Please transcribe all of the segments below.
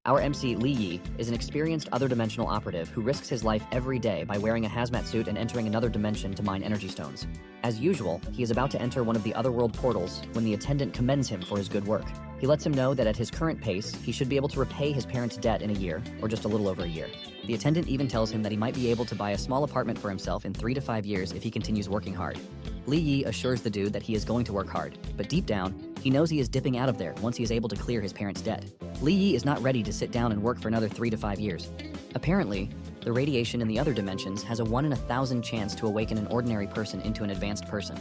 Our MC, Li Yi, is an experienced other-dimensional operative who risks his life every day by wearing a hazmat suit and entering another dimension to mine energy stones. As usual, he is about to enter one of the otherworld portals when the attendant commends him for his good work. He lets him know that at his current pace, he should be able to repay his parents' debt in a year, or just a little over a year. The attendant even tells him that he might be able to buy a small apartment for himself in 3 to 5 years if he continues working hard. Li Yi assures the dude that he is going to work hard, but deep down, he knows he is dipping out of there once he is able to clear his parents' debt. Li Yi is not ready to sit down and work for another 3 to 5 years. Apparently, the radiation in the other dimensions has a 1 in 1,000 chance to awaken an ordinary person into an advanced person.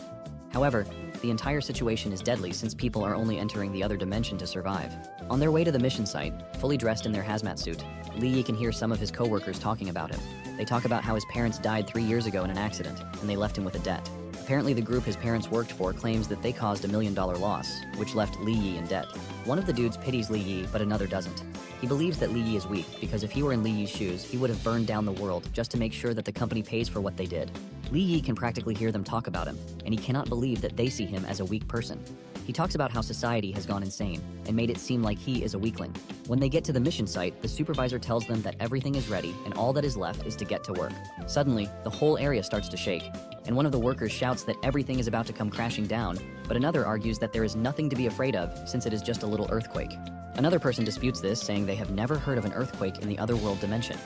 However, the entire situation is deadly since people are only entering the other dimension to survive. On their way to the mission site, fully dressed in their hazmat suit, Li Yi can hear some of his co-workers talking about him. They talk about how his parents died 3 years ago in an accident, and they left him with a debt. Apparently, the group his parents worked for claims that they caused $1 million loss, which left Li Yi in debt. One of the dudes pities Li Yi, but another doesn't. He believes that Li Yi is weak because if he were in Li Yi's shoes, he would have burned down the world just to make sure that the company pays for what they did. Li Yi can practically hear them talk about him, and he cannot believe that they see him as a weak person. He talks about how society has gone insane and made it seem like he is a weakling. When they get to the mission site, the supervisor tells them that everything is ready and all that is left is to get to work. Suddenly, the whole area starts to shake, and one of the workers shouts that everything is about to come crashing down, but another argues that there is nothing to be afraid of since it is just a little earthquake. Another person disputes this, saying they have never heard of an earthquake in the otherworld dimension.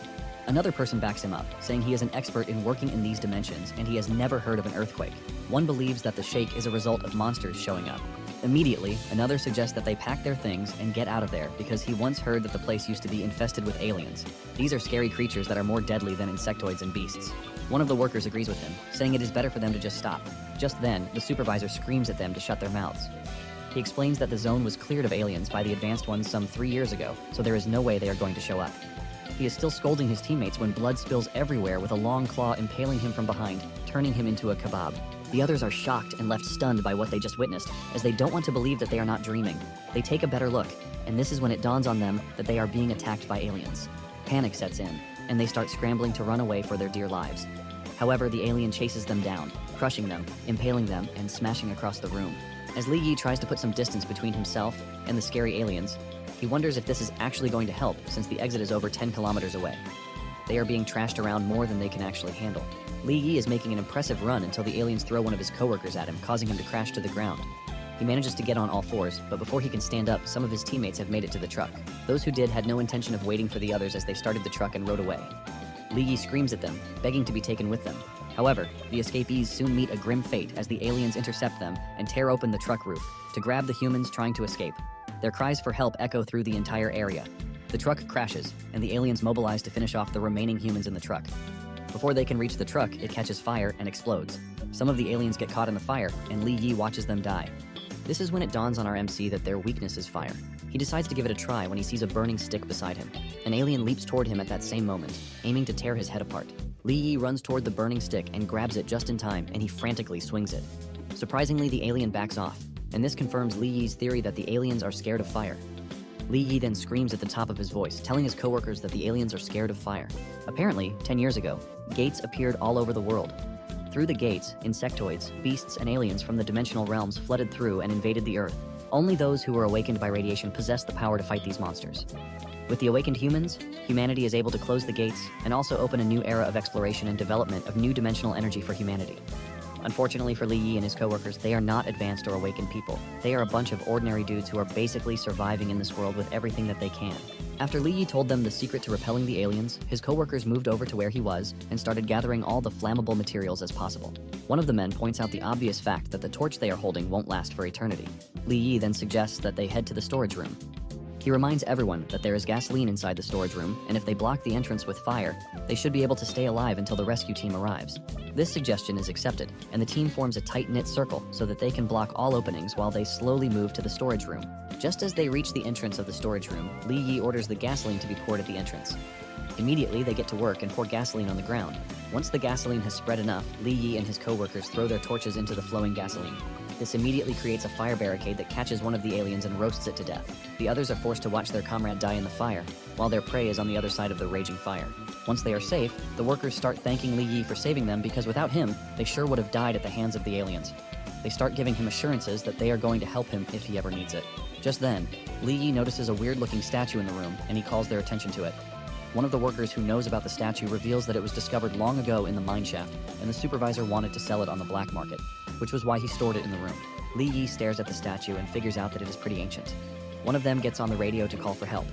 Another person backs him up, saying he is an expert in working in these dimensions and he has never heard of an earthquake. One believes that the shake is a result of monsters showing up. Immediately, another suggests that they pack their things and get out of there because he once heard that the place used to be infested with aliens. These are scary creatures that are more deadly than insectoids and beasts. One of the workers agrees with him, saying it is better for them to just stop. Just then, the supervisor screams at them to shut their mouths. He explains that the zone was cleared of aliens by the advanced ones some 3 years ago, so there is no way they are going to show up. He is still scolding his teammates when blood spills everywhere with a long claw impaling him from behind, turning him into a kebab. The others are shocked and left stunned by what they just witnessed, as they don't want to believe that they are not dreaming. They take a better look, and this is when it dawns on them that they are being attacked by aliens. Panic sets in, and they start scrambling to run away for their dear lives. However, the alien chases them down, crushing them, impaling them, and smashing across the room. As Li Yi tries to put some distance between himself and the scary aliens, he wonders if this is actually going to help since the exit is over 10 kilometers away. They are being trashed around more than they can actually handle. Li Yi is making an impressive run until the aliens throw one of his coworkers at him, causing him to crash to the ground. He manages to get on all fours, but before he can stand up, some of his teammates have made it to the truck. Those who did had no intention of waiting for the others as they started the truck and rode away. Li Yi screams at them, begging to be taken with them. However, the escapees soon meet a grim fate as the aliens intercept them and tear open the truck roof to grab the humans trying to escape. Their cries for help echo through the entire area. The truck crashes, and the aliens mobilize to finish off the remaining humans in the truck. Before they can reach the truck, it catches fire and explodes. Some of the aliens get caught in the fire, and Li Yi watches them die. This is when it dawns on our MC that their weakness is fire. He decides to give it a try when he sees a burning stick beside him. An alien leaps toward him at that same moment, aiming to tear his head apart. Li Yi runs toward the burning stick and grabs it just in time, and he frantically swings it. Surprisingly, the alien backs off, and this confirms Li Yi's theory that the aliens are scared of fire. Li Yi then screams at the top of his voice, telling his coworkers that the aliens are scared of fire. Apparently, 10 years ago, gates appeared all over the world. Through the gates, insectoids, beasts, and aliens from the dimensional realms flooded through and invaded the Earth. Only those who were awakened by radiation possessed the power to fight these monsters. With the awakened humans, humanity is able to close the gates and also open a new era of exploration and development of new dimensional energy for humanity. Unfortunately for Li Yi and his coworkers, they are not advanced or awakened people. They are a bunch of ordinary dudes who are basically surviving in this world with everything that they can. After Li Yi told them the secret to repelling the aliens, his coworkers moved over to where he was and started gathering all the flammable materials as possible. One of the men points out the obvious fact that the torch they are holding won't last for eternity. Li Yi then suggests that they head to the storage room. He reminds everyone that there is gasoline inside the storage room, and if they block the entrance with fire, they should be able to stay alive until the rescue team arrives. This suggestion is accepted, and the team forms a tight-knit circle so that they can block all openings while they slowly move to the storage room. Just as they reach the entrance of the storage room, Li Yi orders the gasoline to be poured at the entrance. Immediately, they get to work and pour gasoline on the ground. Once the gasoline has spread enough, Li Yi and his coworkers throw their torches into the flowing gasoline. This immediately creates a fire barricade that catches one of the aliens and roasts it to death. The others are forced to watch their comrade die in the fire, while their prey is on the other side of the raging fire. Once they are safe, the workers start thanking Li Yi for saving them because without him, they sure would have died at the hands of the aliens. They start giving him assurances that they are going to help him if he ever needs it. Just then, Li Yi notices a weird-looking statue in the room, and he calls their attention to it. One of the workers who knows about the statue reveals that it was discovered long ago in the mine shaft, and the supervisor wanted to sell it on the black market, which was why he stored it in the room. Li Yi stares at the statue and figures out that it is pretty ancient. One of them gets on the radio to call for help.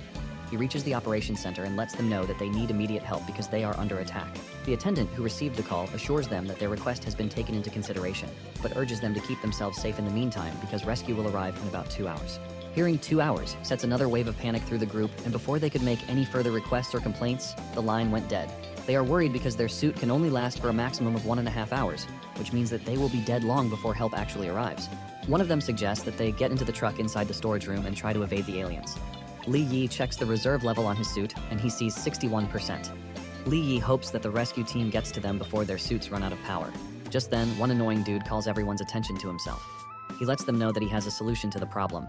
He reaches the operations center and lets them know that they need immediate help because they are under attack. The attendant who received the call assures them that their request has been taken into consideration, but urges them to keep themselves safe in the meantime because rescue will arrive in about 2 hours. Hearing 2 hours sets another wave of panic through the group, and before they could make any further requests or complaints, the line went dead. They are worried because their suit can only last for a maximum of 1.5 hours, which means that they will be dead long before help actually arrives. One of them suggests that they get into the truck inside the storage room and try to evade the aliens. Li Yi checks the reserve level on his suit, and he sees 61%. Li Yi hopes that the rescue team gets to them before their suits run out of power. Just then, one annoying dude calls everyone's attention to himself. He lets them know that he has a solution to the problem.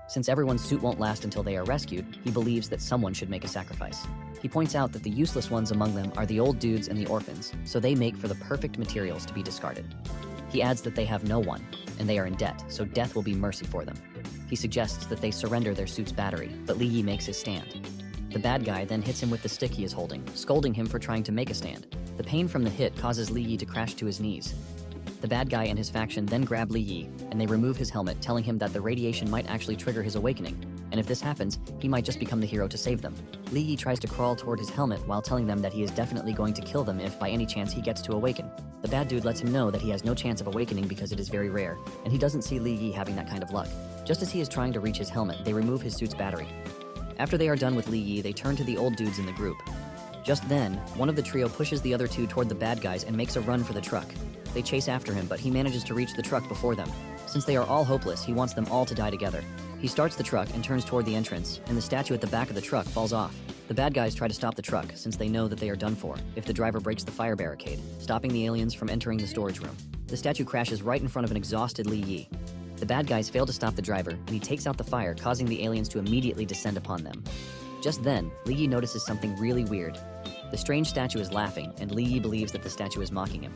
Since everyone's suit won't last until they are rescued, he believes that someone should make a sacrifice. He points out that the useless ones among them are the old dudes and the orphans, so they make for the perfect materials to be discarded. He adds that they have no one, and they are in debt, so death will be mercy for them. He suggests that they surrender their suit's battery, but Li Yi makes his stand. The bad guy then hits him with the stick he is holding, scolding him for trying to make a stand. The pain from the hit causes Li Yi to crash to his knees. The bad guy and his faction then grab Li Yi, and they remove his helmet, telling him that the radiation might actually trigger his awakening, and if this happens, he might just become the hero to save them. Li Yi tries to crawl toward his helmet while telling them that he is definitely going to kill them if by any chance he gets to awaken. The bad dude lets him know that he has no chance of awakening because it is very rare, and he doesn't see Li Yi having that kind of luck. Just as he is trying to reach his helmet, they remove his suit's battery. After they are done with Li Yi, they turn to the old dudes in the group. Just then, one of the trio pushes the other two toward the bad guys and makes a run for the truck. They chase after him, but he manages to reach the truck before them. Since they are all hopeless, he wants them all to die together. He starts the truck and turns toward the entrance, and the statue at the back of the truck falls off. The bad guys try to stop the truck, since they know that they are done for if the driver breaks the fire barricade, stopping the aliens from entering the storage room. The statue crashes right in front of an exhausted Li Yi. The bad guys fail to stop the driver, and he takes out the fire, causing the aliens to immediately descend upon them. Just then, Li Yi notices something really weird. The strange statue is laughing, and Li Yi believes that the statue is mocking him.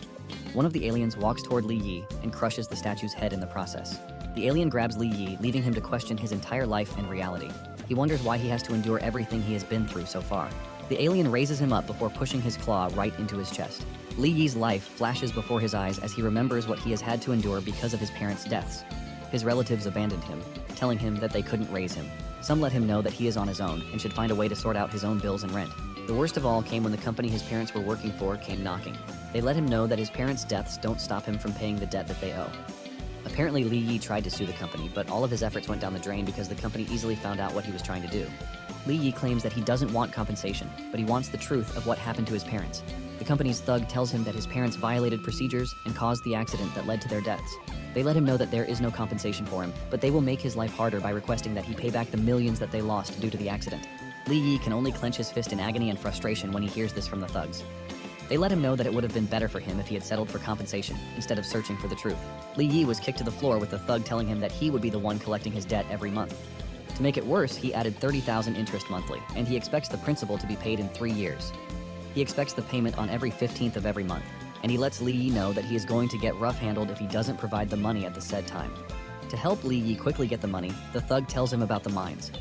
One of the aliens walks toward Li Yi and crushes the statue's head in the process. The alien grabs Li Yi, leaving him to question his entire life and reality. He wonders why he has to endure everything he has been through so far. The alien raises him up before pushing his claw right into his chest. Li Yi's life flashes before his eyes as he remembers what he has had to endure because of his parents' deaths. His relatives abandoned him, telling him that they couldn't raise him. Some let him know that he is on his own and should find a way to sort out his own bills and rent. The worst of all came when the company his parents were working for came knocking. They let him know that his parents' deaths don't stop him from paying the debt that they owe. Apparently, Li Yi tried to sue the company, but all of his efforts went down the drain because the company easily found out what he was trying to do. Li Yi claims that he doesn't want compensation, but he wants the truth of what happened to his parents. The company's thug tells him that his parents violated procedures and caused the accident that led to their deaths. They let him know that there is no compensation for him, but they will make his life harder by requesting that he pay back the millions that they lost due to the accident. Li Yi can only clench his fist in agony and frustration when he hears this from the thugs. They let him know that it would have been better for him if he had settled for compensation, instead of searching for the truth. Li Yi was kicked to the floor with the thug telling him that he would be the one collecting his debt every month. To make it worse, he added 30,000 interest monthly, and he expects the principal to be paid in 3 years. He expects the payment on every 15th of every month, and he lets Li Yi know that he is going to get rough-handled if he doesn't provide the money at the said time. To help Li Yi quickly get the money, the thug tells him about the mines.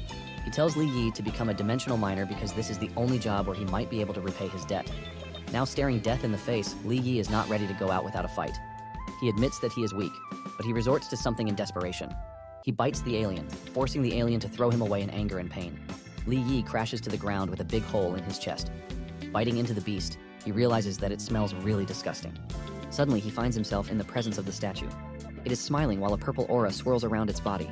He tells Li Yi to become a dimensional miner because this is the only job where he might be able to repay his debt. Now staring death in the face, Li Yi is not ready to go out without a fight. He admits that he is weak, but he resorts to something in desperation. He bites the alien, forcing the alien to throw him away in anger and pain. Li Yi crashes to the ground with a big hole in his chest. Biting into the beast, he realizes that it smells really disgusting. Suddenly, he finds himself in the presence of the statue. It is smiling while a purple aura swirls around its body.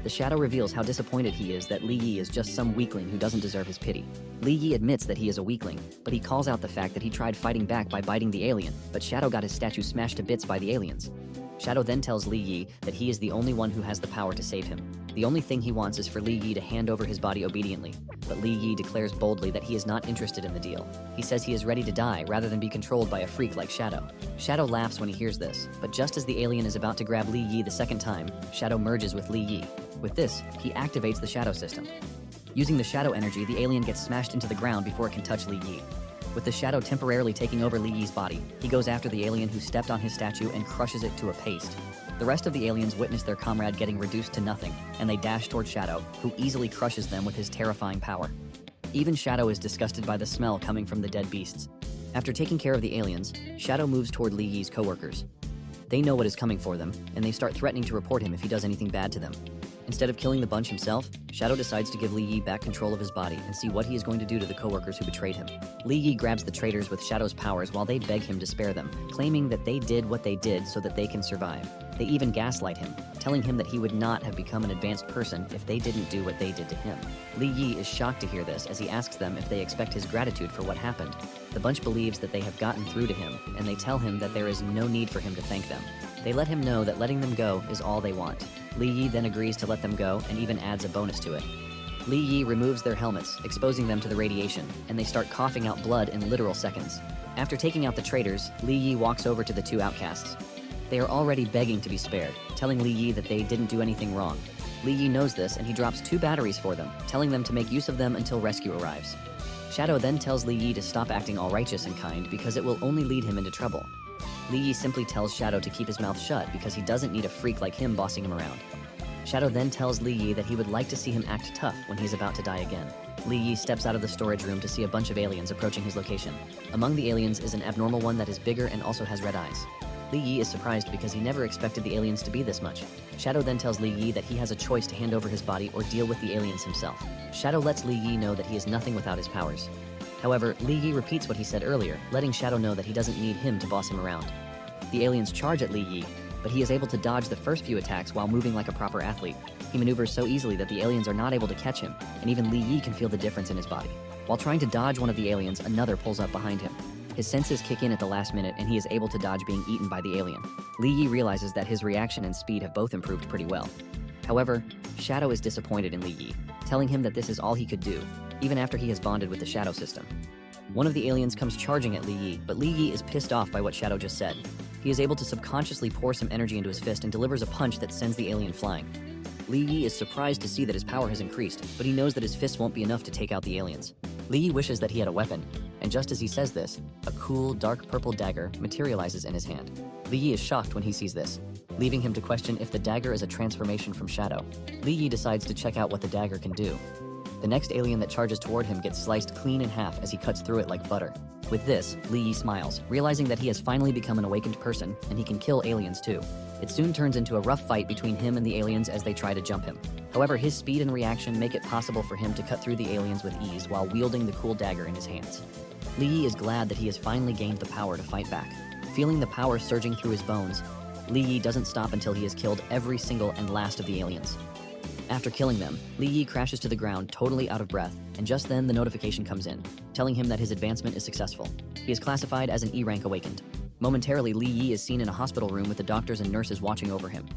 The shadow reveals how disappointed he is that Li Yi is just some weakling who doesn't deserve his pity. Li Yi admits that he is a weakling, but he calls out the fact that he tried fighting back by biting the alien, but Shadow got his statue smashed to bits by the aliens. Shadow then tells Li Yi that he is the only one who has the power to save him. The only thing he wants is for Li Yi to hand over his body obediently, but Li Yi declares boldly that he is not interested in the deal. He says he is ready to die rather than be controlled by a freak like Shadow. Shadow laughs when he hears this, but just as the alien is about to grab Li Yi the second time, Shadow merges with Li Yi. With this, he activates the Shadow system. Using the Shadow energy, the alien gets smashed into the ground before it can touch Li Yi. With the Shadow temporarily taking over Li Yi's body, he goes after the alien who stepped on his statue and crushes it to a paste. The rest of the aliens witness their comrade getting reduced to nothing, and they dash toward Shadow, who easily crushes them with his terrifying power. Even Shadow is disgusted by the smell coming from the dead beasts. After taking care of the aliens, Shadow moves toward Li Yi's co-workers. They know what is coming for them, and they start threatening to report him if he does anything bad to them. Instead of killing the bunch himself, Shadow decides to give Li Yi back control of his body and see what he is going to do to the co-workers who betrayed him. Li Yi grabs the traitors with Shadow's powers while they beg him to spare them, claiming that they did what they did so that they can survive. They even gaslight him, telling him that he would not have become an advanced person if they didn't do what they did to him. Li Yi is shocked to hear this as he asks them if they expect his gratitude for what happened. The bunch believes that they have gotten through to him, and they tell him that there is no need for him to thank them. They let him know that letting them go is all they want. Li Yi then agrees to let them go and even adds a bonus to it. Li Yi removes their helmets, exposing them to the radiation, and they start coughing out blood in literal seconds. After taking out the traitors, Li Yi walks over to the two outcasts. They are already begging to be spared, telling Li Yi that they didn't do anything wrong. Li Yi knows this and he drops 2 batteries for them, telling them to make use of them until rescue arrives. Shadow then tells Li Yi to stop acting all righteous and kind because it will only lead him into trouble. Li Yi simply tells Shadow to keep his mouth shut because he doesn't need a freak like him bossing him around. Shadow then tells Li Yi that he would like to see him act tough when he's about to die again. Li Yi steps out of the storage room to see a bunch of aliens approaching his location. Among the aliens is an abnormal one that is bigger and also has red eyes. Li Yi is surprised because he never expected the aliens to be this much. Shadow then tells Li Yi that he has a choice to hand over his body or deal with the aliens himself. Shadow lets Li Yi know that he is nothing without his powers. However, Li Yi repeats what he said earlier, letting Shadow know that he doesn't need him to boss him around. The aliens charge at Li Yi, but he is able to dodge the first few attacks while moving like a proper athlete. He maneuvers so easily that the aliens are not able to catch him, and even Li Yi can feel the difference in his body. While trying to dodge one of the aliens, another pulls up behind him. His senses kick in at the last minute, and he is able to dodge being eaten by the alien. Li Yi realizes that his reaction and speed have both improved pretty well. However, Shadow is disappointed in Li Yi, telling him that this is all he could do, even after he has bonded with the Shadow system. One of the aliens comes charging at Li Yi, but Li Yi is pissed off by what Shadow just said. He is able to subconsciously pour some energy into his fist and delivers a punch that sends the alien flying. Li Yi is surprised to see that his power has increased, but he knows that his fist won't be enough to take out the aliens. Li Yi wishes that he had a weapon, and just as he says this, a cool, dark purple dagger materializes in his hand. Li Yi is shocked when he sees this, leaving him to question if the dagger is a transformation from Shadow. Li Yi decides to check out what the dagger can do. The next alien that charges toward him gets sliced clean in half as he cuts through it like butter. With this, Li Yi smiles, realizing that he has finally become an awakened person, and he can kill aliens too. It soon turns into a rough fight between him and the aliens as they try to jump him. However, his speed and reaction make it possible for him to cut through the aliens with ease while wielding the cool dagger in his hands. Li Yi is glad that he has finally gained the power to fight back. Feeling the power surging through his bones, Li Yi doesn't stop until he has killed every single and last of the aliens. After killing them, Li Yi crashes to the ground totally out of breath, and just then the notification comes in, telling him that his advancement is successful. He is classified as an E-rank awakened. Momentarily, Li Yi is seen in a hospital room with the doctors and nurses watching over him.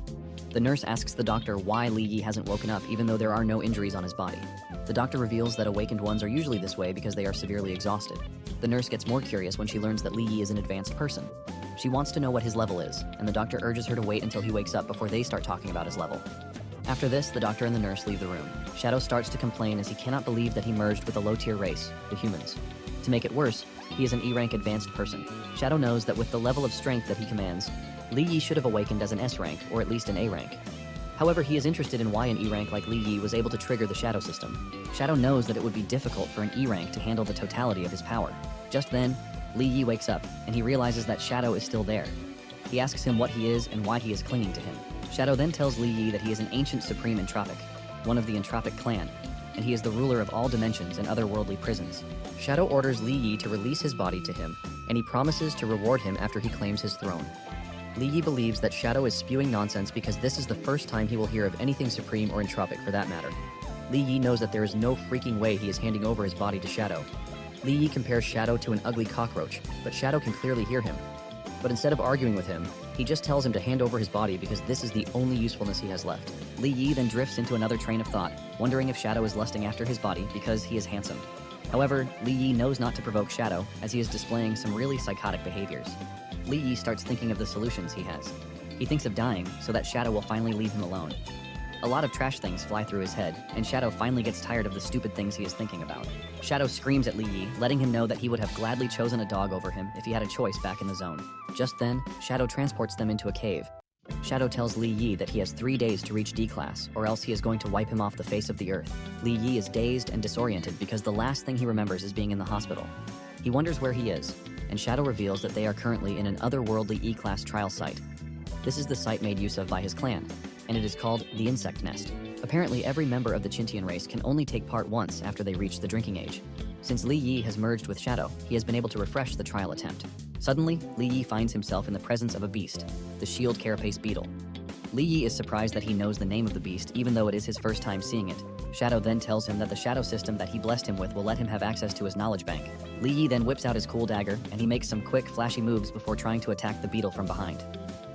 The nurse asks the doctor why Li Yi hasn't woken up even though there are no injuries on his body. The doctor reveals that awakened ones are usually this way because they are severely exhausted. The nurse gets more curious when she learns that Li Yi is an advanced person. She wants to know what his level is, and the doctor urges her to wait until he wakes up before they start talking about his level. After this, the doctor and the nurse leave the room. Shadow starts to complain as he cannot believe that he merged with a low-tier race, the humans. To make it worse, he is an E-rank advanced person. Shadow knows that with the level of strength that he commands, Li Yi should have awakened as an S-rank, or at least an A-rank. However, he is interested in why an E-rank like Li Yi was able to trigger the Shadow system. Shadow knows that it would be difficult for an E-rank to handle the totality of his power. Just then, Li Yi wakes up, and he realizes that Shadow is still there. He asks him what he is and why he is clinging to him. Shadow then tells Li Yi that he is an ancient supreme entropic, one of the entropic clan, and he is the ruler of all dimensions and otherworldly prisons. Shadow orders Li Yi to release his body to him, and he promises to reward him after he claims his throne. Li Yi believes that Shadow is spewing nonsense because this is the first time he will hear of anything supreme or entropic for that matter. Li Yi knows that there is no freaking way he is handing over his body to Shadow. Li Yi compares Shadow to an ugly cockroach, but Shadow can clearly hear him. But instead of arguing with him, he just tells him to hand over his body because this is the only usefulness he has left. Li Yi then drifts into another train of thought, wondering if Shadow is lusting after his body because he is handsome. However, Li Yi knows not to provoke Shadow as he is displaying some really psychotic behaviors. Li Yi starts thinking of the solutions he has. He thinks of dying so that Shadow will finally leave him alone. A lot of trash things fly through his head, and Shadow finally gets tired of the stupid things he is thinking about. Shadow screams at Li Yi, letting him know that he would have gladly chosen a dog over him if he had a choice back in the zone. Just then, Shadow transports them into a cave. Shadow tells Li Yi that he has 3 days to reach D class, or else he is going to wipe him off the face of the earth. Li Yi is dazed and disoriented because the last thing he remembers is being in the hospital. He wonders where he is, and Shadow reveals that they are currently in an otherworldly E-class trial site. This is the site made use of by his clan, and it is called the Insect Nest. Apparently, every member of the Chintian race can only take part once after they reach the drinking age. Since Li Yi has merged with Shadow, he has been able to refresh the trial attempt. Suddenly, Li Yi finds himself in the presence of a beast, the shield carapace beetle. Li Yi is surprised that he knows the name of the beast, even though it is his first time seeing it. Shadow then tells him that the shadow system that he blessed him with will let him have access to his knowledge bank. Li Yi then whips out his cool dagger, and he makes some quick, flashy moves before trying to attack the beetle from behind.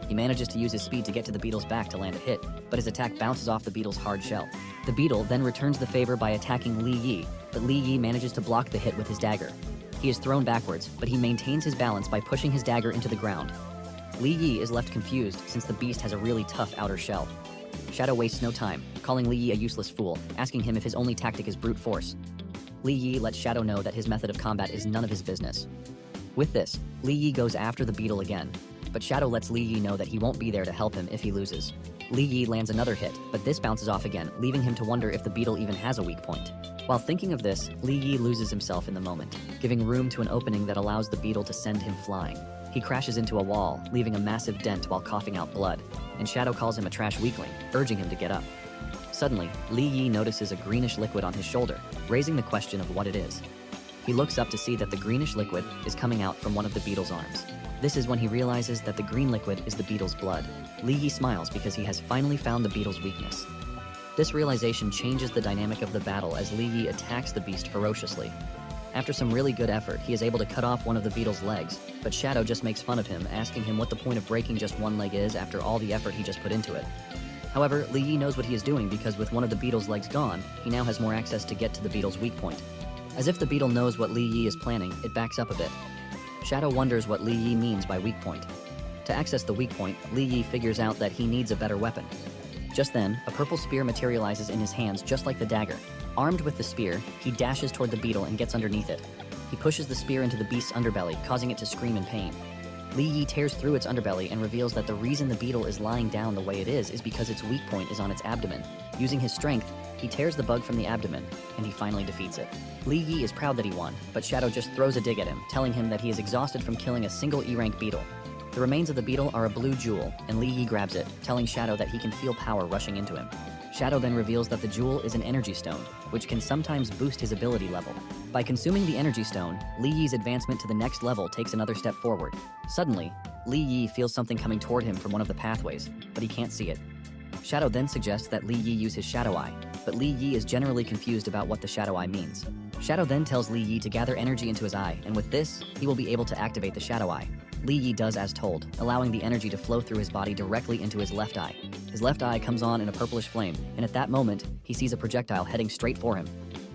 He manages to use his speed to get to the beetle's back to land a hit, but his attack bounces off the beetle's hard shell. The beetle then returns the favor by attacking Li Yi, but Li Yi manages to block the hit with his dagger. He is thrown backwards, but he maintains his balance by pushing his dagger into the ground. Li Yi is left confused since the beast has a really tough outer shell. Shadow wastes no time, calling Li Yi a useless fool, asking him if his only tactic is brute force. Li Yi lets Shadow know that his method of combat is none of his business. With this, Li Yi goes after the beetle again, but Shadow lets Li Yi know that he won't be there to help him if he loses. Li Yi lands another hit, but this bounces off again, leaving him to wonder if the beetle even has a weak point. While thinking of this, Li Yi loses himself in the moment, giving room to an opening that allows the beetle to send him flying. He crashes into a wall, leaving a massive dent while coughing out blood, and Shadow calls him a trash weakling, urging him to get up. Suddenly, Li Yi notices a greenish liquid on his shoulder, raising the question of what it is. He looks up to see that the greenish liquid is coming out from one of the beetle's arms. This is when he realizes that the green liquid is the beetle's blood. Li Yi smiles because he has finally found the beetle's weakness. This realization changes the dynamic of the battle as Li Yi attacks the beast ferociously. After some really good effort, he is able to cut off one of the beetle's legs, but Shadow just makes fun of him, asking him what the point of breaking just one leg is after all the effort he just put into it. However, Li Yi knows what he is doing because with one of the beetle's legs gone, he now has more access to get to the beetle's weak point. As if the beetle knows what Li Yi is planning, it backs up a bit. Shadow wonders what Li Yi means by weak point. To access the weak point, Li Yi figures out that he needs a better weapon. Just then, a purple spear materializes in his hands just like the dagger. Armed with the spear, he dashes toward the beetle and gets underneath it. He pushes the spear into the beast's underbelly, causing it to scream in pain. Li Yi tears through its underbelly and reveals that the reason the beetle is lying down the way it is because its weak point is on its abdomen. Using his strength, he tears the bug from the abdomen, and he finally defeats it. Li Yi is proud that he won, but Shadow just throws a dig at him, telling him that he is exhausted from killing a single E-rank beetle. The remains of the beetle are a blue jewel, and Li Yi grabs it, telling Shadow that he can feel power rushing into him. Shadow then reveals that the jewel is an energy stone, which can sometimes boost his ability level. By consuming the energy stone, Li Yi's advancement to the next level takes another step forward. Suddenly, Li Yi feels something coming toward him from one of the pathways, but he can't see it. Shadow then suggests that Li Yi use his Shadow Eye, but Li Yi is generally confused about what the Shadow Eye means. Shadow then tells Li Yi to gather energy into his eye, and with this, he will be able to activate the Shadow Eye. Li Yi does as told, allowing the energy to flow through his body directly into his left eye. His left eye comes on in a purplish flame, and at that moment, he sees a projectile heading straight for him.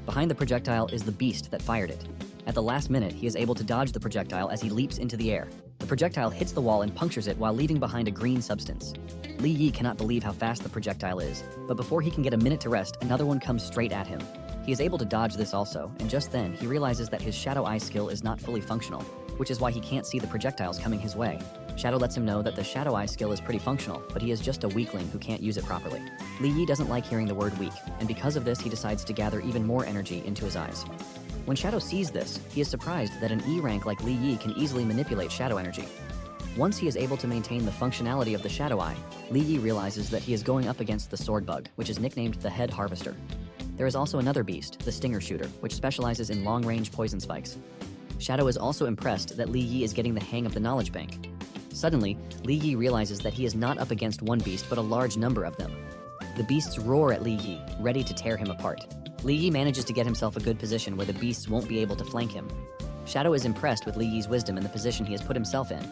Behind the projectile is the beast that fired it. At the last minute, he is able to dodge the projectile as he leaps into the air. The projectile hits the wall and punctures it while leaving behind a green substance. Li Yi cannot believe how fast the projectile is, but before he can get a minute to rest, another one comes straight at him. He is able to dodge this also, and just then, he realizes that his Shadow Eye skill is not fully functional, which is why he can't see the projectiles coming his way. Shadow lets him know that the Shadow Eye skill is pretty functional, but he is just a weakling who can't use it properly. Li Yi doesn't like hearing the word weak, and because of this he decides to gather even more energy into his eyes. When Shadow sees this, he is surprised that an E-rank like Li Yi can easily manipulate Shadow energy. Once he is able to maintain the functionality of the Shadow Eye, Li Yi realizes that he is going up against the Sword Bug, which is nicknamed the Head Harvester. There is also another beast, the Stinger Shooter, which specializes in long-range poison spikes. Shadow is also impressed that Li Yi is getting the hang of the knowledge bank. Suddenly, Li Yi realizes that he is not up against one beast but a large number of them. The beasts roar at Li Yi, ready to tear him apart. Li Yi manages to get himself a good position where the beasts won't be able to flank him. Shadow is impressed with Li Yi's wisdom and the position he has put himself in.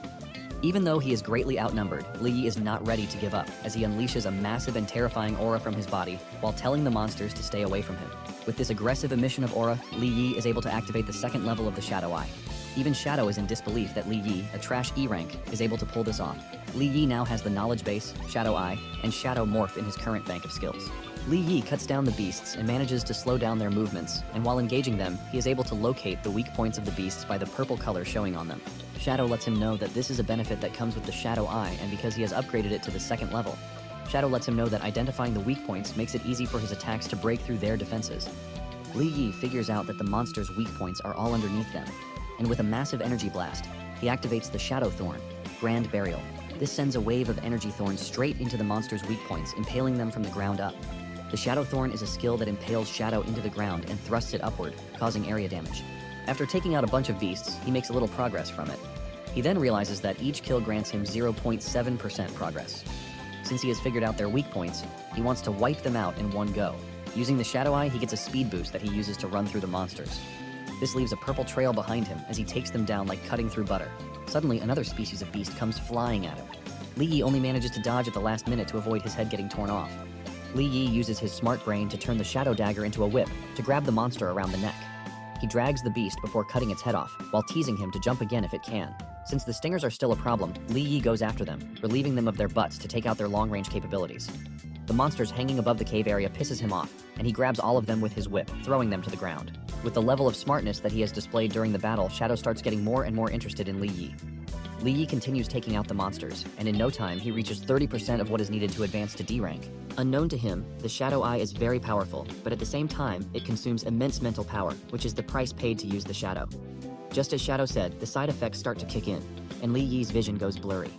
Even though he is greatly outnumbered, Li Yi is not ready to give up as he unleashes a massive and terrifying aura from his body while telling the monsters to stay away from him. With this aggressive emission of aura, Li Yi is able to activate the second level of the Shadow Eye. Even Shadow is in disbelief that Li Yi, a trash E-rank, is able to pull this off. Li Yi now has the Knowledge Base, Shadow Eye, and Shadow Morph in his current bank of skills. Li Yi cuts down the beasts and manages to slow down their movements, and while engaging them, he is able to locate the weak points of the beasts by the purple color showing on them. Shadow lets him know that this is a benefit that comes with the Shadow Eye, and because he has upgraded it to the 2nd level. Shadow lets him know that identifying the weak points makes it easy for his attacks to break through their defenses. Li Yi figures out that the monster's weak points are all underneath them, and with a massive energy blast, he activates the Shadow Thorn, Grand Burial. This sends a wave of energy thorns straight into the monster's weak points, impaling them from the ground up. The Shadow Thorn is a skill that impales Shadow into the ground and thrusts it upward, causing area damage. After taking out a bunch of beasts, he makes a little progress from it. He then realizes that each kill grants him 0.7% progress. Since he has figured out their weak points, he wants to wipe them out in one go. Using the Shadow Eye, he gets a speed boost that he uses to run through the monsters. This leaves a purple trail behind him as he takes them down like cutting through butter. Suddenly, another species of beast comes flying at him. Li Yi only manages to dodge at the last minute to avoid his head getting torn off. Li Yi uses his smart brain to turn the Shadow Dagger into a whip to grab the monster around the neck. He drags the beast before cutting its head off, while teasing him to jump again if it can. Since the stingers are still a problem, Li Yi goes after them, relieving them of their butts to take out their long-range capabilities. The monsters hanging above the cave area pisses him off, and he grabs all of them with his whip, throwing them to the ground. With the level of smartness that he has displayed during the battle, Shadow starts getting more and more interested in Li Yi. Li Yi continues taking out the monsters, and in no time he reaches 30% of what is needed to advance to D rank. Unknown to him, the Shadow Eye is very powerful, but at the same time, it consumes immense mental power, which is the price paid to use the Shadow. Just as Shadow said, the side effects start to kick in, and Li Yi's vision goes blurry.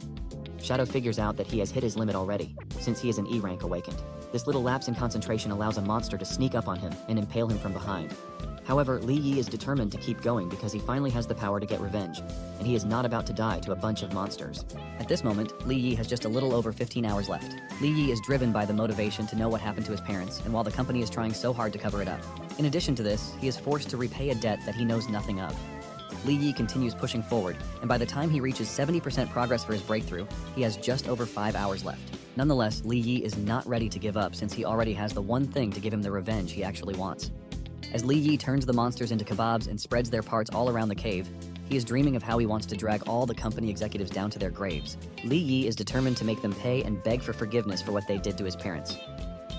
Shadow figures out that he has hit his limit already, since he is an E rank awakened. This little lapse in concentration allows a monster to sneak up on him and impale him from behind. However, Li Yi is determined to keep going because he finally has the power to get revenge, and he is not about to die to a bunch of monsters. At this moment, Li Yi has just a little over 15 hours left. Li Yi is driven by the motivation to know what happened to his parents, and while the company is trying so hard to cover it up. In addition to this, he is forced to repay a debt that he knows nothing of. Li Yi continues pushing forward, and by the time he reaches 70% progress for his breakthrough, he has just over 5 hours left. Nonetheless, Li Yi is not ready to give up since he already has the one thing to give him the revenge he actually wants. As Li Yi turns the monsters into kebabs and spreads their parts all around the cave, he is dreaming of how he wants to drag all the company executives down to their graves. Li Yi is determined to make them pay and beg for forgiveness for what they did to his parents.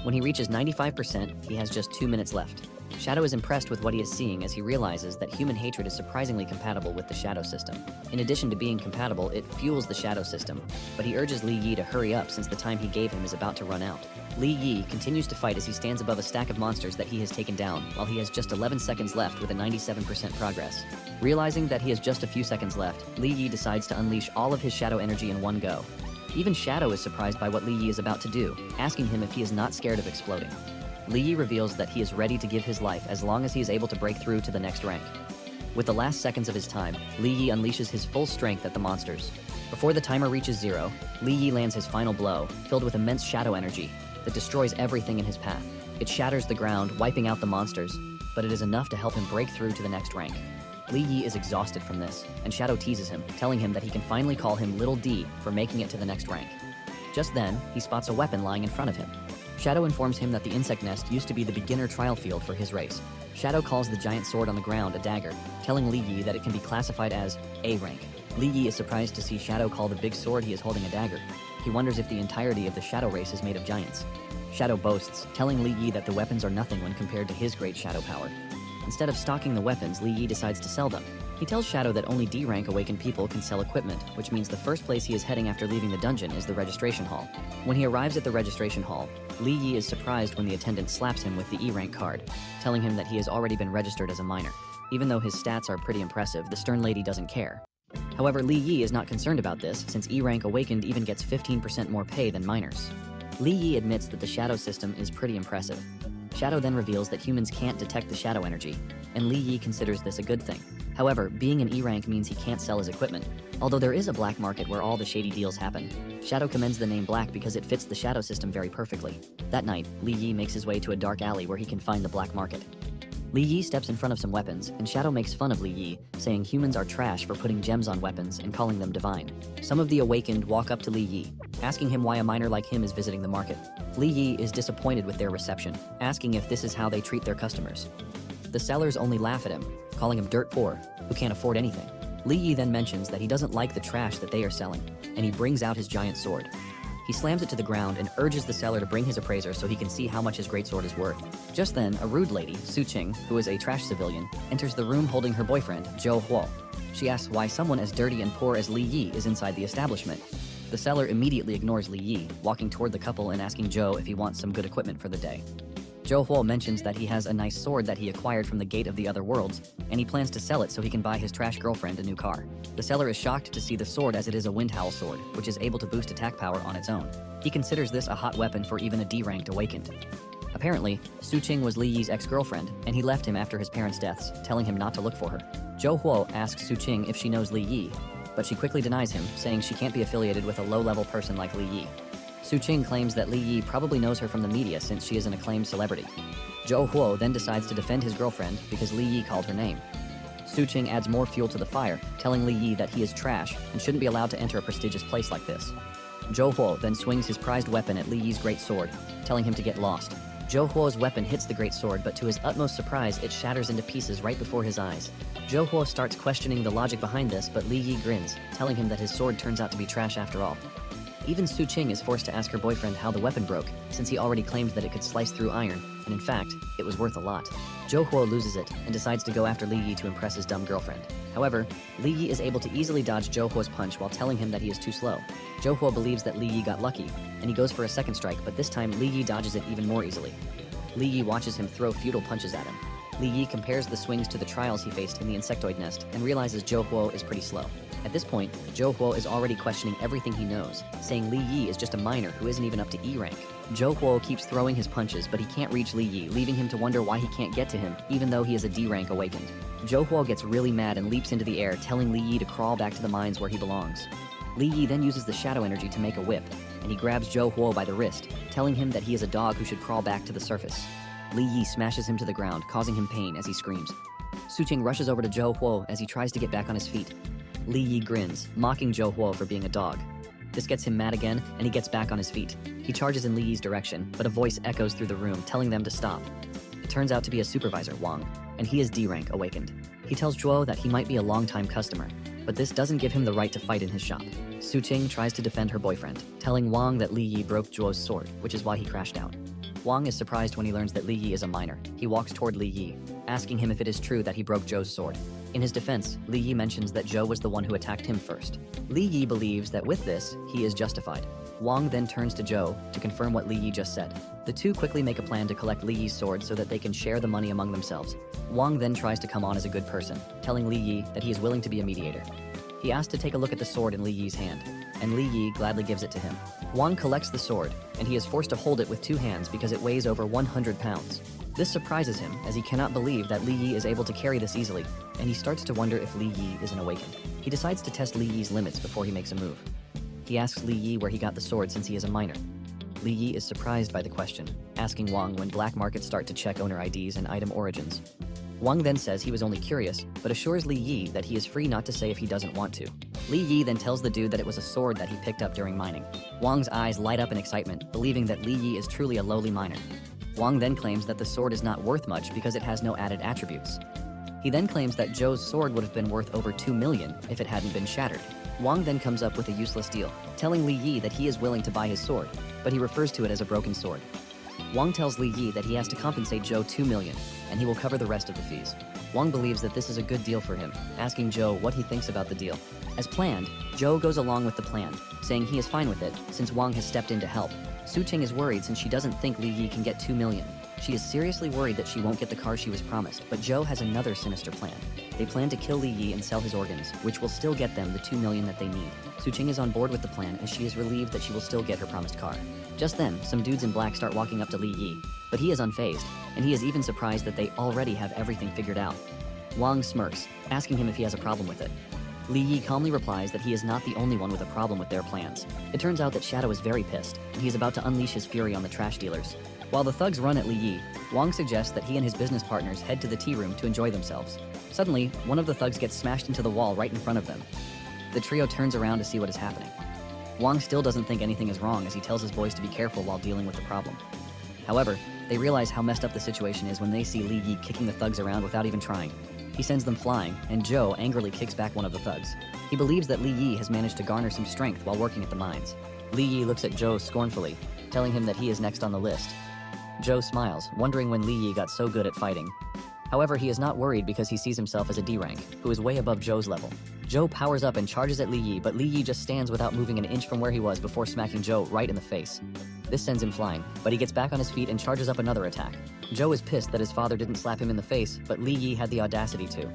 When he reaches 95%, he has just 2 minutes left. Shadow is impressed with what he is seeing as he realizes that human hatred is surprisingly compatible with the Shadow system. In addition to being compatible, it fuels the Shadow system, but he urges Li Yi to hurry up since the time he gave him is about to run out. Li Yi continues to fight as he stands above a stack of monsters that he has taken down, while he has just 11 seconds left with a 97% progress. Realizing that he has just a few seconds left, Li Yi decides to unleash all of his Shadow energy in one go. Even Shadow is surprised by what Li Yi is about to do, asking him if he is not scared of exploding. Li Yi reveals that he is ready to give his life as long as he is able to break through to the next rank. With the last seconds of his time, Li Yi unleashes his full strength at the monsters. Before the timer reaches 0, Li Yi lands his final blow, filled with immense Shadow energy that destroys everything in his path. It shatters the ground, wiping out the monsters, but it is enough to help him break through to the next rank. Li Yi is exhausted from this, and Shadow teases him, telling him that he can finally call him Little D for making it to the next rank. Just then, he spots a weapon lying in front of him. Shadow informs him that the insect nest used to be the beginner trial field for his race. Shadow calls the giant sword on the ground a dagger, telling Li Yi that it can be classified as A rank. Li Yi is surprised to see Shadow call the big sword he is holding a dagger. He wonders if the entirety of the Shadow race is made of giants. Shadow boasts, telling Li Yi that the weapons are nothing when compared to his great Shadow power. Instead of stocking the weapons, Li Yi decides to sell them. He tells Shadow that only D-rank awakened people can sell equipment, which means the first place he is heading after leaving the dungeon is the registration hall. When he arrives at the registration hall, Li Yi is surprised when the attendant slaps him with the E-rank card, telling him that he has already been registered as a minor. Even though his stats are pretty impressive, the stern lady doesn't care. However, Li Yi is not concerned about this, since E-rank awakened even gets 15% more pay than minors. Li Yi admits that the Shadow system is pretty impressive. Shadow then reveals that humans can't detect the Shadow energy, and Li Yi considers this a good thing. However, being an E-rank means he can't sell his equipment, although there is a black market where all the shady deals happen. Shadow commends the name Black because it fits the Shadow system very perfectly. That night, Li Yi makes his way to a dark alley where he can find the black market. Li Yi steps in front of some weapons, and Shadow makes fun of Li Yi, saying humans are trash for putting gems on weapons and calling them divine. Some of the awakened walk up to Li Yi, asking him why a minor like him is visiting the market. Li Yi is disappointed with their reception, asking if this is how they treat their customers. The sellers only laugh at him, calling him dirt poor, who can't afford anything. Li Yi then mentions that he doesn't like the trash that they are selling, and he brings out his giant sword. He slams it to the ground and urges the seller to bring his appraiser so he can see how much his greatsword is worth. Just then, a rude lady, Su-ching, who is a trash civilian, enters the room holding her boyfriend, Jo Huo. She asks why someone as dirty and poor as Li Yi is inside the establishment. The seller immediately ignores Li Yi, walking toward the couple and asking Joe if he wants some good equipment for the day. Jo Huo mentions that he has a nice sword that he acquired from the Gate of the Other Worlds, and he plans to sell it so he can buy his trash girlfriend a new car. The seller is shocked to see the sword as it is a wind howl sword, which is able to boost attack power on its own. He considers this a hot weapon for even a D-ranked awakened. Apparently, Su-ching was Li Yi's ex-girlfriend, and he left him after his parents' deaths, telling him not to look for her. Jo Huo asks Su-ching if she knows Li Yi, but she quickly denies him, saying she can't be affiliated with a low-level person like Li Yi. Su-ching claims that Li Yi probably knows her from the media since she is an acclaimed celebrity. Jo Huo then decides to defend his girlfriend because Li Yi called her name. Su-ching adds more fuel to the fire, telling Li Yi that he is trash and shouldn't be allowed to enter a prestigious place like this. Jo Huo then swings his prized weapon at Li Yi's great sword, telling him to get lost. Jo Huo's weapon hits the great sword, but to his utmost surprise, it shatters into pieces right before his eyes. Jo Huo starts questioning the logic behind this, but Li Yi grins, telling him that his sword turns out to be trash after all. Even Su-ching is forced to ask her boyfriend how the weapon broke, since he already claimed that it could slice through iron, and in fact, it was worth a lot. Jo Huo loses it, and decides to go after Li Yi to impress his dumb girlfriend. However, Li Yi is able to easily dodge Jo Huo's punch while telling him that he is too slow. Jo Huo believes that Li Yi got lucky, and he goes for a second strike, but this time Li Yi dodges it even more easily. Li Yi watches him throw futile punches at him. Li Yi compares the swings to the trials he faced in the insectoid nest, and realizes Jo Huo is pretty slow. At this point, Jo Huo is already questioning everything he knows, saying Li Yi is just a minor who isn't even up to E rank. Jo Huo keeps throwing his punches, but he can't reach Li Yi, leaving him to wonder why he can't get to him, even though he is a D rank awakened. Jo Huo gets really mad and leaps into the air, telling Li Yi to crawl back to the mines where he belongs. Li Yi then uses the shadow energy to make a whip, and he grabs Jo Huo by the wrist, telling him that he is a dog who should crawl back to the surface. Li Yi smashes him to the ground, causing him pain as he screams. Su-ching rushes over to Jo Huo as he tries to get back on his feet. Li Yi grins, mocking Jo Huo for being a dog. This gets him mad again, and he gets back on his feet. He charges in Li Yi's direction, but a voice echoes through the room, telling them to stop. It turns out to be a supervisor, Wang, and he is D-rank awakened. He tells Zhuo that he might be a long-time customer, but this doesn't give him the right to fight in his shop. Su-ching tries to defend her boyfriend, telling Wang that Li Yi broke Zhuo's sword, which is why he crashed out. Wang is surprised when he learns that Li Yi is a minor. He walks toward Li Yi, asking him if it is true that he broke Zhou's sword. In his defense, Li Yi mentions that Zhou was the one who attacked him first. Li Yi believes that with this, he is justified. Wang then turns to Zhou to confirm what Li Yi just said. The two quickly make a plan to collect Li Yi's sword so that they can share the money among themselves. Wang then tries to come on as a good person, telling Li Yi that he is willing to be a mediator. He asks to take a look at the sword in Li Yi's hand, and Li Yi gladly gives it to him. Wang collects the sword, and he is forced to hold it with two hands because it weighs over 100 pounds. This surprises him, as he cannot believe that Li Yi is able to carry this easily, and he starts to wonder if Li Yi is an awakened. He decides to test Li Yi's limits before he makes a move. He asks Li Yi where he got the sword since he is a minor. Li Yi is surprised by the question, asking Wang when black markets start to check owner IDs and item origins. Wang then says he was only curious, but assures Li Yi that he is free not to say if he doesn't want to. Li Yi then tells the dude that it was a sword that he picked up during mining. Wang's eyes light up in excitement, believing that Li Yi is truly a lowly miner. Wang then claims that the sword is not worth much because it has no added attributes. He then claims that Zhou's sword would have been worth over 2 million if it hadn't been shattered. Wang then comes up with a useless deal, telling Li Yi that he is willing to buy his sword, but he refers to it as a broken sword. Wang tells Li Yi that he has to compensate Zhou 2 million, and he will cover the rest of the fees. Wang believes that this is a good deal for him, asking Zhou what he thinks about the deal. As planned, Zhou goes along with the plan, saying he is fine with it since Wang has stepped in to help. Su-ching is worried since she doesn't think Li Yi can get 2 million. She is seriously worried that she won't get the car she was promised, but Zhou has another sinister plan. They plan to kill Li Yi and sell his organs, which will still get them the 2 million that they need. Su-ching is on board with the plan as she is relieved that she will still get her promised car. Just then, some dudes in black start walking up to Li Yi, but he is unfazed, and he is even surprised that they already have everything figured out. Wang smirks, asking him if he has a problem with it. Li Yi calmly replies that he is not the only one with a problem with their plans. It turns out that Shadow is very pissed, and he is about to unleash his fury on the trash dealers. While the thugs run at Li Yi, Wang suggests that he and his business partners head to the tea room to enjoy themselves. Suddenly, one of the thugs gets smashed into the wall right in front of them. The trio turns around to see what is happening. Wang still doesn't think anything is wrong as he tells his boys to be careful while dealing with the problem. However, they realize how messed up the situation is when they see Li Yi kicking the thugs around without even trying. He sends them flying, and Zhou angrily kicks back one of the thugs. He believes that Li Yi has managed to garner some strength while working at the mines. Li Yi looks at Joe scornfully, telling him that he is next on the list. Joe smiles, wondering when Li Yi got so good at fighting. However, he is not worried because he sees himself as a D rank, who is way above Joe's level. Joe powers up and charges at Li Yi, but Li Yi just stands without moving an inch from where he was before smacking Joe right in the face. This sends him flying, but he gets back on his feet and charges up another attack. Joe is pissed that his father didn't slap him in the face, but Li Yi had the audacity to.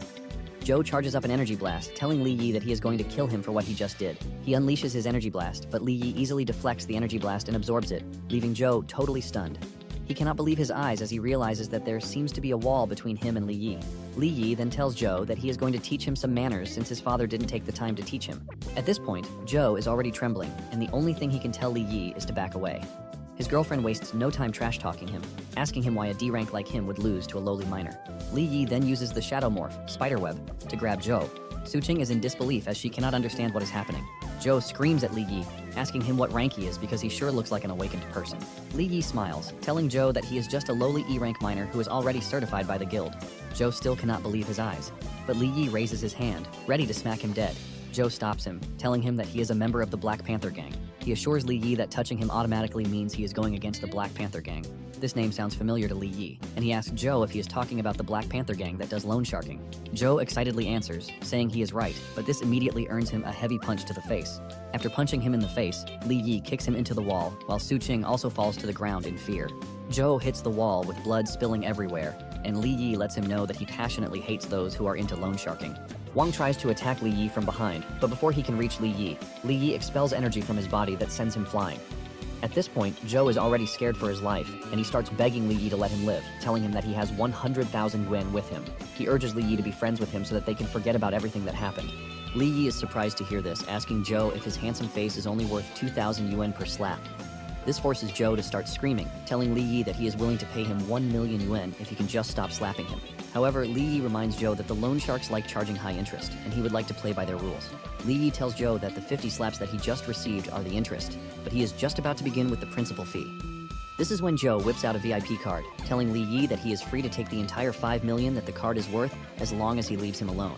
Joe charges up an energy blast, telling Li Yi that he is going to kill him for what he just did. He unleashes his energy blast, but Li Yi easily deflects the energy blast and absorbs it, leaving Joe totally stunned. He cannot believe his eyes as he realizes that there seems to be a wall between him and Li Yi. Li Yi then tells Joe that he is going to teach him some manners since his father didn't take the time to teach him. At this point, Joe is already trembling, and the only thing he can tell Li Yi is to back away. His girlfriend wastes no time trash-talking him, asking him why a D rank like him would lose to a lowly miner. Li Yi then uses the shadow morph, spiderweb, to grab Joe. Suching is in disbelief as she cannot understand what is happening. Joe screams at Li Yi, asking him what rank he is because he sure looks like an awakened person. Li Yi smiles, telling Joe that he is just a lowly E-rank miner who is already certified by the guild. Joe still cannot believe his eyes, but Li Yi raises his hand, ready to smack him dead. Joe stops him, telling him that he is a member of the Black Panther gang. He assures Li Yi that touching him automatically means he is going against the Black Panther gang. This name sounds familiar to Li Yi, and he asks Joe if he is talking about the Black Panther gang that does loan sharking. Joe excitedly answers, saying he is right, but this immediately earns him a heavy punch to the face. After punching him in the face, Li Yi kicks him into the wall, while Suching also falls to the ground in fear. Joe hits the wall with blood spilling everywhere, and Li Yi lets him know that he passionately hates those who are into loan sharking. Wang tries to attack Li Yi from behind, but before he can reach Li Yi expels energy from his body that sends him flying. At this point, Joe is already scared for his life, and he starts begging Li Yi to let him live, telling him that he has 100,000 yuan with him. He urges Li Yi to be friends with him so that they can forget about everything that happened. Li Yi is surprised to hear this, asking Joe if his handsome face is only worth 2,000 yuan per slap. This forces Joe to start screaming, telling Li Yi that he is willing to pay him 1 million yuan if he can just stop slapping him. However, Li Yi reminds Joe that the loan sharks like charging high interest, and he would like to play by their rules. Li Yi tells Joe that the 50 slaps that he just received are the interest, but he is just about to begin with the principal fee. This is when Joe whips out a VIP card, telling Li Yi that he is free to take the entire 5 million that the card is worth as long as he leaves him alone.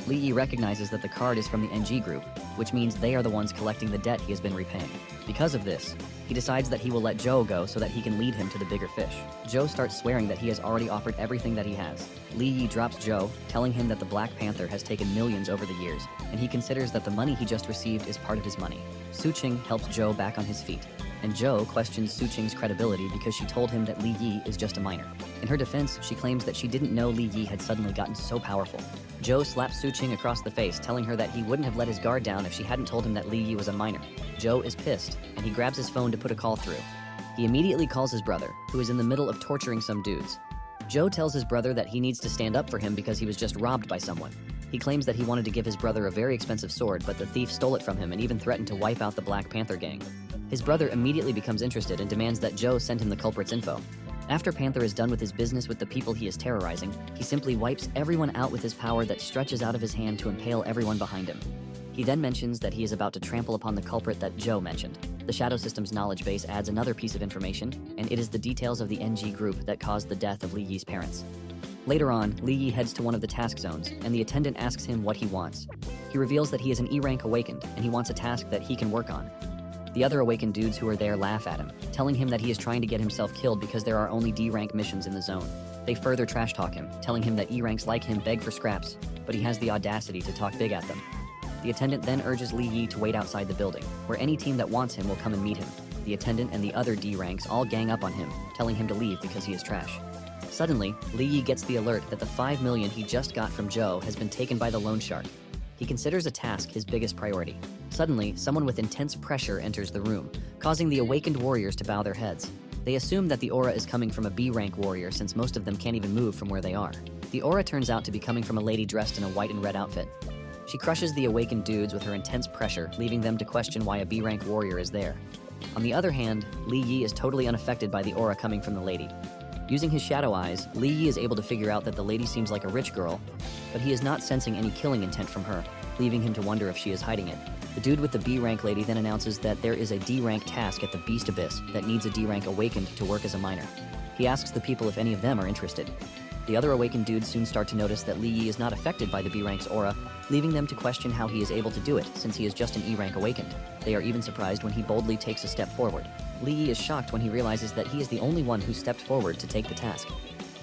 Li Yi recognizes that the card is from the NG group, which means they are the ones collecting the debt he has been repaying. Because of this, he decides that he will let Joe go so that he can lead him to the bigger fish. Joe starts swearing that he has already offered everything that he has. Li Yi drops Joe, telling him that the Black Panther has taken millions over the years, and he considers that the money he just received is part of his money. Suching helps Joe back on his feet, and Joe questions Suching's credibility because she told him that Li Yi is just a miner. In her defense, she claims that she didn't know Li Yi had suddenly gotten so powerful. Joe slaps Suching across the face, telling her that he wouldn't have let his guard down if she hadn't told him that Li Yi was a miner. Joe is pissed, and he grabs his phone to put a call through. He immediately calls his brother, who is in the middle of torturing some dudes. Joe tells his brother that he needs to stand up for him because he was just robbed by someone. He claims that he wanted to give his brother a very expensive sword, but the thief stole it from him and even threatened to wipe out the Black Panther gang. His brother immediately becomes interested and demands that Joe send him the culprit's info. After Panther is done with his business with the people he is terrorizing, he simply wipes everyone out with his power that stretches out of his hand to impale everyone behind him. He then mentions that he is about to trample upon the culprit that Joe mentioned. The Shadow System's knowledge base adds another piece of information, and it is the details of the NG group that caused the death of Li Yi's parents. Later on, Li Yi heads to one of the task zones, and the attendant asks him what he wants. He reveals that he is an E-rank awakened, and he wants a task that he can work on. The other awakened dudes who are there laugh at him, telling him that he is trying to get himself killed because there are only D-rank missions in the zone. They further trash-talk him, telling him that E-ranks like him beg for scraps, but he has the audacity to talk big at them. The attendant then urges Li Yi to wait outside the building, where any team that wants him will come and meet him. The attendant and the other D-ranks all gang up on him, telling him to leave because he is trash. Suddenly, Li Yi gets the alert that the 5 million he just got from Joe has been taken by the loan shark. He considers a task his biggest priority. Suddenly, someone with intense pressure enters the room, causing the awakened warriors to bow their heads. They assume that the aura is coming from a B-rank warrior since most of them can't even move from where they are. The aura turns out to be coming from a lady dressed in a white and red outfit. She crushes the awakened dudes with her intense pressure, leaving them to question why a B-rank warrior is there. On the other hand, Li Yi is totally unaffected by the aura coming from the lady. Using his shadow eyes, Li Yi is able to figure out that the lady seems like a rich girl, but he is not sensing any killing intent from her, leaving him to wonder if she is hiding it. The dude with the B-rank lady then announces that there is a D-rank task at the Beast Abyss that needs a D-rank awakened to work as a miner. He asks the people if any of them are interested. The other awakened dudes soon start to notice that Li Yi is not affected by the B rank's aura, leaving them to question how he is able to do it since he is just an E rank awakened. They are even surprised when he boldly takes a step forward. Li Yi is shocked when he realizes that he is the only one who stepped forward to take the task.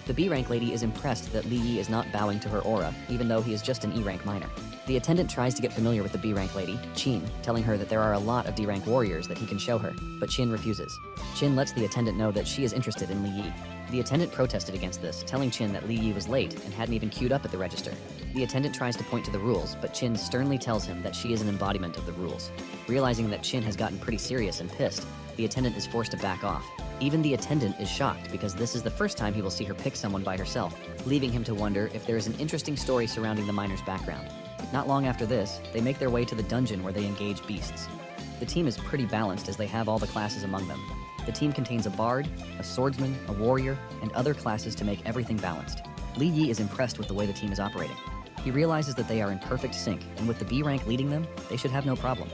The B rank lady is impressed that Li Yi is not bowing to her aura, even though he is just an E rank minor. The attendant tries to get familiar with the B rank lady, Qin, telling her that there are a lot of D rank warriors that he can show her, but Qin refuses. Qin lets the attendant know that she is interested in Li Yi. The attendant protested against this, telling Qin that Li Yi was late and hadn't even queued up at the register. The attendant tries to point to the rules, but Qin sternly tells him that she is an embodiment of the rules. Realizing that Qin has gotten pretty serious and pissed, the attendant is forced to back off. Even the attendant is shocked because this is the first time he will see her pick someone by herself, leaving him to wonder if there is an interesting story surrounding the miner's background. Not long after this, they make their way to the dungeon where they engage beasts. The team is pretty balanced as they have all the classes among them. The team contains a bard, a swordsman, a warrior, and other classes to make everything balanced. Li Yi is impressed with the way the team is operating. He realizes that they are in perfect sync, and with the B rank leading them, they should have no problem.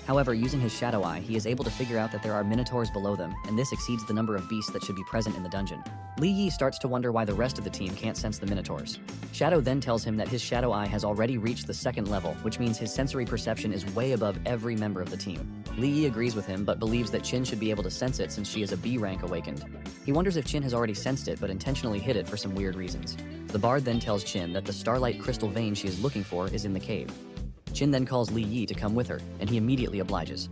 However, using his shadow eye, he is able to figure out that there are minotaurs below them, and this exceeds the number of beasts that should be present in the dungeon. Li Yi starts to wonder why the rest of the team can't sense the minotaurs. Shadow then tells him that his shadow eye has already reached the second level, which means his sensory perception is way above every member of the team. Li Yi agrees with him, but believes that Qin should be able to sense it since she is a B rank awakened. He wonders if Qin has already sensed it, but intentionally hid it for some weird reasons. The bard then tells Qin that the starlight crystal vein she is looking for is in the cave. Qin then calls Li Yi to come with her, and he immediately obliges.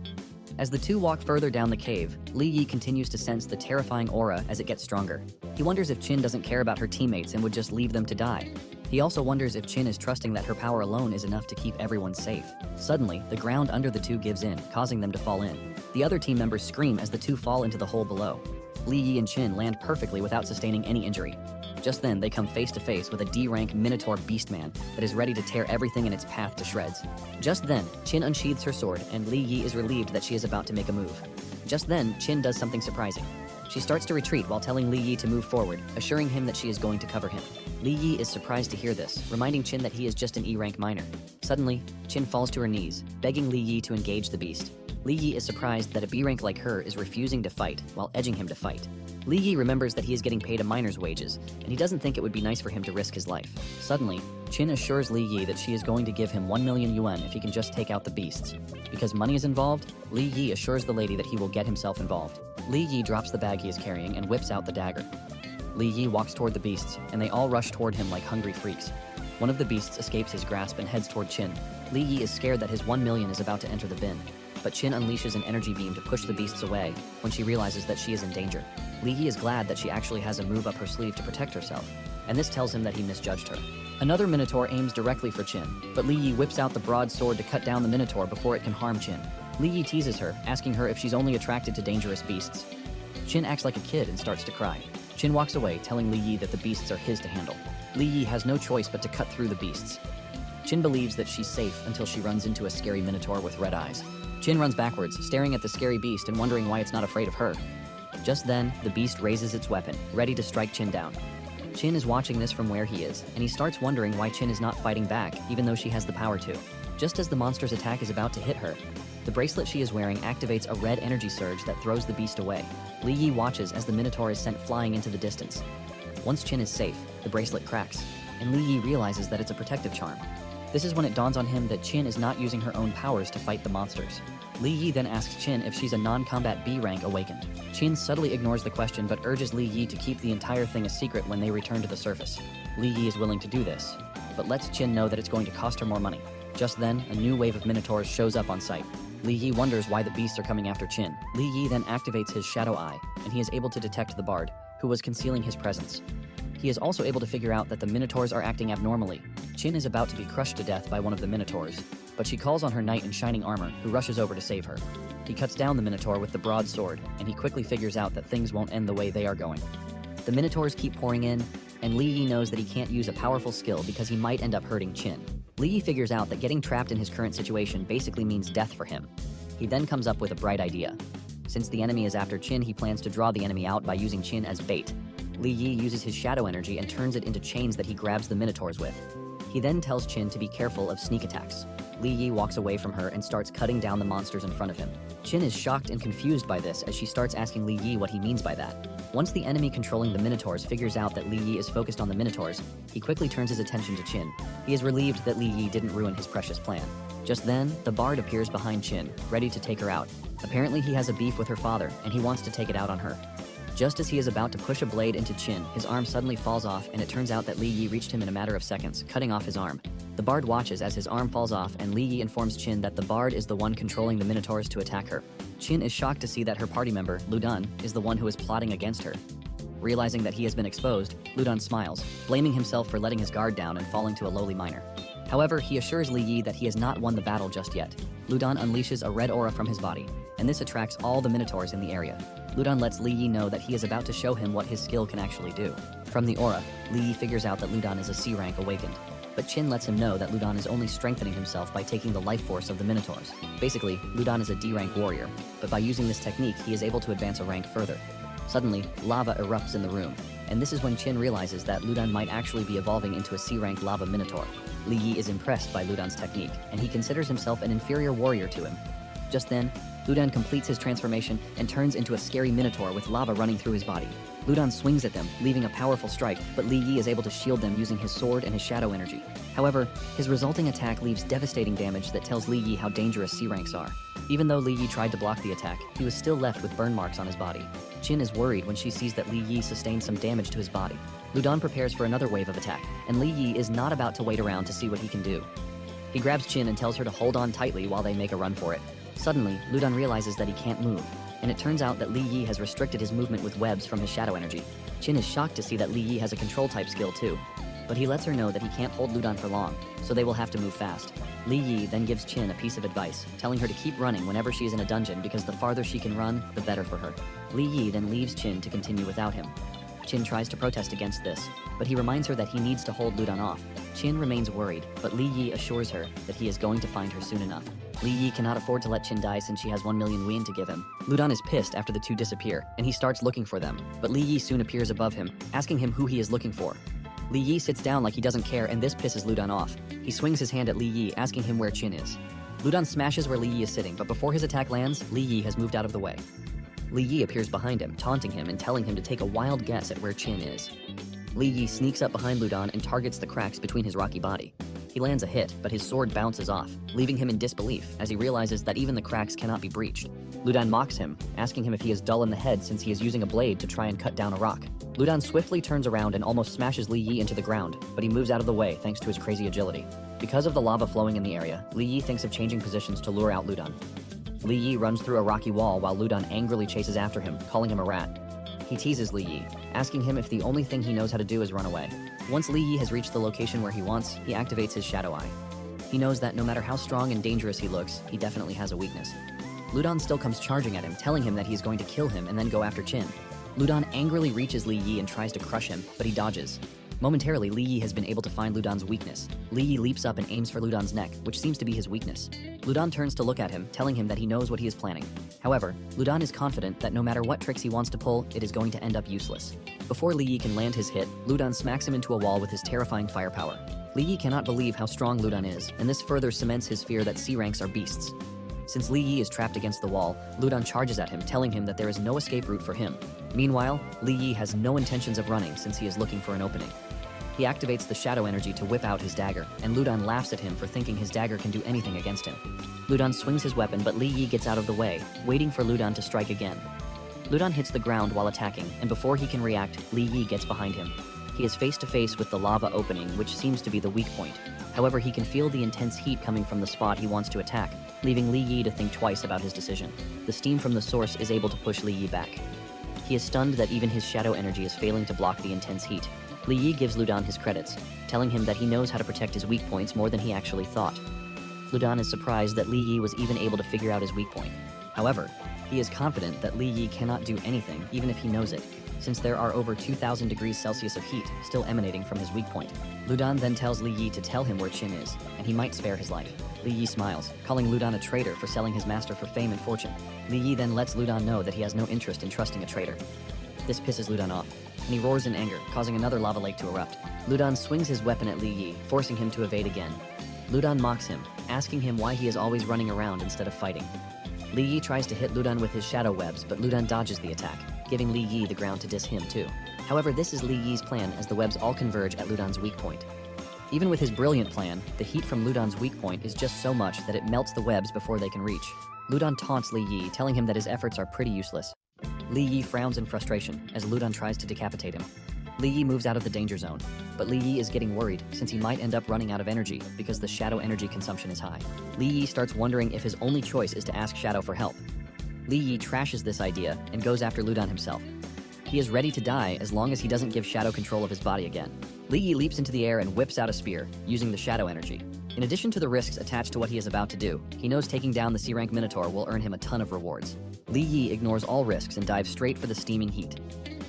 As the two walk further down the cave, Li Yi continues to sense the terrifying aura as it gets stronger. He wonders if Qin doesn't care about her teammates and would just leave them to die. He also wonders if Qin is trusting that her power alone is enough to keep everyone safe. Suddenly, the ground under the two gives in, causing them to fall in. The other team members scream as the two fall into the hole below. Li Yi and Qin land perfectly without sustaining any injury. Just then, they come face to face with a D-rank Minotaur Beastman that is ready to tear everything in its path to shreds. Just then, Qin unsheathes her sword, and Li Yi is relieved that she is about to make a move. Just then, Qin does something surprising. She starts to retreat while telling Li Yi to move forward, assuring him that she is going to cover him. Li Yi is surprised to hear this, reminding Qin that he is just an E-rank minor. Suddenly, Qin falls to her knees, begging Li Yi to engage the beast. Li Yi is surprised that a B-rank like her is refusing to fight while edging him to fight. Li Yi remembers that he is getting paid a miner's wages, and he doesn't think it would be nice for him to risk his life. Suddenly, Qin assures Li Yi that she is going to give him 1 million yuan if he can just take out the beasts. Because money is involved, Li Yi assures the lady that he will get himself involved. Li Yi drops the bag he is carrying and whips out the dagger. Li Yi walks toward the beasts, and they all rush toward him like hungry freaks. One of the beasts escapes his grasp and heads toward Qin. Li Yi is scared that his 1 million is about to enter the bin, but Qin unleashes an energy beam to push the beasts away when she realizes that she is in danger. Li Yi is glad that she actually has a move up her sleeve to protect herself, and this tells him that he misjudged her. Another Minotaur aims directly for Qin, but Li Yi whips out the broadsword to cut down the Minotaur before it can harm Qin. Li Yi teases her, asking her if she's only attracted to dangerous beasts. Qin acts like a kid and starts to cry. Qin walks away, telling Li Yi that the beasts are his to handle. Li Yi has no choice but to cut through the beasts. Qin believes that she's safe until she runs into a scary Minotaur with red eyes. Qin runs backwards, staring at the scary beast and wondering why it's not afraid of her. Just then, the beast raises its weapon, ready to strike Qin down. Qin is watching this from where he is, and he starts wondering why Qin is not fighting back, even though she has the power to. Just as the monster's attack is about to hit her, the bracelet she is wearing activates a red energy surge that throws the beast away. Li Yi watches as the Minotaur is sent flying into the distance. Once Qin is safe, the bracelet cracks, and Li Yi realizes that it's a protective charm. This is when it dawns on him that Qin is not using her own powers to fight the monsters. Li Yi then asks Qin if she's a non-combat B-rank awakened. Qin subtly ignores the question but urges Li Yi to keep the entire thing a secret when they return to the surface. Li Yi is willing to do this, but lets Qin know that it's going to cost her more money. Just then, a new wave of Minotaurs shows up on site. Li Yi wonders why the beasts are coming after Qin. Li Yi then activates his shadow eye, and he is able to detect the bard, who was concealing his presence. He is also able to figure out that the Minotaurs are acting abnormally. Qin is about to be crushed to death by one of the Minotaurs, but she calls on her knight in shining armor, who rushes over to save her. He cuts down the Minotaur with the broadsword, and he quickly figures out that things won't end the way they are going. The Minotaurs keep pouring in, and Li Yi knows that he can't use a powerful skill because he might end up hurting Qin. Li Yi figures out that getting trapped in his current situation basically means death for him. He then comes up with a bright idea. Since the enemy is after Qin, he plans to draw the enemy out by using Qin as bait. Li Yi uses his shadow energy and turns it into chains that he grabs the Minotaurs with. He then tells Qin to be careful of sneak attacks. Li Yi walks away from her and starts cutting down the monsters in front of him. Qin is shocked and confused by this as she starts asking Li Yi what he means by that. Once the enemy controlling the Minotaurs figures out that Li Yi is focused on the Minotaurs, he quickly turns his attention to Qin. He is relieved that Li Yi didn't ruin his precious plan. Just then, the bard appears behind Qin, ready to take her out. Apparently he has a beef with her father, and he wants to take it out on her. Just as he is about to push a blade into Qin, his arm suddenly falls off, and it turns out that Li Yi reached him in a matter of seconds, cutting off his arm. The bard watches as his arm falls off, and Li Yi informs Qin that the bard is the one controlling the Minotaurs to attack her. Qin is shocked to see that her party member, Ludan, is the one who is plotting against her. Realizing that he has been exposed, Ludan smiles, blaming himself for letting his guard down and falling to a lowly miner. However, he assures Li Yi that he has not won the battle just yet. Ludan unleashes a red aura from his body, and this attracts all the Minotaurs in the area. Ludan lets Li Yi know that he is about to show him what his skill can actually do. From the aura, Li Yi figures out that Ludan is a C rank awakened. But Qin lets him know that Ludan is only strengthening himself by taking the life force of the Minotaurs. Basically, Ludan is a D rank warrior, but by using this technique, he is able to advance a rank further. Suddenly, lava erupts in the room, and this is when Qin realizes that Ludan might actually be evolving into a C rank lava Minotaur. Li Yi is impressed by Ludan's technique, and he considers himself an inferior warrior to him. Just then, Ludan completes his transformation and turns into a scary Minotaur with lava running through his body. Ludan swings at them, leaving a powerful strike, but Li Yi is able to shield them using his sword and his shadow energy. However, his resulting attack leaves devastating damage that tells Li Yi how dangerous C ranks are. Even though Li Yi tried to block the attack, he was still left with burn marks on his body. Qin is worried when she sees that Li Yi sustained some damage to his body. Ludan prepares for another wave of attack, and Li Yi is not about to wait around to see what he can do. He grabs Qin and tells her to hold on tightly while they make a run for it. Suddenly, Ludan realizes that he can't move, and it turns out that Li Yi has restricted his movement with webs from his shadow energy. Qin is shocked to see that Li Yi has a control type skill too, but he lets her know that he can't hold Ludan for long, so they will have to move fast. Li Yi then gives Qin a piece of advice, telling her to keep running whenever she is in a dungeon because the farther she can run, the better for her. Li Yi then leaves Qin to continue without him. Qin tries to protest against this, but he reminds her that he needs to hold Ludan off. Qin remains worried, but Li Yi assures her that he is going to find her soon enough. Li Yi cannot afford to let Qin die since she has 1 million wien to give him. Ludan is pissed after the two disappear, and he starts looking for them, but Li Yi soon appears above him, asking him who he is looking for. Li Yi sits down like he doesn't care, and this pisses Ludan off. He swings his hand at Li Yi, asking him where Qin is. Ludan smashes where Li Yi is sitting, but before his attack lands, Li Yi has moved out of the way. Li Yi appears behind him, taunting him and telling him to take a wild guess at where Qin is. Li Yi sneaks up behind Ludan and targets the cracks between his rocky body. He lands a hit, but his sword bounces off, leaving him in disbelief as he realizes that even the cracks cannot be breached. Ludan mocks him, asking him if he is dull in the head since he is using a blade to try and cut down a rock. Ludan swiftly turns around and almost smashes Li Yi into the ground, but he moves out of the way thanks to his crazy agility. Because of the lava flowing in the area, Li Yi thinks of changing positions to lure out Ludan. Li Yi runs through a rocky wall while Ludan angrily chases after him, calling him a rat. He teases Li Yi, asking him if the only thing he knows how to do is run away. Once Li Yi has reached the location where he wants, he activates his shadow eye. He knows that no matter how strong and dangerous he looks, he definitely has a weakness. Ludan still comes charging at him, telling him that he is going to kill him and then go after Qin. Ludan angrily reaches Li Yi and tries to crush him, but he dodges. Momentarily, Li Yi has been able to find Ludan's weakness. Li Yi leaps up and aims for Ludan's neck, which seems to be his weakness. Ludan turns to look at him, telling him that he knows what he is planning. However, Ludan is confident that no matter what tricks he wants to pull, it is going to end up useless. Before Li Yi can land his hit, Ludan smacks him into a wall with his terrifying firepower. Li Yi cannot believe how strong Ludan is, and this further cements his fear that C ranks are beasts. Since Li Yi is trapped against the wall, Ludan charges at him, telling him that there is no escape route for him. Meanwhile, Li Yi has no intentions of running since he is looking for an opening. He activates the shadow energy to whip out his dagger, and Ludan laughs at him for thinking his dagger can do anything against him. Ludan swings his weapon, but Li Yi gets out of the way, waiting for Ludan to strike again. Ludan hits the ground while attacking, and before he can react, Li Yi gets behind him. He is face to face with the lava opening, which seems to be the weak point. However, he can feel the intense heat coming from the spot he wants to attack, leaving Li Yi to think twice about his decision. The steam from the source is able to push Li Yi back. He is stunned that even his shadow energy is failing to block the intense heat. Li Yi gives Ludan his credits, telling him that he knows how to protect his weak points more than he actually thought. Ludan is surprised that Li Yi was even able to figure out his weak point. However, he is confident that Li Yi cannot do anything even if he knows it, since there are over 2,000 degrees Celsius of heat still emanating from his weak point. Ludan then tells Li Yi to tell him where Qin is, and he might spare his life. Li Yi smiles, calling Ludan a traitor for selling his master for fame and fortune. Li Yi then lets Ludan know that he has no interest in trusting a traitor. This pisses Ludan off, and he roars in anger, causing another lava lake to erupt. Ludan swings his weapon at Li Yi, forcing him to evade again. Ludan mocks him, asking him why he is always running around instead of fighting. Li Yi tries to hit Ludan with his shadow webs, but Ludan dodges the attack. giving Li Yi the ground to diss him too. However, this is Li Yi's plan as the webs all converge at Ludan's weak point. Even with his brilliant plan, the heat from Ludan's weak point is just so much that it melts the webs before they can reach. Ludan taunts Li Yi, telling him that his efforts are pretty useless. Li Yi frowns in frustration as Ludan tries to decapitate him. Li Yi moves out of the danger zone, but Li Yi is getting worried since he might end up running out of energy because the Shadow energy consumption is high. Li Yi starts wondering if his only choice is to ask Shadow for help. Li Yi trashes this idea and goes after Ludan himself. He is ready to die as long as he doesn't give Shadow control of his body again. Li Yi leaps into the air and whips out a spear, using the Shadow energy. In addition to the risks attached to what he is about to do, he knows taking down the C-rank Minotaur will earn him a ton of rewards. Li Yi ignores all risks and dives straight for the steaming heat.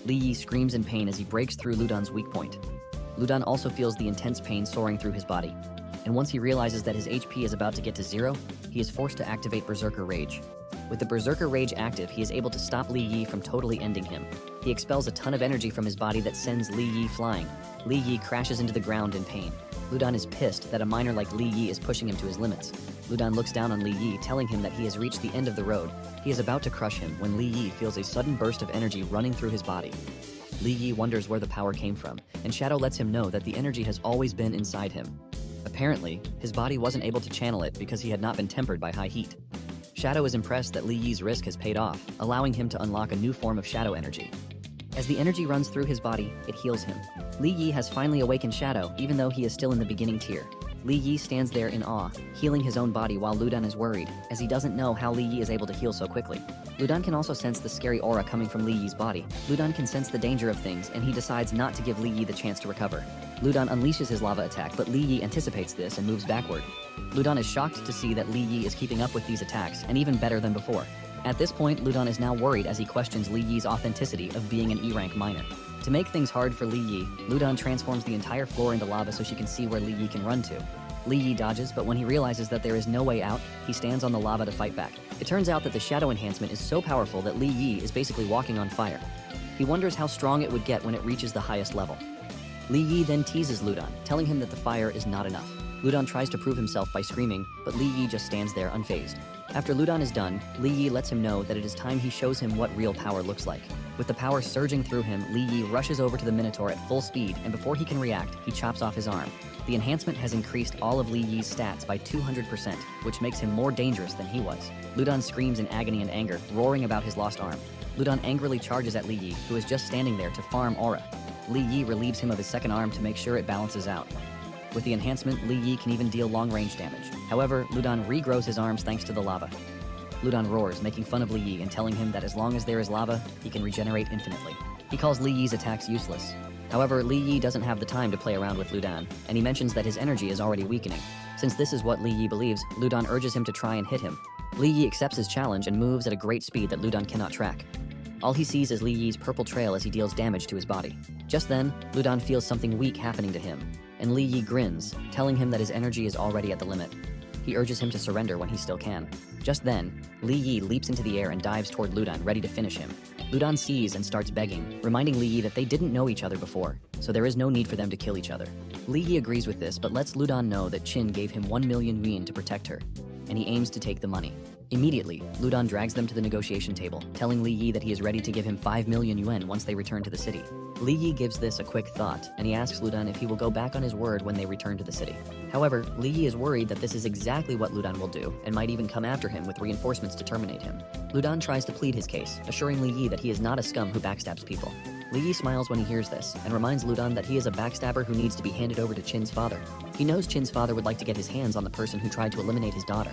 Li Yi screams in pain as he breaks through Ludan's weak point. Ludan also feels the intense pain soaring through his body. And once he realizes that his HP is about to get to 0, he is forced to activate Berserker Rage. With the Berserker Rage active, he is able to stop Li Yi from totally ending him. He expels a ton of energy from his body that sends Li Yi flying. Li Yi crashes into the ground in pain. Ludan is pissed that a miner like Li Yi is pushing him to his limits. Ludan looks down on Li Yi, telling him that he has reached the end of the road. He is about to crush him when Li Yi feels a sudden burst of energy running through his body. Li Yi wonders where the power came from, and Shadow lets him know that the energy has always been inside him. Apparently, his body wasn't able to channel it because he had not been tempered by high heat. Shadow is impressed that Li Yi's risk has paid off, allowing him to unlock a new form of Shadow energy. As the energy runs through his body, it heals him. Li Yi has finally awakened Shadow, even though he is still in the beginning tier. Li Yi stands there in awe, healing his own body while Ludan is worried, as he doesn't know how Li Yi is able to heal so quickly. Ludan can also sense the scary aura coming from Li Yi's body. Ludan can sense the danger of things, and he decides not to give Li Yi the chance to recover. Ludan unleashes his lava attack, but Li Yi anticipates this and moves backward. Ludan is shocked to see that Li Yi is keeping up with these attacks, and even better than before. At this point, Ludan is now worried as he questions Li Yi's authenticity of being an E-rank miner. To make things hard for Li Yi, Ludan transforms the entire floor into lava so she can see where Li Yi can run to. Li Yi dodges, but when he realizes that there is no way out, he stands on the lava to fight back. It turns out that the Shadow enhancement is so powerful that Li Yi is basically walking on fire. He wonders how strong it would get when it reaches the highest level. Li Yi then teases Ludan, telling him that the fire is not enough. Ludan tries to prove himself by screaming, but Li Yi just stands there unfazed. After Ludan is done, Li Yi lets him know that it is time he shows him what real power looks like. With the power surging through him, Li Yi rushes over to the Minotaur at full speed, and before he can react, he chops off his arm. The enhancement has increased all of Li Yi's stats by 200%, which makes him more dangerous than he was. Ludan screams in agony and anger, roaring about his lost arm. Ludan angrily charges at Li Yi, who is just standing there to farm aura. Li Yi relieves him of his second arm to make sure it balances out. With the enhancement, Li Yi can even deal long-range damage. However, Ludan regrows his arms thanks to the lava. Ludan roars, making fun of Li Yi and telling him that as long as there is lava, he can regenerate infinitely. He calls Li Yi's attacks useless. However, Li Yi doesn't have the time to play around with Ludan, and he mentions that his energy is already weakening. Since this is what Li Yi believes, Ludan urges him to try and hit him. Li Yi accepts his challenge and moves at a great speed that Ludan cannot track. All he sees is Li Yi's purple trail as he deals damage to his body. Just then, Ludan feels something weak happening to him, and Li Yi grins, telling him that his energy is already at the limit. He urges him to surrender when he still can. Just then, Li Yi leaps into the air and dives toward Ludan, ready to finish him. Ludan sees and starts begging, reminding Li Yi that they didn't know each other before, so there is no need for them to kill each other. Li Yi agrees with this, but lets Ludan know that Qin gave him 1 million yuan to protect her, and he aims to take the money. Immediately, Ludan drags them to the negotiation table, telling Li Yi that he is ready to give him 5 million yuan once they return to the city. Li Yi gives this a quick thought, and he asks Ludan if he will go back on his word when they return to the city. However, Li Yi is worried that this is exactly what Ludan will do, and might even come after him with reinforcements to terminate him. Ludan tries to plead his case, assuring Li Yi that he is not a scum who backstabs people. Li Yi smiles when he hears this, and reminds Ludan that he is a backstabber who needs to be handed over to Qin's father. He knows Qin's father would like to get his hands on the person who tried to eliminate his daughter.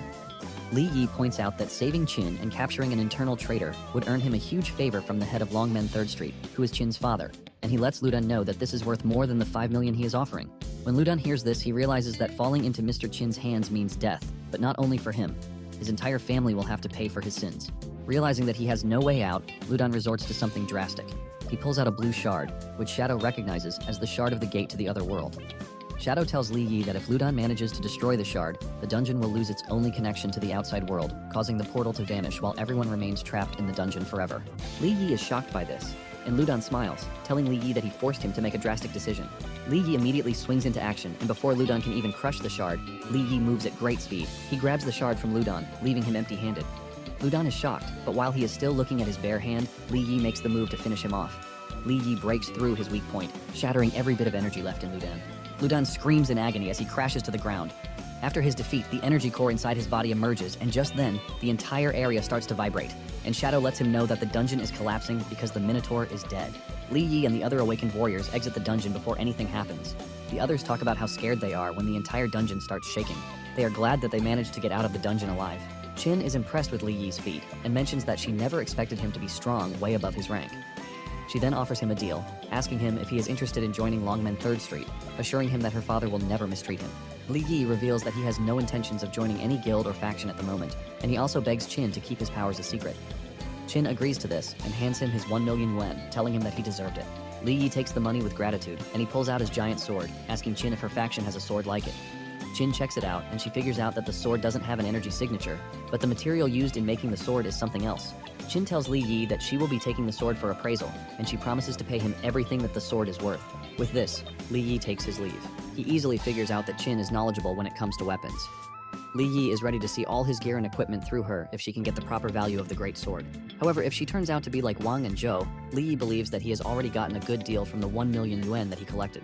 Li Yi points out that saving Qin and capturing an internal traitor would earn him a huge favor from the head of Longmen 3rd Street, who is Qin's father, and he lets Ludan know that this is worth more than the 5 million he is offering. When Ludan hears this, he realizes that falling into Mr. Qin's hands means death, but not only for him. His entire family will have to pay for his sins. Realizing that he has no way out, Ludan resorts to something drastic. He pulls out a blue shard, which Shadow recognizes as the shard of the gate to the other world. Shadow tells Li Yi that if Ludan manages to destroy the shard, the dungeon will lose its only connection to the outside world, causing the portal to vanish while everyone remains trapped in the dungeon forever. Li Yi is shocked by this, and Ludan smiles, telling Li Yi that he forced him to make a drastic decision. Li Yi immediately swings into action, and before Ludan can even crush the shard, Li Yi moves at great speed. He grabs the shard from Ludan, leaving him empty-handed. Ludan is shocked, but while he is still looking at his bare hand, Li Yi makes the move to finish him off. Li Yi breaks through his weak point, shattering every bit of energy left in Ludan. Ludan screams in agony as he crashes to the ground. After his defeat, the energy core inside his body emerges, and just then, the entire area starts to vibrate, and Shadow lets him know that the dungeon is collapsing because the Minotaur is dead. Li Yi and the other awakened warriors exit the dungeon before anything happens. The others talk about how scared they are when the entire dungeon starts shaking. They are glad that they managed to get out of the dungeon alive. Qin is impressed with Li Yi's feat, and mentions that she never expected him to be strong way above his rank. She then offers him a deal, asking him if he is interested in joining Longmen 3rd Street, assuring him that her father will never mistreat him. Li Yi reveals that he has no intentions of joining any guild or faction at the moment, and he also begs Qin to keep his powers a secret. Qin agrees to this and hands him his 1 million yuan, telling him that he deserved it. Li Yi takes the money with gratitude, and he pulls out his giant sword, asking Qin if her faction has a sword like it. Qin checks it out, and she figures out that the sword doesn't have an energy signature, but the material used in making the sword is something else. Qin tells Li Yi that she will be taking the sword for appraisal, and she promises to pay him everything that the sword is worth. With this, Li Yi takes his leave. He easily figures out that Qin is knowledgeable when it comes to weapons. Li Yi is ready to see all his gear and equipment through her if she can get the proper value of the great sword. However, if she turns out to be like Wang and Zhou, Li Yi believes that he has already gotten a good deal from the 1 million yuan that he collected.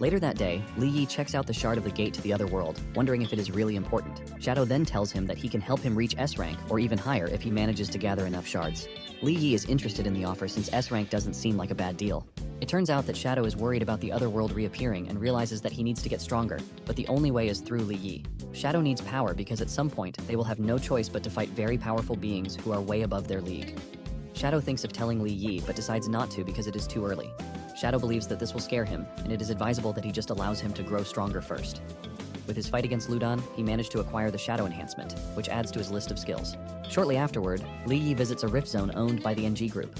Later that day, Li Yi checks out the shard of the gate to the other world, wondering if it is really important. Shadow then tells him that he can help him reach S rank or even higher if he manages to gather enough shards. Li Yi is interested in the offer since S rank doesn't seem like a bad deal. It turns out that Shadow is worried about the other world reappearing and realizes that he needs to get stronger, but the only way is through Li Yi. Shadow needs power because at some point, they will have no choice but to fight very powerful beings who are way above their league. Shadow thinks of telling Li Yi, but decides not to because it is too early. Shadow believes that this will scare him, and it is advisable that he just allows him to grow stronger first. With his fight against Ludan, he managed to acquire the Shadow Enhancement, which adds to his list of skills. Shortly afterward, Li Yi visits a rift zone owned by the NG group.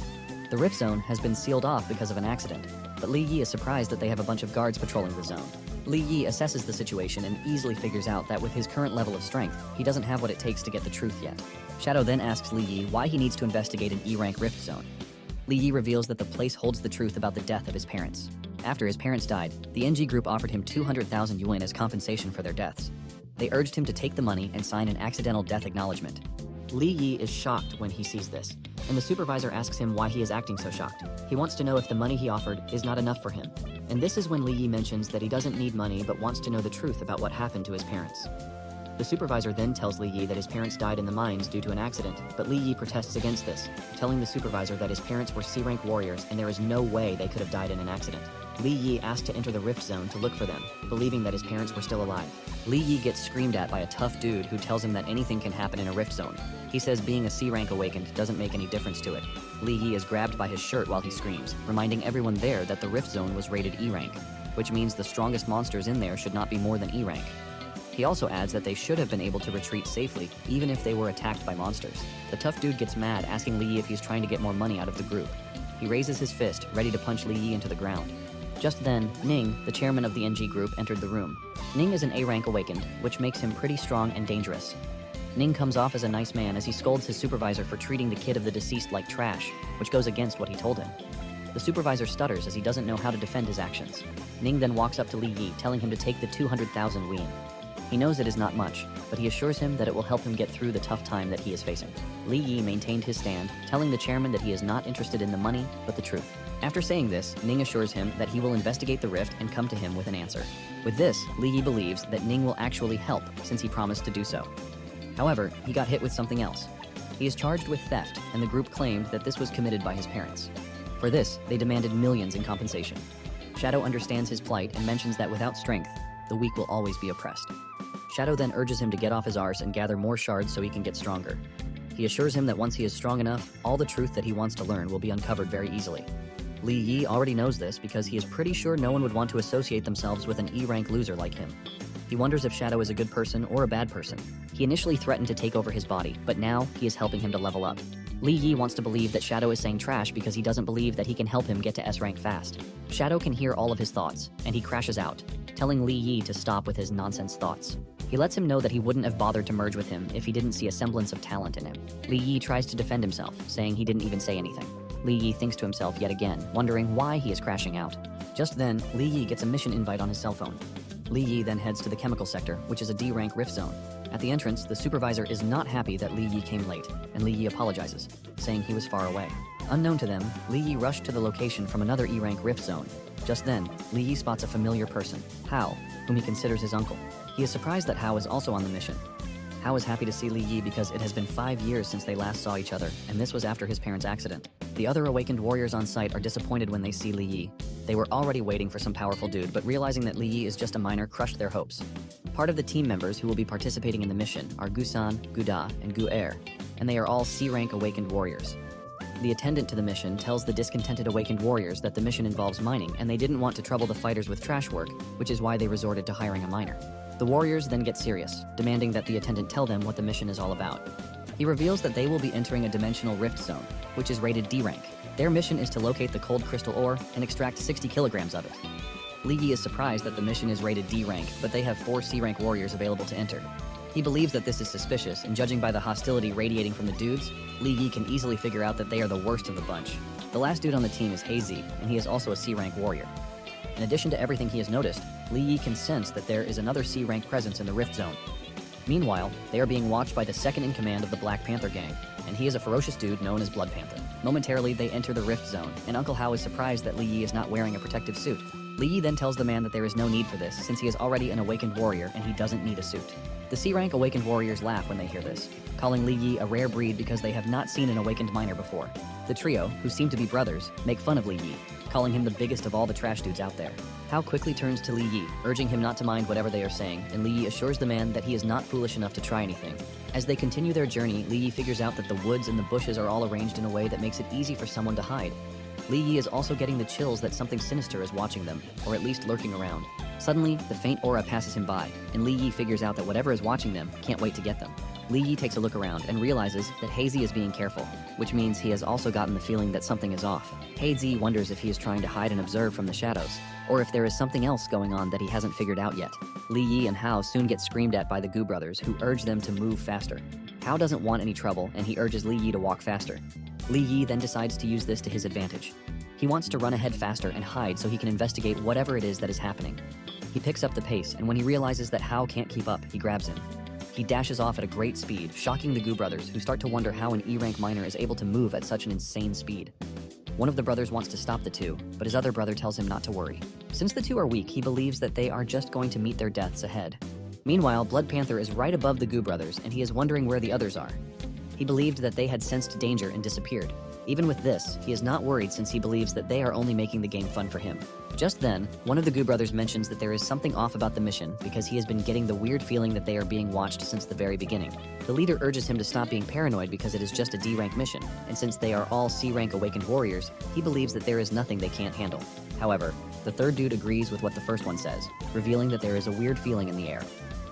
The rift zone has been sealed off because of an accident, but Li Yi is surprised that they have a bunch of guards patrolling the zone. Li Yi assesses the situation and easily figures out that with his current level of strength, he doesn't have what it takes to get the truth yet. Shadow then asks Li Yi why he needs to investigate an E-rank rift zone. Li Yi reveals that the place holds the truth about the death of his parents. After his parents died, the NG group offered him 200,000 yuan as compensation for their deaths. They urged him to take the money and sign an accidental death acknowledgement. Li Yi is shocked when he sees this, and the supervisor asks him why he is acting so shocked. He wants to know if the money he offered is not enough for him. And this is when Li Yi mentions that he doesn't need money but wants to know the truth about what happened to his parents. The supervisor then tells Li Yi that his parents died in the mines due to an accident, but Li Yi protests against this, telling the supervisor that his parents were C-rank warriors and there is no way they could have died in an accident. Li Yi asked to enter the rift zone to look for them, believing that his parents were still alive. Li Yi gets screamed at by a tough dude who tells him that anything can happen in a rift zone. He says being a C-rank awakened doesn't make any difference to it. Li Yi is grabbed by his shirt while he screams, reminding everyone there that the rift zone was rated E-rank, which means the strongest monsters in there should not be more than E-rank. He also adds that they should have been able to retreat safely, even if they were attacked by monsters. The tough dude gets mad, asking Li Yi if he's trying to get more money out of the group. He raises his fist, ready to punch Li Yi into the ground. Just then, Ning, the chairman of the NG group, entered the room. Ning is an A-rank awakened, which makes him pretty strong and dangerous. Ning comes off as a nice man as he scolds his supervisor for treating the kid of the deceased like trash, which goes against what he told him. The supervisor stutters as he doesn't know how to defend his actions. Ning then walks up to Li Yi, telling him to take the 200,000 yuan. He knows it is not much, but he assures him that it will help him get through the tough time that he is facing. Li Yi maintained his stand, telling the chairman that he is not interested in the money, but the truth. After saying this, Ning assures him that he will investigate the rift and come to him with an answer. With this, Li Yi believes that Ning will actually help, since he promised to do so. However, he got hit with something else. He is charged with theft, and the group claimed that this was committed by his parents. For this, they demanded millions in compensation. Shadow understands his plight and mentions that without strength, the weak will always be oppressed. Shadow then urges him to get off his arse and gather more shards so he can get stronger. He assures him that once he is strong enough, all the truth that he wants to learn will be uncovered very easily. Li Yi already knows this because he is pretty sure no one would want to associate themselves with an E-rank loser like him. He wonders if Shadow is a good person or a bad person. He initially threatened to take over his body, but now he is helping him to level up. Li Yi wants to believe that Shadow is saying trash because he doesn't believe that he can help him get to S rank fast. Shadow can hear all of his thoughts, and he crashes out, telling Li Yi to stop with his nonsense thoughts. He lets him know that he wouldn't have bothered to merge with him if he didn't see a semblance of talent in him. Li Yi tries to defend himself, saying he didn't even say anything. Li Yi thinks to himself yet again, wondering why he is crashing out. Just then, Li Yi gets a mission invite on his cell phone. Li Yi then heads to the chemical sector, which is a D-rank rift zone. At the entrance, the supervisor is not happy that Li Yi came late, and Li Yi apologizes, saying he was far away. Unknown to them, Li Yi rushed to the location from another E-rank rift zone. Just then, Li Yi spots a familiar person, Hao, whom he considers his uncle. He is surprised that Hao is also on the mission. Hao is happy to see Li Yi because it has been 5 years since they last saw each other, and this was after his parents' accident. The other awakened warriors on site are disappointed when they see Li Yi. They were already waiting for some powerful dude, but realizing that Li Yi is just a miner crushed their hopes. Part of the team members who will be participating in the mission are Gusan, Guda, and Gu-er, and they are all C-rank awakened warriors. The attendant to the mission tells the discontented awakened warriors that the mission involves mining and they didn't want to trouble the fighters with trash work, which is why they resorted to hiring a miner. The warriors then get serious, demanding that the attendant tell them what the mission is all about. He reveals that they will be entering a dimensional rift zone, which is rated D rank. Their mission is to locate the cold crystal ore and extract 60 kilograms of it. Li Yi is surprised that the mission is rated D rank, but they have 4 C rank warriors available to enter. He believes that this is suspicious, and judging by the hostility radiating from the dudes, Li Yi can easily figure out that they are the worst of the bunch. The last dude on the team is Hazy, and he is also a C-rank warrior. In addition to everything he has noticed, Li Yi can sense that there is another C-rank presence in the Rift Zone. Meanwhile, they are being watched by the second-in-command of the Black Panther gang, and he is a ferocious dude known as Blood Panther. Momentarily, they enter the Rift Zone, and Uncle Hao is surprised that Li Yi is not wearing a protective suit. Li Yi then tells the man that there is no need for this, since he is already an awakened warrior and he doesn't need a suit. The C-rank awakened warriors laugh when they hear this, calling Li Yi a rare breed because they have not seen an awakened miner before. The trio, who seem to be brothers, make fun of Li Yi, calling him the biggest of all the trash dudes out there. Hao quickly turns to Li Yi, urging him not to mind whatever they are saying, and Li Yi assures the man that he is not foolish enough to try anything. As they continue their journey, Li Yi figures out that the woods and the bushes are all arranged in a way that makes it easy for someone to hide. Li Yi is also getting the chills that something sinister is watching them, or at least lurking around. Suddenly, the faint aura passes him by, and Li Yi figures out that whatever is watching them can't wait to get them. Li Yi takes a look around and realizes that Hazy is being careful, which means he has also gotten the feeling that something is off. Hazy wonders if he is trying to hide and observe from the shadows, or if there is something else going on that he hasn't figured out yet. Li Yi and Hao soon get screamed at by the Gu brothers, who urge them to move faster. Hao doesn't want any trouble, and he urges Li Yi to walk faster. Li Yi then decides to use this to his advantage. He wants to run ahead faster and hide so he can investigate whatever it is that is happening. He picks up the pace, and when he realizes that Hao can't keep up, he grabs him. He dashes off at a great speed, shocking the Gu brothers, who start to wonder how an E-rank miner is able to move at such an insane speed. One of the brothers wants to stop the two, but his other brother tells him not to worry. Since the two are weak, he believes that they are just going to meet their deaths ahead. Meanwhile, Blood Panther is right above the Gu brothers, and he is wondering where the others are. He believed that they had sensed danger and disappeared. Even with this, he is not worried since he believes that they are only making the game fun for him. Just then, one of the Gu brothers mentions that there is something off about the mission because he has been getting the weird feeling that they are being watched since the very beginning. The leader urges him to stop being paranoid because it is just a D-rank mission, and since they are all C-rank awakened warriors, he believes that there is nothing they can't handle. However, the third dude agrees with what the first one says, revealing that there is a weird feeling in the air.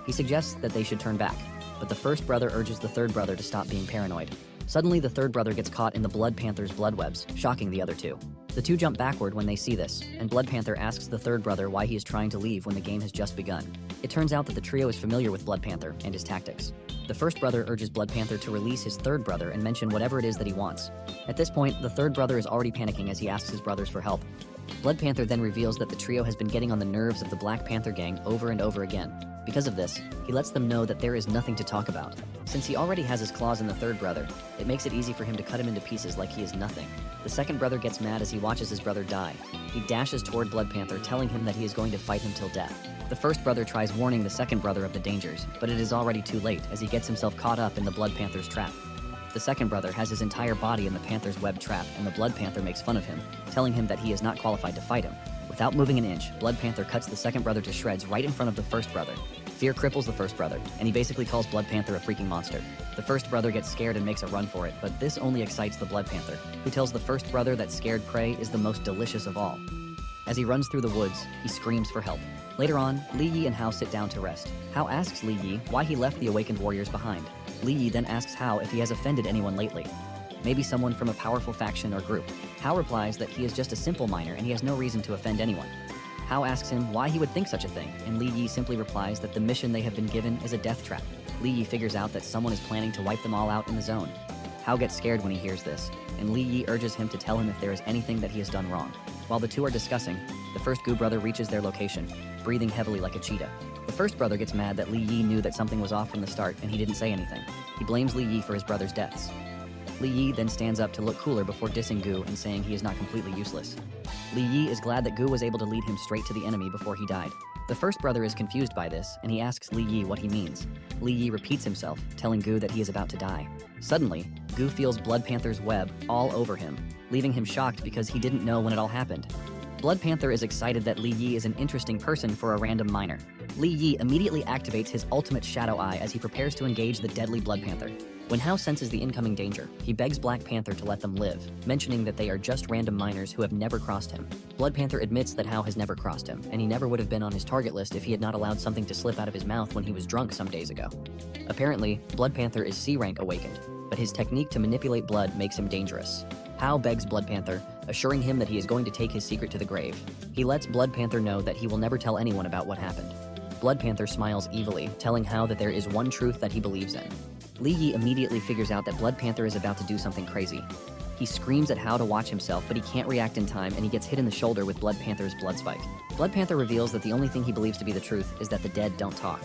He suggests that they should turn back, but the first brother urges the third brother to stop being paranoid. Suddenly, the third brother gets caught in the Blood Panther's blood webs, shocking the other two. The two jump backward when they see this, and Blood Panther asks the third brother why he is trying to leave when the game has just begun. It turns out that the trio is familiar with Blood Panther and his tactics. The first brother urges Blood Panther to release his third brother and mention whatever it is that he wants. At this point, the third brother is already panicking as he asks his brothers for help. Blood Panther then reveals that the trio has been getting on the nerves of the Black Panther gang over and over again. Because of this, he lets them know that there is nothing to talk about. Since he already has his claws in the third brother, it makes it easy for him to cut him into pieces like he is nothing. The second brother gets mad as he watches his brother die. He dashes toward Blood Panther, telling him that he is going to fight him till death. The first brother tries warning the second brother of the dangers, but it is already too late as he gets himself caught up in the Blood Panther's trap. The second brother has his entire body in the Panther's web trap, and the Blood Panther makes fun of him, telling him that he is not qualified to fight him. Without moving an inch, Blood Panther cuts the second brother to shreds right in front of the first brother. Fear cripples the first brother, and he basically calls Blood Panther a freaking monster. The first brother gets scared and makes a run for it, but this only excites the Blood Panther, who tells the first brother that scared prey is the most delicious of all. As he runs through the woods, he screams for help. Later on, Li Yi and Hao sit down to rest. Hao asks Li Yi why he left the awakened warriors behind. Li Yi then asks Hao if he has offended anyone lately. Maybe someone from a powerful faction or group. Hao replies that he is just a simple miner and he has no reason to offend anyone. Hao asks him why he would think such a thing, and Li Yi simply replies that the mission they have been given is a death trap. Li Yi figures out that someone is planning to wipe them all out in the zone. Hao gets scared when he hears this, and Li Yi urges him to tell him if there is anything that he has done wrong. While the two are discussing, the first Gu brother reaches their location, breathing heavily like a cheetah. The first brother gets mad that Li Yi knew that something was off from the start and he didn't say anything. He blames Li Yi for his brother's deaths. Li Yi then stands up to look cooler before dissing Gu and saying he is not completely useless. Li Yi is glad that Gu was able to lead him straight to the enemy before he died. The first brother is confused by this, and he asks Li Yi what he means. Li Yi repeats himself, telling Gu that he is about to die. Suddenly, Gu feels Blood Panther's web all over him, leaving him shocked because he didn't know when it all happened. Blood Panther is excited that Li Yi is an interesting person for a random miner. Li Yi immediately activates his ultimate Shadow Eye as he prepares to engage the deadly Blood Panther. When Hao senses the incoming danger, he begs Black Panther to let them live, mentioning that they are just random miners who have never crossed him. Blood Panther admits that Hao has never crossed him, and he never would have been on his target list if he had not allowed something to slip out of his mouth when he was drunk some days ago. Apparently, Blood Panther is C-rank awakened, but his technique to manipulate blood makes him dangerous. Hao begs Blood Panther, assuring him that he is going to take his secret to the grave. He lets Blood Panther know that he will never tell anyone about what happened. Blood Panther smiles evilly, telling Hao that there is one truth that he believes in. Li Yi immediately figures out that Blood Panther is about to do something crazy. He screams at Hao to watch himself, but he can't react in time and he gets hit in the shoulder with Blood Panther's blood spike. Blood Panther reveals that the only thing he believes to be the truth is that the dead don't talk.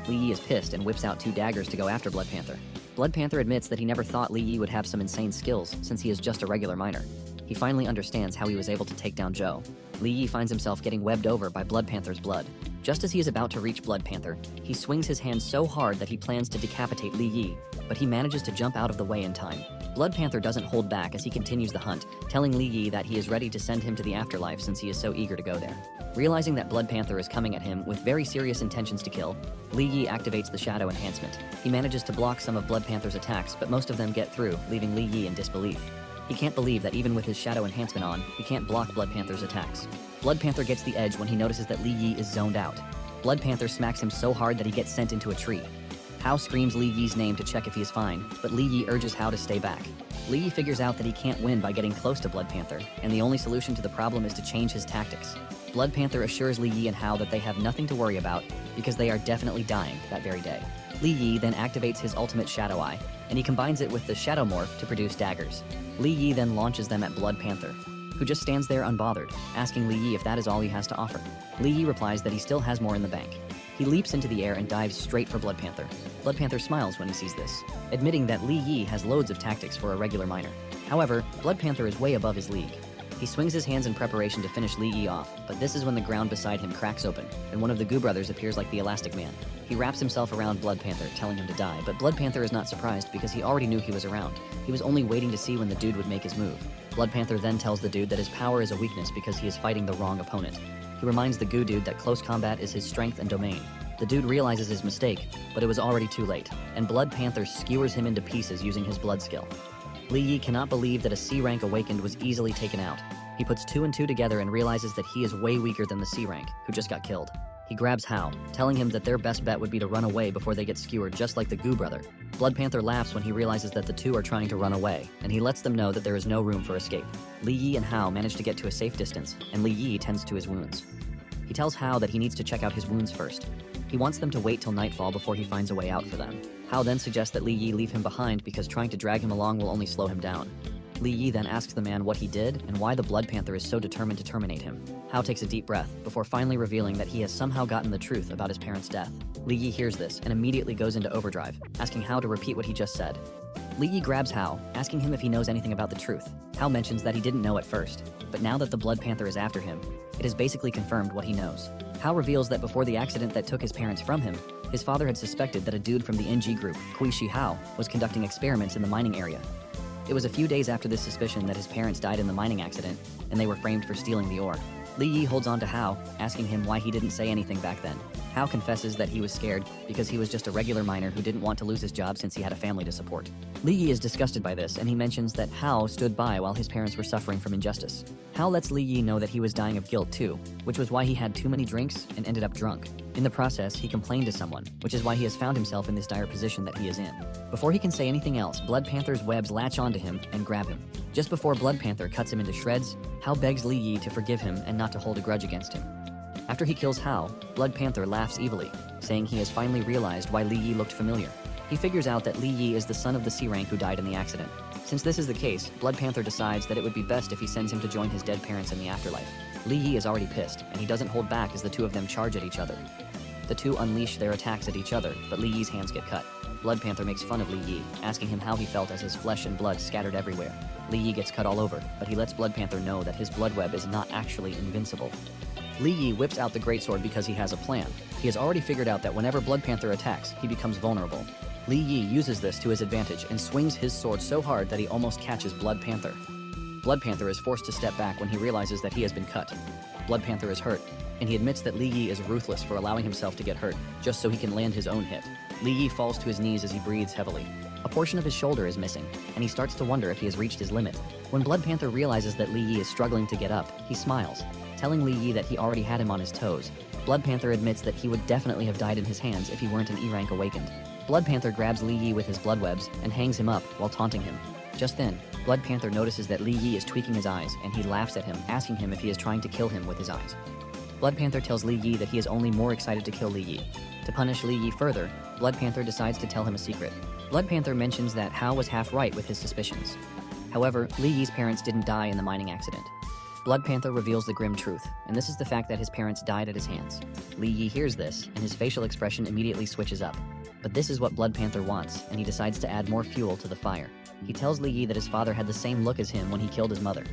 Li Yi is pissed and whips out 2 daggers to go after Blood Panther. Blood Panther admits that he never thought Li Yi would have some insane skills since he is just a regular miner. He finally understands how he was able to take down Zhou. Li Yi finds himself getting webbed over by Blood Panther's blood. Just as he is about to reach Blood Panther, he swings his hand so hard that he plans to decapitate Li Yi, but he manages to jump out of the way in time. Blood Panther doesn't hold back as he continues the hunt, telling Li Yi that he is ready to send him to the afterlife since he is so eager to go there. Realizing that Blood Panther is coming at him with very serious intentions to kill, Li Yi activates the Shadow Enhancement. He manages to block some of Blood Panther's attacks, but most of them get through, leaving Li Yi in disbelief. He can't believe that even with his Shadow Enhancement on, he can't block Blood Panther's attacks. Blood Panther gets the edge when he notices that Li Yi is zoned out. Blood Panther smacks him so hard that he gets sent into a tree. Hao screams Li Yi's name to check if he is fine, but Li Yi urges Hao to stay back. Li Yi figures out that he can't win by getting close to Blood Panther, and the only solution to the problem is to change his tactics. Blood Panther assures Li Yi and Hao that they have nothing to worry about because they are definitely dying that very day. Li Yi then activates his ultimate Shadow Eye, and he combines it with the Shadow Morph to produce daggers. Li Yi then launches them at Blood Panther, who just stands there unbothered, asking Li Yi if that is all he has to offer. Li Yi replies that he still has more in the bank. He leaps into the air and dives straight for Blood Panther. Blood Panther smiles when he sees this, admitting that Li Yi has loads of tactics for a regular miner. However, Blood Panther is way above his league. He swings his hands in preparation to finish Li Yi off, but this is when the ground beside him cracks open, and one of the Gu brothers appears like the Elastic Man. He wraps himself around Blood Panther, telling him to die, but Blood Panther is not surprised because he already knew he was around. He was only waiting to see when the dude would make his move. Blood Panther then tells the dude that his power is a weakness because he is fighting the wrong opponent. He reminds the Gu dude that close combat is his strength and domain. The dude realizes his mistake, but it was already too late, and Blood Panther skewers him into pieces using his blood skill. Li Yi cannot believe that a C-rank awakened was easily taken out. He puts 2 and 2 together and realizes that he is way weaker than the C-rank, who just got killed. He grabs Hao, telling him that their best bet would be to run away before they get skewered just like the Gu brother. Blood Panther laughs when he realizes that the two are trying to run away, and he lets them know that there is no room for escape. Li Yi and Hao manage to get to a safe distance, and Li Yi tends to his wounds. He tells Hao that he needs to check out his wounds first. He wants them to wait till nightfall before he finds a way out for them. Hao then suggests that Li Yi leave him behind because trying to drag him along will only slow him down. Li Yi then asks the man what he did and why the Blood Panther is so determined to terminate him. Hao takes a deep breath before finally revealing that he has somehow gotten the truth about his parents' death. Li Yi hears this and immediately goes into overdrive, asking Hao to repeat what he just said. Li Yi grabs Hao, asking him if he knows anything about the truth. Hao mentions that he didn't know at first, but now that the Blood Panther is after him, it is basically confirmed what he knows. Hao reveals that before the accident that took his parents from him, his father had suspected that a dude from the NG group, Kui Shi Hao, was conducting experiments in the mining area. It was a few days after this suspicion that his parents died in the mining accident, and they were framed for stealing the ore. Li Yi holds on to Hao, asking him why he didn't say anything back then. Hao confesses that he was scared because he was just a regular miner who didn't want to lose his job since he had a family to support. Li Yi is disgusted by this, and he mentions that Hao stood by while his parents were suffering from injustice. Hao lets Li Yi know that he was dying of guilt too, which was why he had too many drinks and ended up drunk. In the process, he complained to someone, which is why he has found himself in this dire position that he is in. Before he can say anything else, Blood Panther's webs latch onto him and grab him. Just before Blood Panther cuts him into shreds, Hao begs Li Yi to forgive him and not to hold a grudge against him. After he kills Hao, Blood Panther laughs evilly, saying he has finally realized why Li Yi looked familiar. He figures out that Li Yi is the son of the C rank who died in the accident. Since this is the case, Blood Panther decides that it would be best if he sends him to join his dead parents in the afterlife. Li Yi is already pissed, and he doesn't hold back as the two of them charge at each other. The two unleash their attacks at each other, but Li Yi's hands get cut. Blood Panther makes fun of Li Yi, asking him how he felt as his flesh and blood scattered everywhere. Li Yi gets cut all over, but he lets Blood Panther know that his blood web is not actually invincible. Li Yi whips out the greatsword because he has a plan. He has already figured out that whenever Blood Panther attacks, he becomes vulnerable. Li Yi uses this to his advantage and swings his sword so hard that he almost catches Blood Panther. Blood Panther is forced to step back when he realizes that he has been cut. Blood Panther is hurt, and he admits that Li Yi is ruthless for allowing himself to get hurt, just so he can land his own hit. Li Yi falls to his knees as he breathes heavily. A portion of his shoulder is missing, and he starts to wonder if he has reached his limit. When Blood Panther realizes that Li Yi is struggling to get up, he smiles, telling Li Yi that he already had him on his toes. Blood Panther admits that he would definitely have died in his hands if he weren't an E-rank awakened. Blood Panther grabs Li Yi with his blood webs and hangs him up while taunting him. Just then, Blood Panther notices that Li Yi is tweaking his eyes, and he laughs at him, asking him if he is trying to kill him with his eyes. Blood Panther tells Li Yi that he is only more excited to kill Li Yi. To punish Li Yi further, Blood Panther decides to tell him a secret. Blood Panther mentions that Hao was half right with his suspicions. However, Li Yi's parents didn't die in the mining accident. Blood Panther reveals the grim truth, and this is the fact that his parents died at his hands. Li Yi hears this, and his facial expression immediately switches up. But this is what Blood Panther wants, and he decides to add more fuel to the fire. He tells Li Yi that his father had the same look as him when he killed his mother.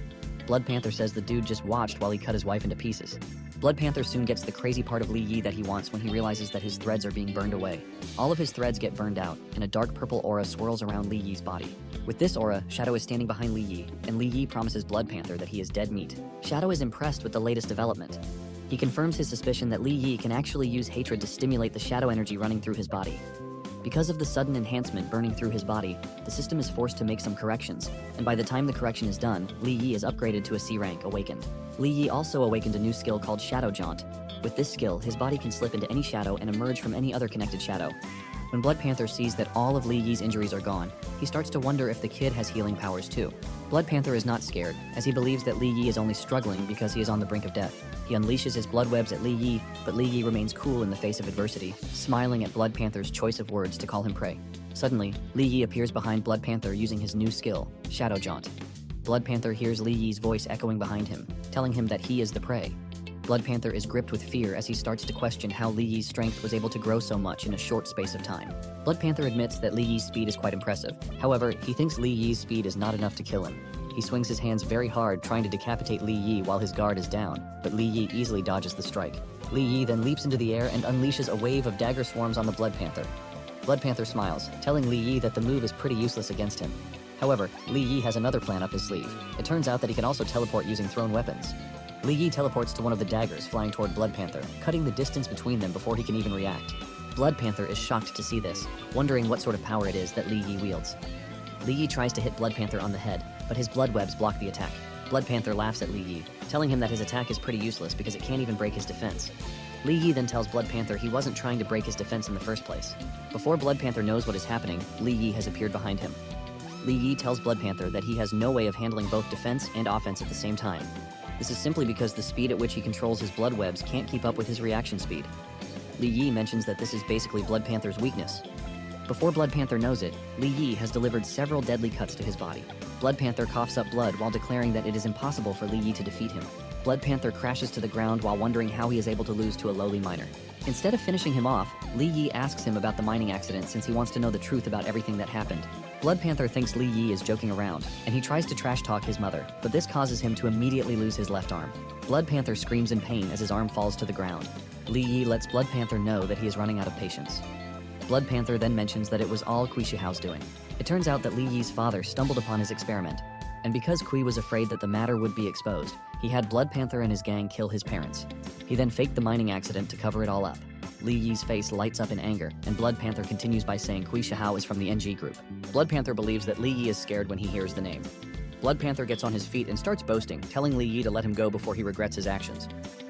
Blood Panther says the dude just watched while he cut his wife into pieces. Blood Panther soon gets the crazy part of Li Yi that he wants when he realizes that his threads are being burned away. All of his threads get burned out, and a dark purple aura swirls around Li Yi's body. With this aura, Shadow is standing behind Li Yi, and Li Yi promises Blood Panther that he is dead meat. Shadow is impressed with the latest development. He confirms his suspicion that Li Yi can actually use hatred to stimulate the shadow energy running through his body. Because of the sudden enhancement burning through his body, the system is forced to make some corrections, and by the time the correction is done, Li Yi is upgraded to a C rank awakened. Li Yi also awakened a new skill called Shadow Jaunt. With this skill, his body can slip into any shadow and emerge from any other connected shadow. When Blood Panther sees that all of Li Yi's injuries are gone, he starts to wonder if the kid has healing powers too. Blood Panther is not scared, as he believes that Li Yi is only struggling because he is on the brink of death. He unleashes his blood webs at Li Yi, but Li Yi remains cool in the face of adversity, smiling at Blood Panther's choice of words to call him prey. Suddenly, Li Yi appears behind Blood Panther using his new skill, Shadow Jaunt. Blood Panther hears Li Yi's voice echoing behind him, telling him that he is the prey. Blood Panther is gripped with fear as he starts to question how Li Yi's strength was able to grow so much in a short space of time. Blood Panther admits that Li Yi's speed is quite impressive. However, he thinks Li Yi's speed is not enough to kill him. He swings his hands very hard trying to decapitate Li Yi while his guard is down, but Li Yi easily dodges the strike. Li Yi then leaps into the air and unleashes a wave of dagger swarms on the Blood Panther. Blood Panther smiles, telling Li Yi that the move is pretty useless against him. However, Li Yi has another plan up his sleeve. It turns out that he can also teleport using thrown weapons. Li Yi teleports to one of the daggers flying toward Blood Panther, cutting the distance between them before he can even react. Blood Panther is shocked to see this, wondering what sort of power it is that Li Yi wields. Li Yi tries to hit Blood Panther on the head, but his blood webs block the attack. Blood Panther laughs at Li Yi, telling him that his attack is pretty useless because it can't even break his defense. Li Yi then tells Blood Panther he wasn't trying to break his defense in the first place. Before Blood Panther knows what is happening, Li Yi has appeared behind him. Li Yi tells Blood Panther that he has no way of handling both defense and offense at the same time. This is simply because the speed at which he controls his blood webs can't keep up with his reaction speed. Li Yi mentions that this is basically Blood Panther's weakness. Before Blood Panther knows it, Li Yi has delivered several deadly cuts to his body. Blood Panther coughs up blood while declaring that it is impossible for Li Yi to defeat him. Blood Panther crashes to the ground while wondering how he is able to lose to a lowly miner. Instead of finishing him off, Li Yi asks him about the mining accident since he wants to know the truth about everything that happened. Blood Panther thinks Li Yi is joking around, and he tries to trash talk his mother, but this causes him to immediately lose his left arm. Blood Panther screams in pain as his arm falls to the ground. Li Yi lets Blood Panther know that he is running out of patience. Blood Panther then mentions that it was all Kui Shihao's doing. It turns out that Li Yi's father stumbled upon his experiment, and because Kui was afraid that the matter would be exposed, he had Blood Panther and his gang kill his parents. He then faked the mining accident to cover it all up. Li Yi's face lights up in anger, and Blood Panther continues by saying Kui Shihao is from the NG group. Blood Panther believes that Li Yi is scared when he hears the name. Blood Panther gets on his feet and starts boasting, telling Li Yi to let him go before he regrets his actions.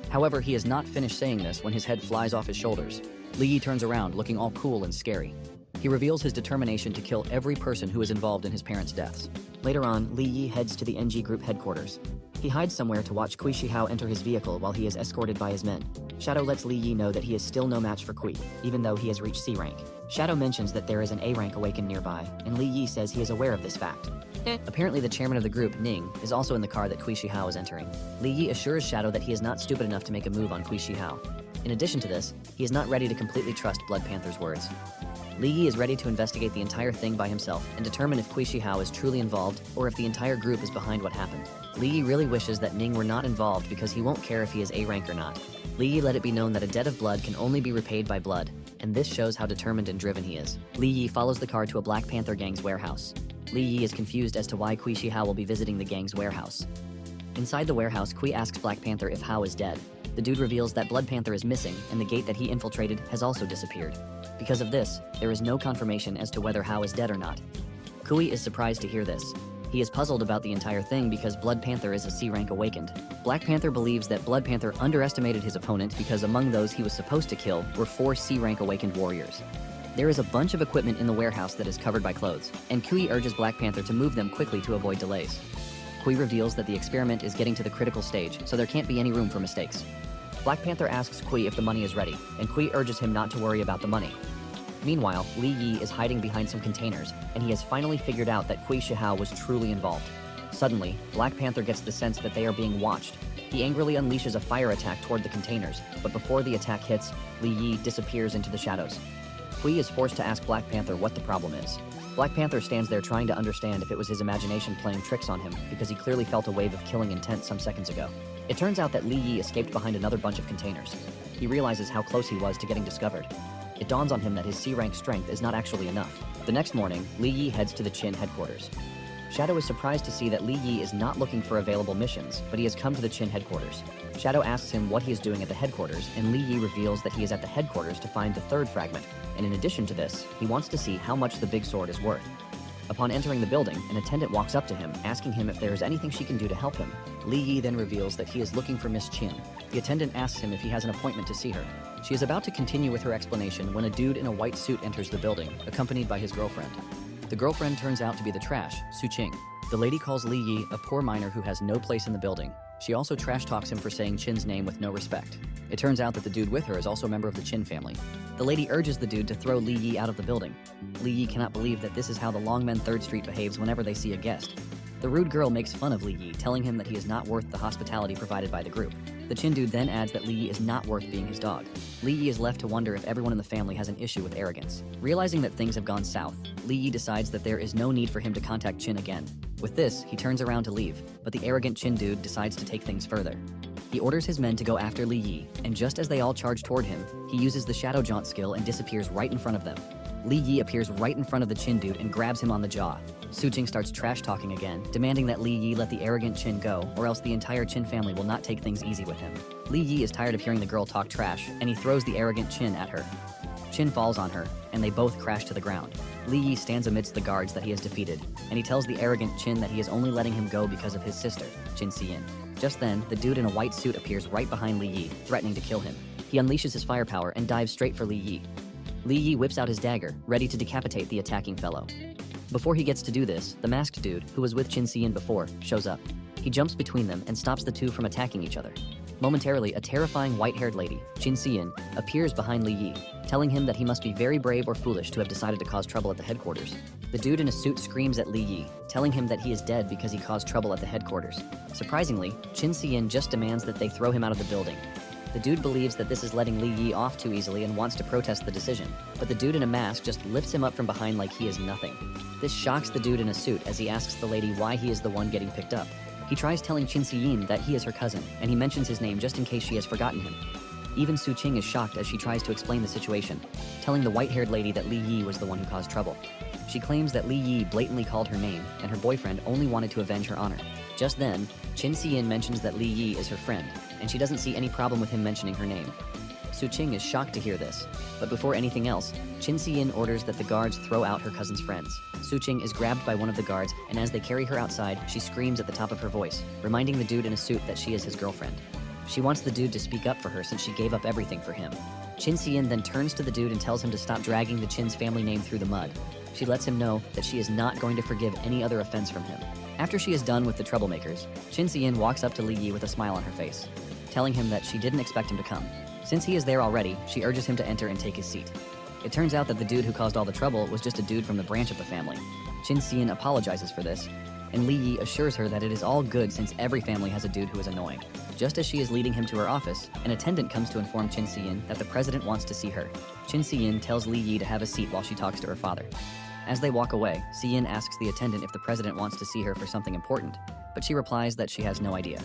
However, he has not finished saying this when his head flies off his shoulders. Li Yi turns around, looking all cool and scary. He reveals his determination to kill every person who is involved in his parents' deaths. Later on, Li Yi heads to the NG group headquarters. He hides somewhere to watch Kui Shihao enter his vehicle while he is escorted by his men. Shadow lets Li Yi know that he is still no match for Kui, even though he has reached C rank. Shadow mentions that there is an A rank awakened nearby, and Li Yi says he is aware of this fact. Apparently the chairman of the group, Ning, is also in the car that Kui Shihao is entering. Li Yi assures Shadow that he is not stupid enough to make a move on Kui Shihao. In addition to this, he is not ready to completely trust Blood Panther's words. Li Yi is ready to investigate the entire thing by himself and determine if Kui Shihao is truly involved or if the entire group is behind what happened. Li Yi really wishes that Ning were not involved because he won't care if he is A rank or not. Li Yi let it be known that a debt of blood can only be repaid by blood, and this shows how determined and driven he is. Li Yi follows the car to a Black Panther gang's warehouse. Li Yi is confused as to why Kui Shihao will be visiting the gang's warehouse. Inside the warehouse, Kui asks Black Panther if Hao is dead. The dude reveals that Blood Panther is missing, and the gate that he infiltrated has also disappeared. Because of this, there is no confirmation as to whether Hao is dead or not. Kui is surprised to hear this. He is puzzled about the entire thing because Blood Panther is a C rank awakened. Black Panther believes that Blood Panther underestimated his opponent because among those he was supposed to kill were 4 C rank awakened warriors. There is a bunch of equipment in the warehouse that is covered by clothes, and Kui urges Black Panther to move them quickly to avoid delays. Kui reveals that the experiment is getting to the critical stage, so there can't be any room for mistakes. Black Panther asks Kui if the money is ready, and Kui urges him not to worry about the money. Meanwhile, Li Yi is hiding behind some containers, and he has finally figured out that Kui Shihao was truly involved. Suddenly, Black Panther gets the sense that they are being watched. He angrily unleashes a fire attack toward the containers, but before the attack hits, Li Yi disappears into the shadows. Kui is forced to ask Black Panther what the problem is. Black Panther stands there trying to understand if it was his imagination playing tricks on him, because he clearly felt a wave of killing intent some seconds ago. It turns out that Li Yi escaped behind another bunch of containers. He realizes how close he was to getting discovered. It dawns on him that his C-rank strength is not actually enough. The next morning, Li Yi heads to the Qin headquarters. Shadow is surprised to see that Li Yi is not looking for available missions, but he has come to the Qin headquarters. Shadow asks him what he is doing at the headquarters, and Li Yi reveals that he is at the headquarters to find the third fragment, and in addition to this, he wants to see how much the big sword is worth. Upon entering the building, an attendant walks up to him, asking him if there is anything she can do to help him. Li Yi then reveals that he is looking for Miss Qin. The attendant asks him if he has an appointment to see her. She is about to continue with her explanation when a dude in a white suit enters the building, accompanied by his girlfriend. The girlfriend turns out to be the trash, Su Qing. The lady calls Li Yi a poor miner who has no place in the building. She also trash talks him for saying Qin's name with no respect. It turns out that the dude with her is also a member of the Qin family. The lady urges the dude to throw Li Yi out of the building. Li Yi cannot believe that this is how the Longmen 3rd Street behaves whenever they see a guest. The rude girl makes fun of Li Yi, telling him that he is not worth the hospitality provided by the group. The Qin dude then adds that Li Yi is not worth being his dog. Li Yi is left to wonder if everyone in the family has an issue with arrogance. Realizing that things have gone south, Li Yi decides that there is no need for him to contact Qin again. With this, he turns around to leave, but the arrogant Qin dude decides to take things further. He orders his men to go after Li Yi, and just as they all charge toward him, he uses the Shadow Jaunt skill and disappears right in front of them. Li Yi appears right in front of the Qin dude and grabs him on the jaw. Su Qing starts trash talking again, demanding that Li Yi let the arrogant Qin go, or else the entire Qin family will not take things easy with him. Li Yi is tired of hearing the girl talk trash, and he throws the arrogant Qin at her. Qin falls on her, and they both crash to the ground. Li Yi stands amidst the guards that he has defeated, and he tells the arrogant Qin that he is only letting him go because of his sister, Qin Xiyin. Just then, the dude in a white suit appears right behind Li Yi, threatening to kill him. He unleashes his firepower and dives straight for Li Yi. Li Yi whips out his dagger, ready to decapitate the attacking fellow. Before he gets to do this, the masked dude, who was with Qin Xiyin before, shows up. He jumps between them and stops the two from attacking each other. Momentarily, a terrifying white-haired lady, Qin Xiyin, appears behind Li Yi, telling him that he must be very brave or foolish to have decided to cause trouble at the headquarters. The dude in a suit screams at Li Yi, telling him that he is dead because he caused trouble at the headquarters. Surprisingly, Qin Xiyin just demands that they throw him out of the building. The dude believes that this is letting Li Yi off too easily and wants to protest the decision, but the dude in a mask just lifts him up from behind like he is nothing. This shocks the dude in a suit as he asks the lady why he is the one getting picked up. He tries telling Qin Xiyin that he is her cousin, and he mentions his name just in case she has forgotten him. Even Su Qing is shocked as she tries to explain the situation, telling the white-haired lady that Li Yi was the one who caused trouble. She claims that Li Yi blatantly called her name, and her boyfriend only wanted to avenge her honor. Just then, Qin Xiyin mentions that Li Yi is her friend, and she doesn't see any problem with him mentioning her name. Su Qing is shocked to hear this, but before anything else, Qin Xiyin orders that the guards throw out her cousin's friends. Su Qing is grabbed by one of the guards, and as they carry her outside, she screams at the top of her voice, reminding the dude in a suit that she is his girlfriend. She wants the dude to speak up for her since she gave up everything for him. Qin Xiyin then turns to the dude and tells him to stop dragging the Qin's family name through the mud. She lets him know that she is not going to forgive any other offense from him. After she is done with the troublemakers, Qin Xiyin walks up to Li Yi with a smile on her face, telling him that she didn't expect him to come. Since he is there already, she urges him to enter and take his seat. It turns out that the dude who caused all the trouble was just a dude from the branch of the family. Chin Si-in apologizes for this, and Li Yi assures her that it is all good since every family has a dude who is annoying. Just as she is leading him to her office, an attendant comes to inform Chin Si-in that the president wants to see her. Chin Si-in tells Li Yi to have a seat while she talks to her father. As they walk away, Si-in asks the attendant if the president wants to see her for something important, but she replies that she has no idea.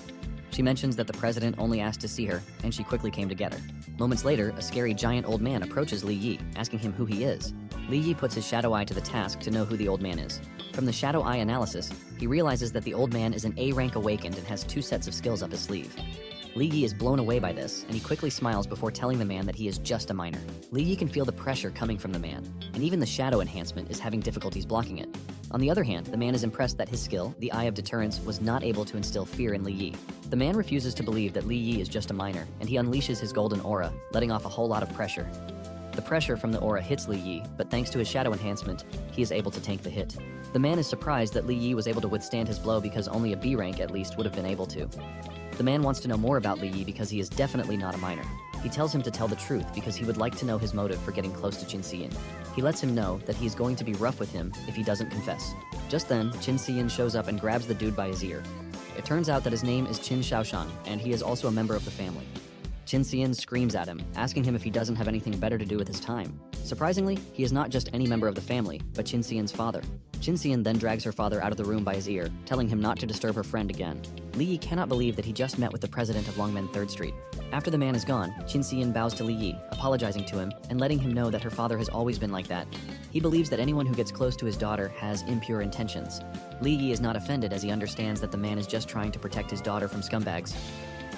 She mentions that the president only asked to see her, and she quickly came to get her. Moments later, a scary giant old man approaches Li Yi, asking him who he is. Li Yi puts his shadow eye to the task to know who the old man is. From the shadow eye analysis, he realizes that the old man is an A rank awakened and has 2 sets of skills up his sleeve. Li Yi is blown away by this, and he quickly smiles before telling the man that he is just a minor. Li Yi can feel the pressure coming from the man, and even the shadow enhancement is having difficulties blocking it. On the other hand, the man is impressed that his skill, the Eye of Deterrence, was not able to instill fear in Li Yi. The man refuses to believe that Li Yi is just a minor, and he unleashes his golden aura, letting off a whole lot of pressure. The pressure from the aura hits Li Yi, but thanks to his shadow enhancement, he is able to tank the hit. The man is surprised that Li Yi was able to withstand his blow because only a B rank at least would have been able to. The man wants to know more about Li Yi because he is definitely not a minor. He tells him to tell the truth because he would like to know his motive for getting close to Chin Si-in. He lets him know that he is going to be rough with him if he doesn't confess. Just then, Chin Si-in shows up and grabs the dude by his ear. It turns out that his name is Chin Xiaoshang, and he is also a member of the family. Chin Si-in screams at him, asking him if he doesn't have anything better to do with his time. Surprisingly, he is not just any member of the family, but Chin Si-in's father. Chin Si-in then drags her father out of the room by his ear, telling him not to disturb her friend again. Li Yi cannot believe that he just met with the president of Longmen 3rd Street. After the man is gone, Chin Si-in bows to Li Yi, apologizing to him and letting him know that her father has always been like that. He believes that anyone who gets close to his daughter has impure intentions. Li Yi is not offended as he understands that the man is just trying to protect his daughter from scumbags.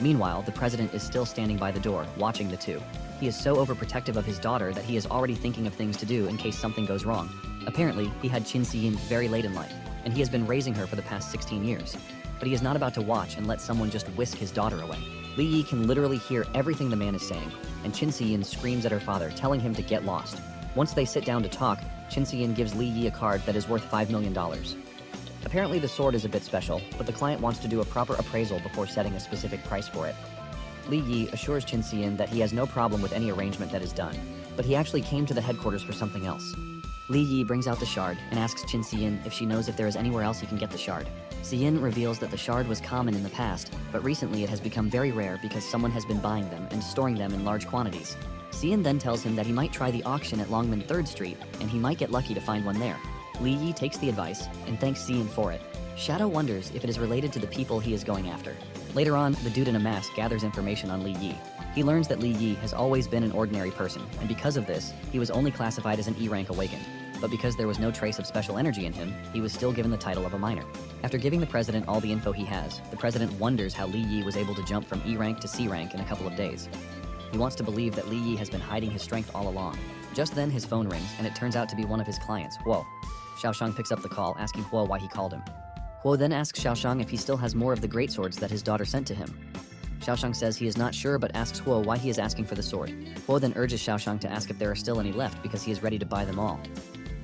Meanwhile, the president is still standing by the door, watching the two. He is so overprotective of his daughter that he is already thinking of things to do in case something goes wrong. Apparently, he had Chin Si-in very late in life, and he has been raising her for the past 16 years. But he is not about to watch and let someone just whisk his daughter away. Li Yi can literally hear everything the man is saying, and Chin Si-in screams at her father, telling him to get lost. Once they sit down to talk, Chin Si-in gives Li Yi a card that is worth $5 million. Apparently the sword is a bit special, but the client wants to do a proper appraisal before setting a specific price for it. Li Yi assures Chin Si-in that he has no problem with any arrangement that is done, but he actually came to the headquarters for something else. Li Yi brings out the shard and asks Chin Si-in if she knows if there is anywhere else he can get the shard. Si-in reveals that the shard was common in the past, but recently it has become very rare because someone has been buying them and storing them in large quantities. Si-in then tells him that he might try the auction at Longmen 3rd Street, and he might get lucky to find one there. Li Yi takes the advice and thanks Si-in for it. Shadow wonders if it is related to the people he is going after. Later on, the dude in a mask gathers information on Li Yi. He learns that Li Yi has always been an ordinary person, and because of this, he was only classified as an E-rank awakened. But because there was no trace of special energy in him, he was still given the title of a minor. After giving the president all the info he has, the president wonders how Li Yi was able to jump from E-rank to C-rank in a couple of days. He wants to believe that Li Yi has been hiding his strength all along. Just then, his phone rings, and it turns out to be one of his clients, Huo. Xiaoshang picks up the call, asking Huo why he called him. Huo then asks Xiaoshang if he still has more of the great swords that his daughter sent to him. Xiaoshang says he is not sure but asks Huo why he is asking for the sword. Huo then urges Xiaoshang to ask if there are still any left because he is ready to buy them all.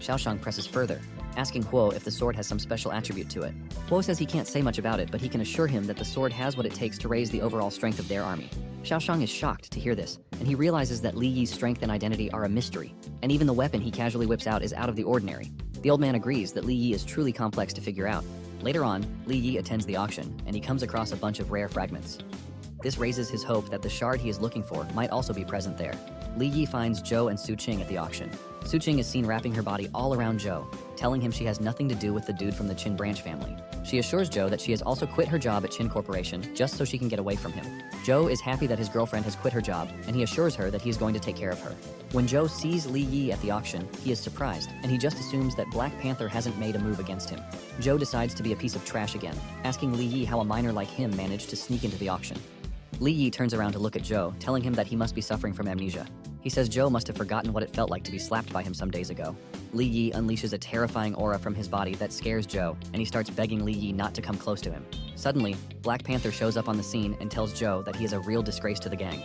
Xiaoshang presses further, asking Huo if the sword has some special attribute to it. Huo says he can't say much about it, but he can assure him that the sword has what it takes to raise the overall strength of their army. Xiaoshang is shocked to hear this, and he realizes that Li Yi's strength and identity are a mystery, and even the weapon he casually whips out is out of the ordinary. The old man agrees that Li Yi is truly complex to figure out. Later on, Li Yi attends the auction, and he comes across a bunch of rare fragments. This raises his hope that the shard he is looking for might also be present there. Li Yi finds Zhou and Su Qing at the auction. Su Qing is seen wrapping her body all around Zhou, telling him she has nothing to do with the dude from the Qin branch family. She assures Zhou that she has also quit her job at Qin Corporation just so she can get away from him. Zhou is happy that his girlfriend has quit her job, and he assures her that he is going to take care of her. When Zhou sees Li Yi at the auction, he is surprised, and he just assumes that Black Panther hasn't made a move against him. Zhou decides to be a piece of trash again, asking Li Yi how a minor like him managed to sneak into the auction. Li Yi turns around to look at Zhou, telling him that he must be suffering from amnesia. He says Zhou must have forgotten what it felt like to be slapped by him some days ago. Li Yi unleashes a terrifying aura from his body that scares Zhou, and he starts begging Li Yi not to come close to him. Suddenly, Black Panther shows up on the scene and tells Zhou that he is a real disgrace to the gang.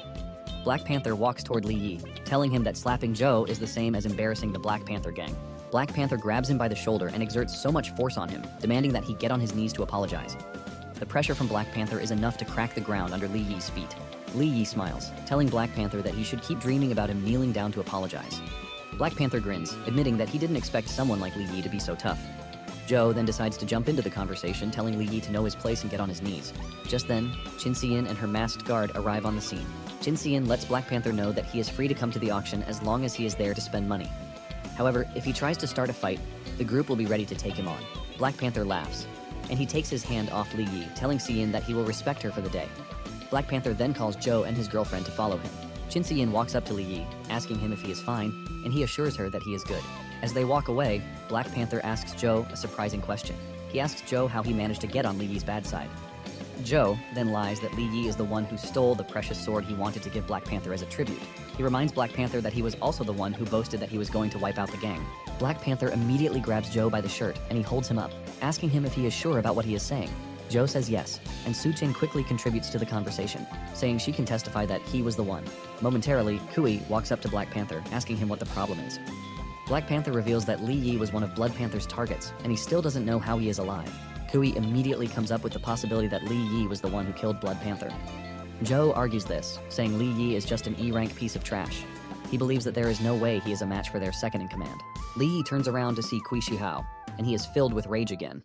Black Panther walks toward Li Yi, telling him that slapping Zhou is the same as embarrassing the Black Panther gang. Black Panther grabs him by the shoulder and exerts so much force on him, demanding that he get on his knees to apologize. The pressure from Black Panther is enough to crack the ground under Li Yi's feet. Li Yi smiles, telling Black Panther that he should keep dreaming about him kneeling down to apologize. Black Panther grins, admitting that he didn't expect someone like Li Yi to be so tough. Joe then decides to jump into the conversation, telling Li Yi to know his place and get on his knees. Just then, Chin Si-in and her masked guard arrive on the scene. Chin Si-in lets Black Panther know that he is free to come to the auction as long as he is there to spend money. However, if he tries to start a fight, the group will be ready to take him on. Black Panther laughs, and he takes his hand off Li Yi, telling Si-in that he will respect her for the day. Black Panther then calls Joe and his girlfriend to follow him. Chin Si-in walks up to Li Yi, asking him if he is fine, and he assures her that he is good. As they walk away, Black Panther asks Joe a surprising question. He asks Joe how he managed to get on Li Yi's bad side. Joe then lies that Li Yi is the one who stole the precious sword he wanted to give Black Panther as a tribute. He reminds Black Panther that he was also the one who boasted that he was going to wipe out the gang. Black Panther immediately grabs Joe by the shirt and he holds him up, asking him if he is sure about what he is saying. Joe says yes, and Su-Ching quickly contributes to the conversation, saying she can testify that he was the one. Momentarily, Kui walks up to Black Panther, asking him what the problem is. Black Panther reveals that Li Yi was one of Blood Panther's targets, and he still doesn't know how he is alive. Kui immediately comes up with the possibility that Li Yi was the one who killed Blood Panther. Joe argues this, saying Li Yi is just an E-rank piece of trash. He believes that there is no way he is a match for their second-in-command. Li Yi turns around to see Kui Shihao, and he is filled with rage again.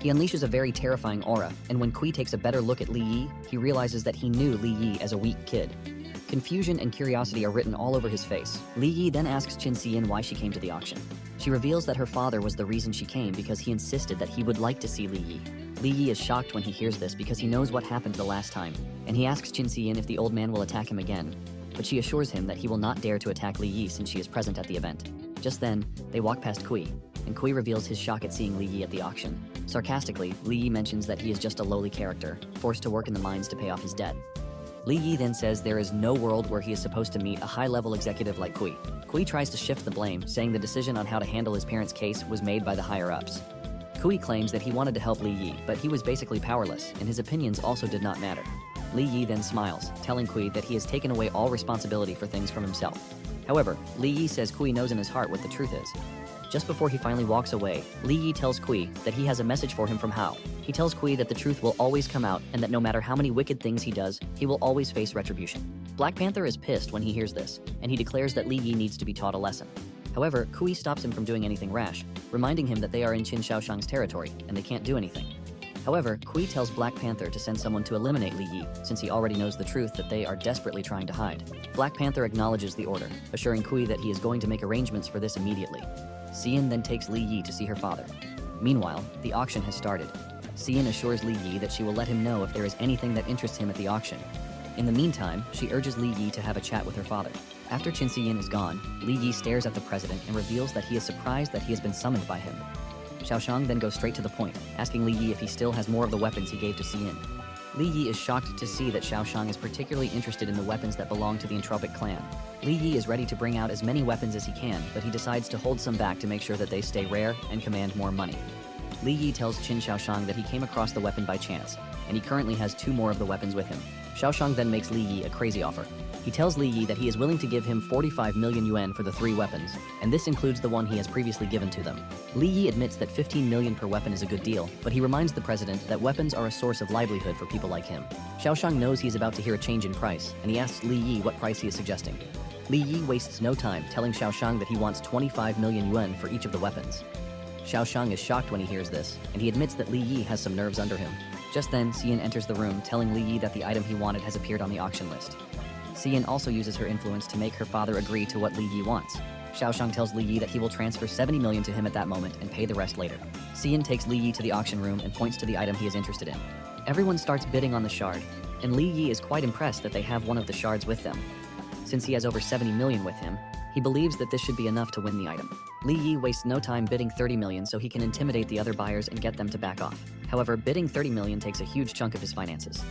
He unleashes a very terrifying aura, and when Kui takes a better look at Li Yi, he realizes that he knew Li Yi as a weak kid. Confusion and curiosity are written all over his face. Li Yi then asks Chin Si-in why she came to the auction. She reveals that her father was the reason she came because he insisted that he would like to see Li Yi. Li Yi is shocked when he hears this because he knows what happened the last time, and he asks Chin Si-in if the old man will attack him again, but she assures him that he will not dare to attack Li Yi since she is present at the event. Just then, they walk past Kui, and Kui reveals his shock at seeing Li Yi at the auction. Sarcastically, Li Yi mentions that he is just a lowly character, forced to work in the mines to pay off his debt. Li Yi then says there is no world where he is supposed to meet a high-level executive like Kui. Kui tries to shift the blame, saying the decision on how to handle his parents' case was made by the higher-ups. Kui claims that he wanted to help Li Yi, but he was basically powerless, and his opinions also did not matter. Li Yi then smiles, telling Kui that he has taken away all responsibility for things from himself. However, Li Yi says Kui knows in his heart what the truth is. Just before he finally walks away, Li Yi tells Kui that he has a message for him from Hao. He tells Kui that the truth will always come out and that no matter how many wicked things he does, he will always face retribution. Black Panther is pissed when he hears this, and he declares that Li Yi needs to be taught a lesson. However, Kui stops him from doing anything rash, reminding him that they are in Qin Shaoshang's territory and they can't do anything. However, Kui tells Black Panther to send someone to eliminate Li Yi, since he already knows the truth that they are desperately trying to hide. Black Panther acknowledges the order, assuring Kui that he is going to make arrangements for this immediately. Si-in then takes Li Yi to see her father. Meanwhile, the auction has started. Si-in assures Li Yi that she will let him know if there is anything that interests him at the auction. In the meantime, she urges Li Yi to have a chat with her father. After Chin Si-in is gone, Li Yi stares at the president and reveals that he is surprised that he has been summoned by him. Xiaoshang then goes straight to the point, asking Li Yi if he still has more of the weapons he gave to Si-in. Li Yi is shocked to see that Xiaoshang is particularly interested in the weapons that belong to the Entropic clan. Li Yi is ready to bring out as many weapons as he can, but he decides to hold some back to make sure that they stay rare and command more money. Li Yi tells Qin Shaoshang that he came across the weapon by chance, and he currently has 2 more of the weapons with him. Xiaoshang then makes Li Yi a crazy offer. He tells Li Yi that he is willing to give him 45 million yuan for the 3 weapons, and this includes the one he has previously given to them. Li Yi admits that 15 million per weapon is a good deal, but he reminds the president that weapons are a source of livelihood for people like him. Xiaoshang knows he is about to hear a change in price, and he asks Li Yi what price he is suggesting. Li Yi wastes no time, telling Xiaoshang that he wants 25 million yuan for each of the weapons. Xiaoshang is shocked when he hears this, and he admits that Li Yi has some nerves under him. Just then, Si-in enters the room, telling Li Yi that the item he wanted has appeared on the auction list. Si-in also uses her influence to make her father agree to what Li Yi wants. Xiaoshang tells Li Yi that he will transfer 70 million to him at that moment and pay the rest later. Si-in takes Li Yi to the auction room and points to the item he is interested in. Everyone starts bidding on the shard, and Li Yi is quite impressed that they have one of the shards with them. Since he has over 70 million with him, he believes that this should be enough to win the item. Li Yi wastes no time bidding 30 million so he can intimidate the other buyers and get them to back off. However, bidding 30 million takes a huge chunk of his finances.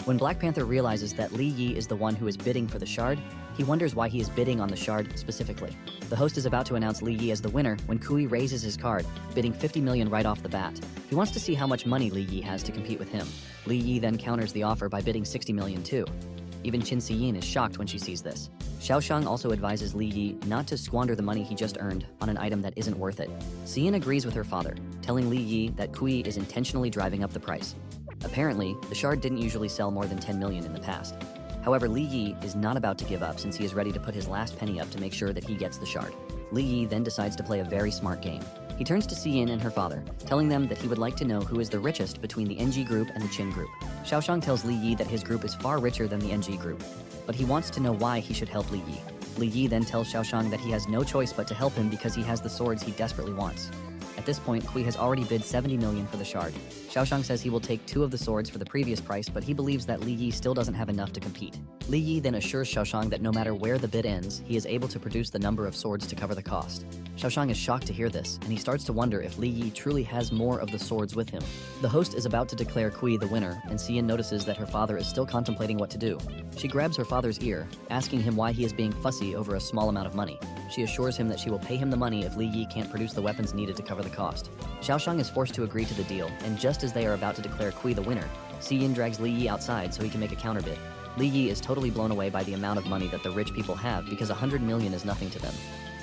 When Black Panther realizes that Li Yi is the one who is bidding for the shard, he wonders why he is bidding on the shard specifically. The host is about to announce Li Yi as the winner when Kui raises his card, bidding 50 million right off the bat. He wants to see how much money Li Yi has to compete with him. Li Yi then counters the offer by bidding 60 million too. Even Chin Si-in is shocked when she sees this. Xiaoshang also advises Li Yi not to squander the money he just earned on an item that isn't worth it. Si-in agrees with her father, telling Li Yi that Kui is intentionally driving up the price. Apparently, the shard didn't usually sell more than 10 million in the past. However, Li Yi is not about to give up since he is ready to put his last penny up to make sure that he gets the shard. Li Yi then decides to play a very smart game. He turns to Xian and her father, telling them that he would like to know who is the richest between the NG group and the Qin group. Xiaoshang tells Li Yi that his group is far richer than the NG group, but he wants to know why he should help Li Yi. Li Yi then tells Xiaoshang that he has no choice but to help him because he has the swords he desperately wants. At this point, Kui has already bid 70 million for the shard. Xiaoshang says he will take 2 of the swords for the previous price, but he believes that Li Yi still doesn't have enough to compete. Li Yi then assures Xiaoshang that no matter where the bid ends, he is able to produce the number of swords to cover the cost. Xiaoshang is shocked to hear this, and he starts to wonder if Li Yi truly has more of the swords with him. The host is about to declare Kui the winner, and Xian notices that her father is still contemplating what to do. She grabs her father's ear, asking him why he is being fussy over a small amount of money. She assures him that she will pay him the money if Li Yi can't produce the weapons needed to cover the cost. Xiaoshang is forced to agree to the deal, and just as they are about to declare Kui the winner, Xian drags Li Yi outside so he can make a counterbid. Li Yi is totally blown away by the amount of money that the rich people have because 100 million is nothing to them.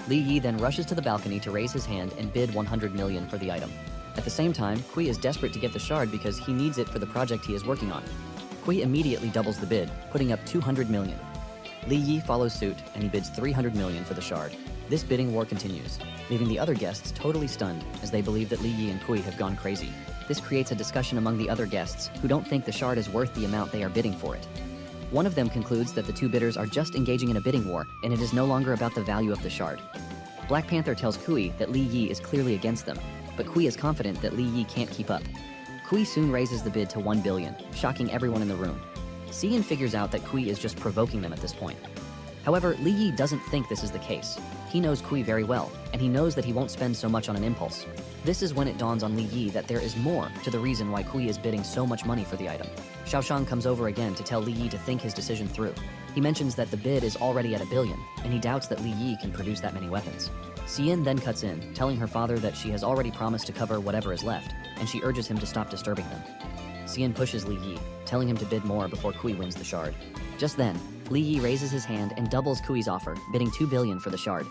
Li Yi then rushes to the balcony to raise his hand and bid 100 million for the item. At the same time, Kui is desperate to get the shard because he needs it for the project he is working on. Kui immediately doubles the bid, putting up 200 million. Li Yi follows suit, and he bids 300 million for the shard. This bidding war continues, leaving the other guests totally stunned as they believe that Li Yi and Kui have gone crazy. This creates a discussion among the other guests who don't think the shard is worth the amount they are bidding for it. One of them concludes that the two bidders are just engaging in a bidding war and it is no longer about the value of the shard. Black Panther tells Kui that Li Yi is clearly against them, but Kui is confident that Li Yi can't keep up. Kui soon raises the bid to 1 billion, shocking everyone in the room. Xian figures out that Kui is just provoking them at this point. However, Li Yi doesn't think this is the case. He knows Kui very well, and he knows that he won't spend so much on an impulse. This is when it dawns on Li Yi that there is more to the reason why Kui is bidding so much money for the item. Xiaoshang comes over again to tell Li Yi to think his decision through. He mentions that the bid is already at 1 billion, and he doubts that Li Yi can produce that many weapons. Xian then cuts in, telling her father that she has already promised to cover whatever is left, and she urges him to stop disturbing them. Xian pushes Li Yi, telling him to bid more before Kui wins the shard. Just then, Li Yi raises his hand and doubles Kui's offer, bidding 2 billion for the shard.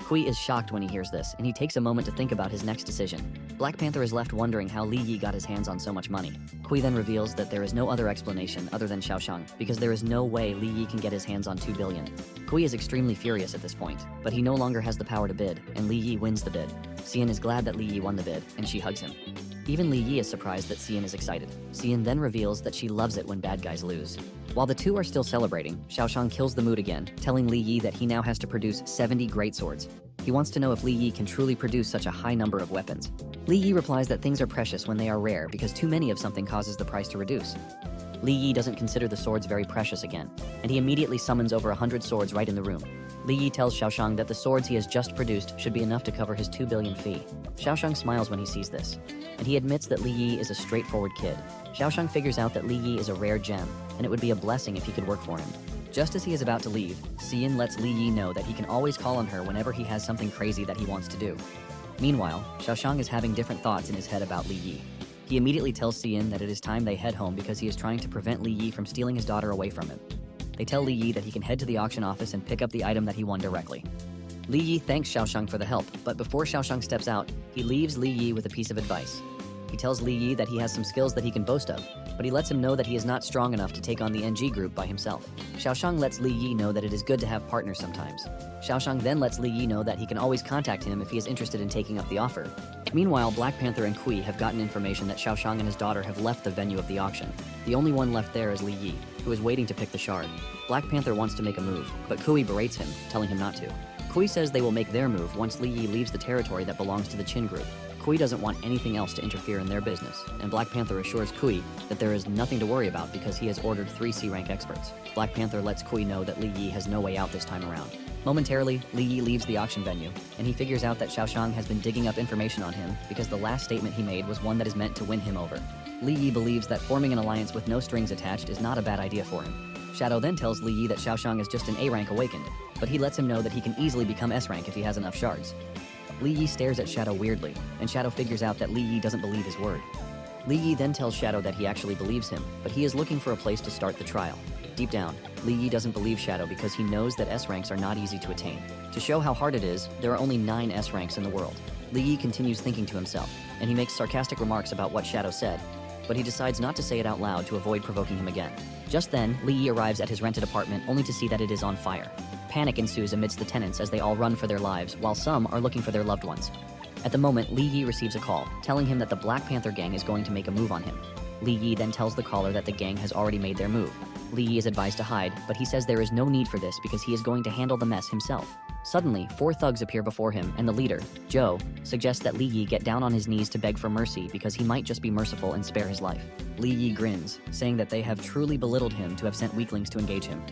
Kui is shocked when he hears this, and he takes a moment to think about his next decision. Black Panther is left wondering how Li Yi got his hands on so much money. Kui then reveals that there is no other explanation other than Xiaoshang, because there is no way Li Yi can get his hands on 2 billion. Kui is extremely furious at this point, but he no longer has the power to bid, and Li Yi wins the bid. Xian is glad that Li Yi won the bid, and she hugs him. Even Li Yi is surprised that Xian is excited. Xian then reveals that she loves it when bad guys lose. While the two are still celebrating, Xiaoshang kills the mood again, telling Li Yi that he now has to produce 70 great swords. He wants to know if Li Yi can truly produce such a high number of weapons. Li Yi replies that things are precious when they are rare because too many of something causes the price to reduce. Li Yi doesn't consider the swords very precious again, and he immediately summons over 100 swords right in the room. Li Yi tells Xiaoshang that the swords he has just produced should be enough to cover his 2 billion fee. Xiaoshang smiles when he sees this, and he admits that Li Yi is a straightforward kid. Xiaoshang figures out that Li Yi is a rare gem, and it would be a blessing if he could work for him. Just as he is about to leave, Xian lets Li Yi know that he can always call on her whenever he has something crazy that he wants to do. Meanwhile, Xiaoshang is having different thoughts in his head about Li Yi. He immediately tells Xian that it is time they head home because he is trying to prevent Li Yi from stealing his daughter away from him. They tell Li Yi that he can head to the auction office and pick up the item that he won directly. Li Yi thanks Xiaoshang for the help, but before Xiaoshang steps out, he leaves Li Yi with a piece of advice. He tells Li Yi that he has some skills that he can boast of, but he lets him know that he is not strong enough to take on the NG group by himself. Xiaoshang lets Li Yi know that it is good to have partners sometimes. Xiaoshang then lets Li Yi know that he can always contact him if he is interested in taking up the offer. Meanwhile, Black Panther and Kui have gotten information that Xiaoshang and his daughter have left the venue of the auction. The only one left there is Li Yi, who is waiting to pick the shard. Black Panther wants to make a move, but Kui berates him, telling him not to. Kui says they will make their move once Li Yi leaves the territory that belongs to the Qin group. Kui doesn't want anything else to interfere in their business, and Black Panther assures Kui that there is nothing to worry about because he has ordered 3 C-rank experts. Black Panther lets Kui know that Li Yi has no way out this time around. Momentarily, Li Yi leaves the auction venue, and he figures out that Xiaoshang has been digging up information on him because the last statement he made was one that is meant to win him over. Li Yi believes that forming an alliance with no strings attached is not a bad idea for him. Shadow then tells Li Yi that Xiaoshang is just an A-rank awakened, but he lets him know that he can easily become S-rank if he has enough shards. Li Yi stares at Shadow weirdly, and Shadow figures out that Li Yi doesn't believe his word. Li Yi then tells Shadow that he actually believes him, but he is looking for a place to start the trial. Deep down, Li Yi doesn't believe Shadow because he knows that S-ranks are not easy to attain. To show how hard it is, there are only 9 S-ranks in the world. Li Yi continues thinking to himself, and he makes sarcastic remarks about what Shadow said, but he decides not to say it out loud to avoid provoking him again. Just then, Li Yi arrives at his rented apartment only to see that it is on fire. Panic ensues amidst the tenants as they all run for their lives, while some are looking for their loved ones. At the moment, Li Yi receives a call, telling him that the Black Panther gang is going to make a move on him. Li Yi then tells the caller that the gang has already made their move. Li Yi is advised to hide, but he says there is no need for this because he is going to handle the mess himself. Suddenly, 4 thugs appear before him, and the leader, Joe, suggests that Li Yi get down on his knees to beg for mercy because he might just be merciful and spare his life. Li Yi grins, saying that they have truly belittled him to have sent weaklings to engage him.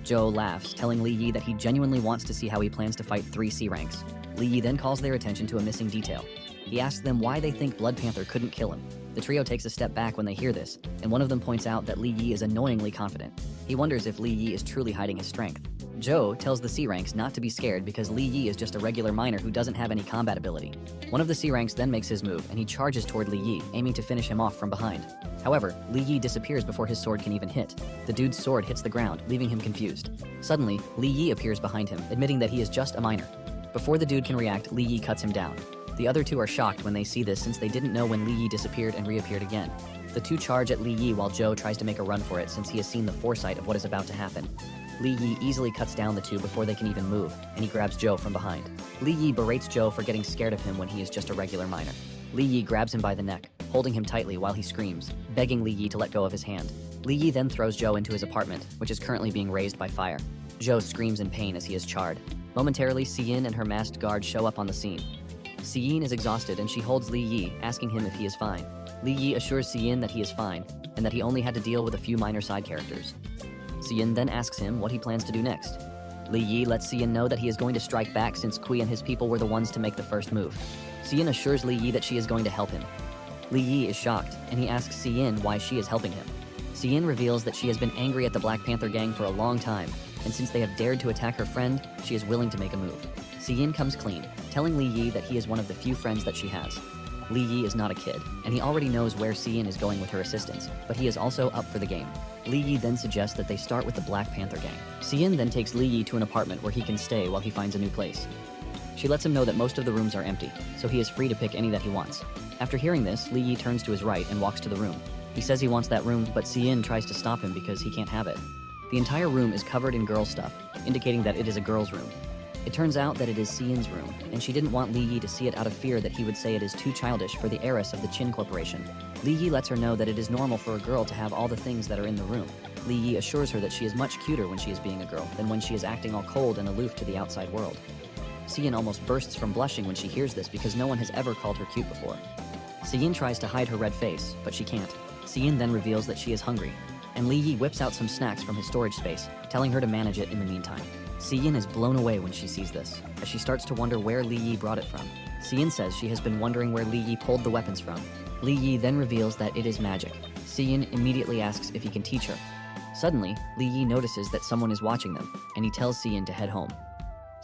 Joe laughs, telling Li Yi that he genuinely wants to see how he plans to fight 3 C ranks. Li Yi then calls their attention to a missing detail. He asks them why they think Blood Panther couldn't kill him. The trio takes a step back when they hear this, and one of them points out that Li Yi is annoyingly confident. He wonders if Li Yi is truly hiding his strength. Joe tells the C ranks not to be scared because Li Yi is just a regular miner who doesn't have any combat ability. One of the C ranks then makes his move, and he charges toward Li Yi, aiming to finish him off from behind. However, Li Yi disappears before his sword can even hit. The dude's sword hits the ground, leaving him confused. Suddenly, Li Yi appears behind him, admitting that he is just a miner. Before the dude can react, Li Yi cuts him down. The other 2 are shocked when they see this since they didn't know when Li Yi disappeared and reappeared again. The 2 charge at Li Yi while Joe tries to make a run for it since he has seen the foresight of what is about to happen. Li Yi easily cuts down the 2 before they can even move, and he grabs Joe from behind. Li Yi berates Joe for getting scared of him when he is just a regular miner. Li Yi grabs him by the neck, holding him tightly while he screams, begging Li Yi to let go of his hand. Li Yi then throws Joe into his apartment, which is currently being razed by fire. Joe screams in pain as he is charred. Momentarily, Siyin and her masked guard show up on the scene. Siyin is exhausted and she holds Li Yi, asking him if he is fine. Li Yi assures Siyin that he is fine, and that he only had to deal with a few minor side characters. Siyin then asks him what he plans to do next. Li Yi lets Siyin know that he is going to strike back since Kui and his people were the ones to make the first move. Siyin assures Li Yi that she is going to help him. Li Yi is shocked, and he asks Siyin why she is helping him. Siyin reveals that she has been angry at the Black Panther gang for a long time, and since they have dared to attack her friend, she is willing to make a move. Siyin comes clean, telling Li Yi that he is one of the few friends that she has. Li Yi is not a kid, and he already knows where Siyin is going with her assistance, but he is also up for the game. Li Yi then suggests that they start with the Black Panther gang. Siyin then takes Li Yi to an apartment where he can stay while he finds a new place. She lets him know that most of the rooms are empty, so he is free to pick any that he wants. After hearing this, Li Yi turns to his right and walks to the room. He says he wants that room, but Siyin tries to stop him because he can't have it. The entire room is covered in girl stuff, indicating that it is a girl's room. It turns out that it is Siyin's room, and she didn't want Li Yi to see it out of fear that he would say it is too childish for the heiress of the Qin Corporation. Li Yi lets her know that it is normal for a girl to have all the things that are in the room. Li Yi assures her that she is much cuter when she is being a girl than when she is acting all cold and aloof to the outside world. Siyin almost bursts from blushing when she hears this because no one has ever called her cute before. Siyin tries to hide her red face, but she can't. Siyin then reveals that she is hungry, and Li Yi whips out some snacks from his storage space, telling her to manage it in the meantime. Siyin is blown away when she sees this, as she starts to wonder where Li Yi brought it from. Siyin says she has been wondering where Li Yi pulled the weapons from. Li Yi then reveals that it is magic. Siyin immediately asks if he can teach her. Suddenly, Li Yi notices that someone is watching them, and he tells Siyin to head home.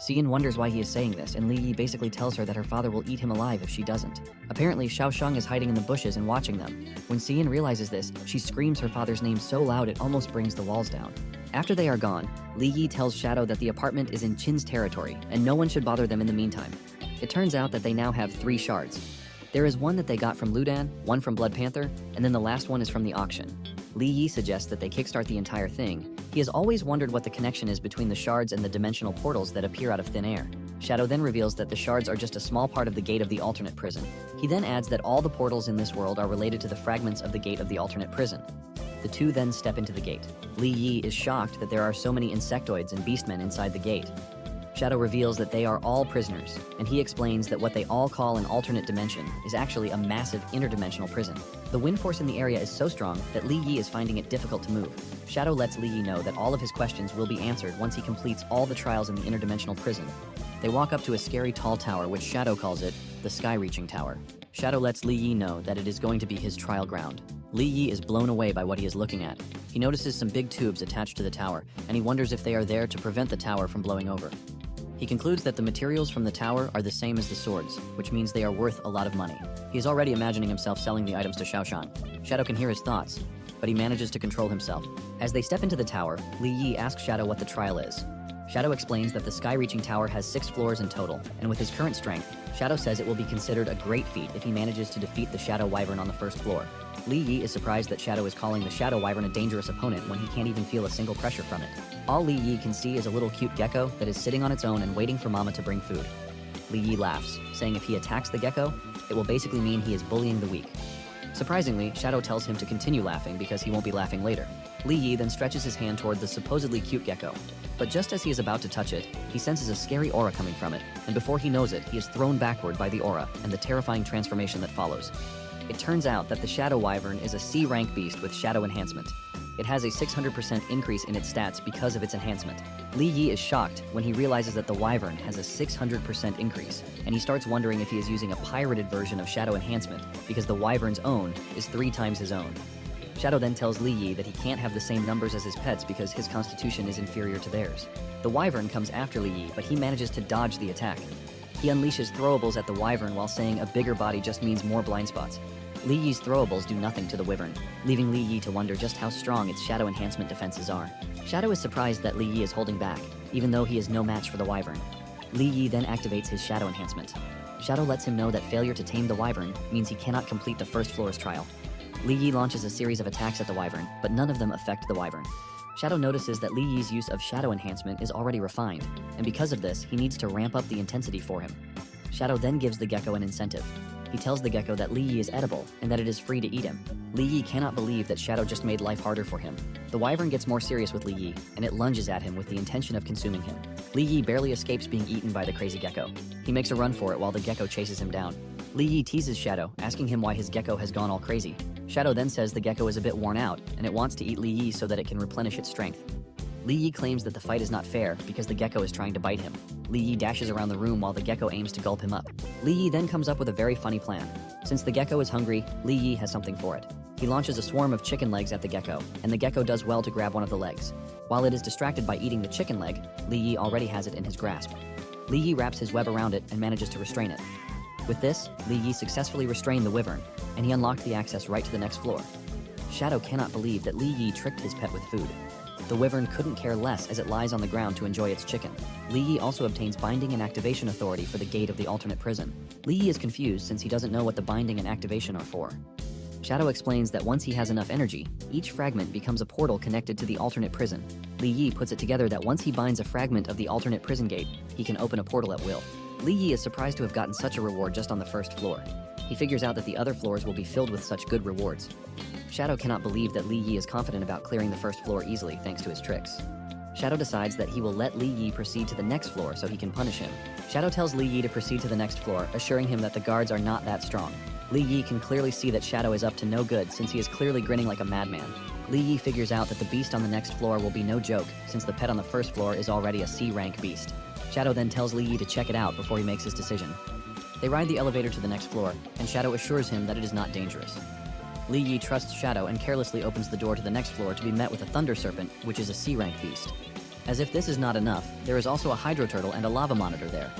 Siyin wonders why he is saying this, and Li Yi basically tells her that her father will eat him alive if she doesn't. Apparently, Xiaosheng is hiding in the bushes and watching them. When Siyin realizes this, she screams her father's name so loud it almost brings the walls down. After they are gone, Li Yi tells Shadow that the apartment is in Qin's territory, and no one should bother them in the meantime. It turns out that they now have 3 shards. There is one that they got from Ludan, one from Blood Panther, and then the last one is from the auction. Li Yi suggests that they kickstart the entire thing. He has always wondered what the connection is between the shards and the dimensional portals that appear out of thin air. Shadow then reveals that the shards are just a small part of the gate of the alternate prison. He then adds that all the portals in this world are related to the fragments of the gate of the alternate prison. The 2 then step into the gate. Li Yi is shocked that there are so many insectoids and beastmen inside the gate. Shadow reveals that they are all prisoners, and he explains that what they all call an alternate dimension is actually a massive interdimensional prison. The wind force in the area is so strong that Li Yi is finding it difficult to move. Shadow lets Li Yi know that all of his questions will be answered once he completes all the trials in the interdimensional prison. They walk up to a scary tall tower, which Shadow calls it the Sky-Reaching Tower. Shadow lets Li Yi know that it is going to be his trial ground. Li Yi is blown away by what he is looking at. He notices some big tubes attached to the tower, and he wonders if they are there to prevent the tower from blowing over. He concludes that the materials from the tower are the same as the swords, which means they are worth a lot of money. He is already imagining himself selling the items to Xiaosheng. Shadow can hear his thoughts, but he manages to control himself. As they step into the tower, Li Yi asks Shadow what the trial is. Shadow explains that the Sky-Reaching Tower has 6 floors in total, and with his current strength, Shadow says it will be considered a great feat if he manages to defeat the Shadow Wyvern on the first floor. Li Yi is surprised that Shadow is calling the Shadow Wyvern a dangerous opponent when he can't even feel a single pressure from it. All Li Yi can see is a little cute gecko that is sitting on its own and waiting for Mama to bring food. Li Yi laughs, saying if he attacks the gecko, it will basically mean he is bullying the weak. Surprisingly, Shadow tells him to continue laughing because he won't be laughing later. Li Yi then stretches his hand toward the supposedly cute gecko. But just as he is about to touch it, he senses a scary aura coming from it, and before he knows it, he is thrown backward by the aura and the terrifying transformation that follows. It turns out that the Shadow Wyvern is a C-rank beast with Shadow Enhancement. It has a 600% increase in its stats because of its enhancement. Li Yi is shocked when he realizes that the Wyvern has a 600% increase, and he starts wondering if he is using a pirated version of Shadow Enhancement because the Wyvern's own is 3 times his own. Shadow then tells Li Yi that he can't have the same numbers as his pets because his constitution is inferior to theirs. The Wyvern comes after Li Yi, but he manages to dodge the attack. He unleashes throwables at the Wyvern while saying a bigger body just means more blind spots. Li Yi's throwables do nothing to the Wyvern, leaving Li Yi to wonder just how strong its Shadow Enhancement defenses are. Shadow is surprised that Li Yi is holding back, even though he is no match for the Wyvern. Li Yi then activates his Shadow Enhancement. Shadow lets him know that failure to tame the Wyvern means he cannot complete the first floor's trial. Li Yi launches a series of attacks at the Wyvern, but none of them affect the Wyvern. Shadow notices that Li Yi's use of Shadow Enhancement is already refined, and because of this, he needs to ramp up the intensity for him. Shadow then gives the gecko an incentive. He tells the gecko that Li Yi is edible and that it is free to eat him. Li Yi cannot believe that Shadow just made life harder for him. The Wyvern gets more serious with Li Yi, and it lunges at him with the intention of consuming him. Li Yi barely escapes being eaten by the crazy gecko. He makes a run for it while the gecko chases him down. Li Yi teases Shadow, asking him why his gecko has gone all crazy. Shadow then says the gecko is a bit worn out, and it wants to eat Li Yi so that it can replenish its strength. Li Yi claims that the fight is not fair because the gecko is trying to bite him. Li Yi dashes around the room while the gecko aims to gulp him up. Li Yi then comes up with a very funny plan. Since the gecko is hungry, Li Yi has something for it. He launches a swarm of chicken legs at the gecko, and the gecko does well to grab one of the legs. While it is distracted by eating the chicken leg, Li Yi already has it in his grasp. Li Yi wraps his web around it and manages to restrain it. With this, Li Yi successfully restrained the wyvern, and he unlocked the access right to the next floor. Shadow cannot believe that Li Yi tricked his pet with food. The wyvern couldn't care less as it lies on the ground to enjoy its chicken. Li Yi also obtains binding and activation authority for the gate of the alternate prison. Li Yi is confused since he doesn't know what the binding and activation are for. Shadow explains that once he has enough energy, each fragment becomes a portal connected to the alternate prison. Li Yi puts it together that once he binds a fragment of the alternate prison gate, he can open a portal at will. Li Yi is surprised to have gotten such a reward just on the first floor. He figures out that the other floors will be filled with such good rewards. Shadow cannot believe that Li Yi is confident about clearing the first floor easily thanks to his tricks. Shadow decides that he will let Li Yi proceed to the next floor so he can punish him. Shadow tells Li Yi to proceed to the next floor, assuring him that the guards are not that strong. Li Yi can clearly see that Shadow is up to no good since he is clearly grinning like a madman. Li Yi figures out that the beast on the next floor will be no joke since the pet on the first floor is already a C-rank beast. Shadow then tells Li Yi to check it out before he makes his decision. They ride the elevator to the next floor, and Shadow assures him that it is not dangerous. Li Yi trusts Shadow and carelessly opens the door to the next floor to be met with a Thunder Serpent, which is a C-rank beast. As if this is not enough, there is also a Hydro Turtle and a Lava Monitor there.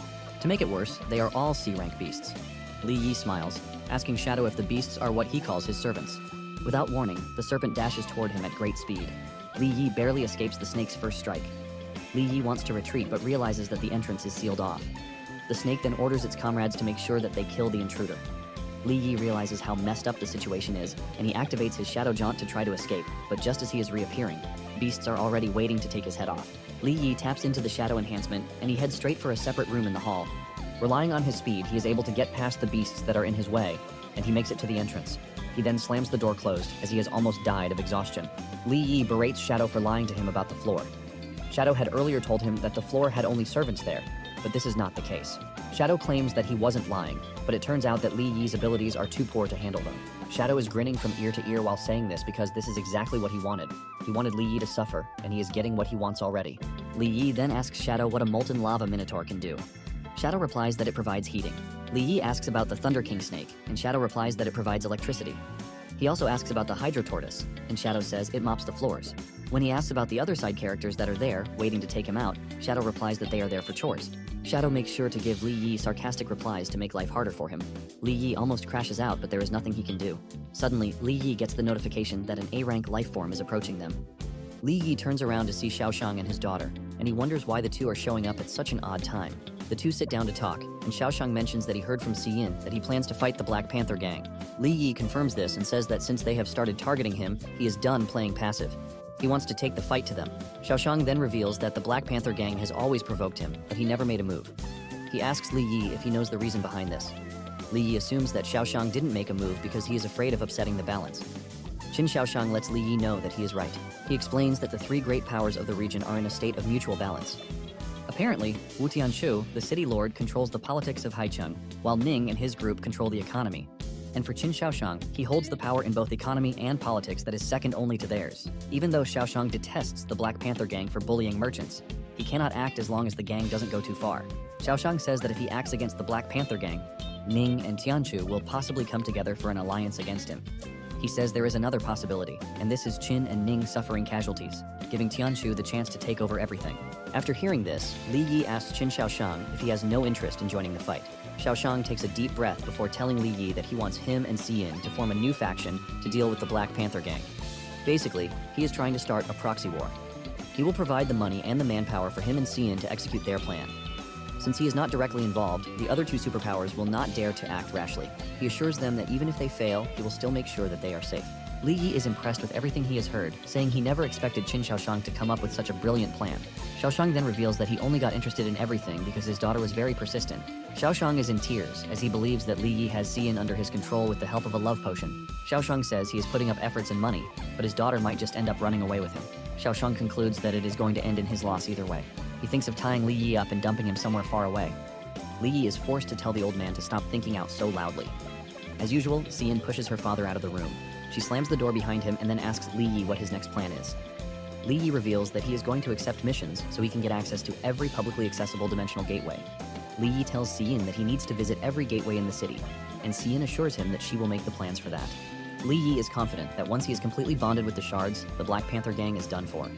To make it worse, they are all C-rank beasts. Li Yi smiles, asking Shadow if the beasts are what he calls his servants. Without warning, the serpent dashes toward him at great speed. Li Yi barely escapes the snake's first strike. Li Yi wants to retreat but realizes that the entrance is sealed off. The snake then orders its comrades to make sure that they kill the intruder. Li Yi realizes how messed up the situation is, and he activates his Shadow Jaunt to try to escape, but just as he is reappearing, beasts are already waiting to take his head off. Li Yi taps into the Shadow Enhancement, and he heads straight for a separate room in the hall. Relying on his speed, he is able to get past the beasts that are in his way, and he makes it to the entrance. He then slams the door closed, as he has almost died of exhaustion. Li Yi berates Shadow for lying to him about the floor. Shadow had earlier told him that the floor had only servants there, but this is not the case. Shadow claims that he wasn't lying, but it turns out that Li Yi's abilities are too poor to handle them. Shadow is grinning from ear to ear while saying this because this is exactly what he wanted. He wanted Li Yi to suffer, and he is getting what he wants already. Li Yi then asks Shadow what a molten lava minotaur can do. Shadow replies that it provides heating. Li Yi asks about the Thunder King snake, and Shadow replies that it provides electricity. He also asks about the Hydro Tortoise, and Shadow says it mops the floors. When he asks about the other side characters that are there, waiting to take him out, Shadow replies that they are there for chores. Shadow makes sure to give Li Yi sarcastic replies to make life harder for him. Li Yi almost crashes out, but there is nothing he can do. Suddenly, Li Yi gets the notification that an A-rank life form is approaching them. Li Yi turns around to see Xiaoshang and his daughter, and he wonders why the two are showing up at such an odd time. The two sit down to talk, and Xiaoshang mentions that he heard from Xiyin that he plans to fight the Black Panther gang. Li Yi confirms this and says that since they have started targeting him, he is done playing passive. He wants to take the fight to them. Xiaoshang then reveals that the Black Panther gang has always provoked him, but he never made a move. He asks Li Yi if he knows the reason behind this. Li Yi assumes that Xiaoshang didn't make a move because he is afraid of upsetting the balance. Qin Xiaoshang lets Li Yi know that he is right. He explains that the three great powers of the region are in a state of mutual balance. Apparently, Wu Tianshu, the city lord, controls the politics of Haicheng, while Ning and his group control the economy. And for Qin Xiaoshang, he holds the power in both economy and politics that is second only to theirs. Even though Xiaoshang detests the Black Panther gang for bullying merchants, he cannot act as long as the gang doesn't go too far. Xiaoshang says that if he acts against the Black Panther gang, Ning and Tianshu will possibly come together for an alliance against him. He says there is another possibility, and this is Qin and Ning suffering casualties, giving Tianshu the chance to take over everything. After hearing this, Li Yi asks Qin Xiaoshang if he has no interest in joining the fight. Xiaoshang takes a deep breath before telling Li Yi that he wants him and Xiyin to form a new faction to deal with the Black Panther gang. Basically, he is trying to start a proxy war. He will provide the money and the manpower for him and Xiyin to execute their plan. Since he is not directly involved, the other two superpowers will not dare to act rashly. He assures them that even if they fail, he will still make sure that they are safe. Li Yi is impressed with everything he has heard, saying he never expected Qin Xiaoshang to come up with such a brilliant plan. Xiaoshang then reveals that he only got interested in everything because his daughter was very persistent. Xiaoshang is in tears, as he believes that Li Yi has Xiyin under his control with the help of a love potion. Xiaoshang says he is putting up efforts and money, but his daughter might just end up running away with him. Xiaoshang concludes that it is going to end in his loss either way. He thinks of tying Li Yi up and dumping him somewhere far away. Li Yi is forced to tell the old man to stop thinking out so loudly. As usual, Xiyin pushes her father out of the room. She slams the door behind him and then asks Li Yi what his next plan is. Li Yi reveals that he is going to accept missions so he can get access to every publicly accessible dimensional gateway. Li Yi tells Xiyin that he needs to visit every gateway in the city, and Xiyin assures him that she will make the plans for that. Li Yi is confident that once he is completely bonded with the shards, the Black Panther gang is done for.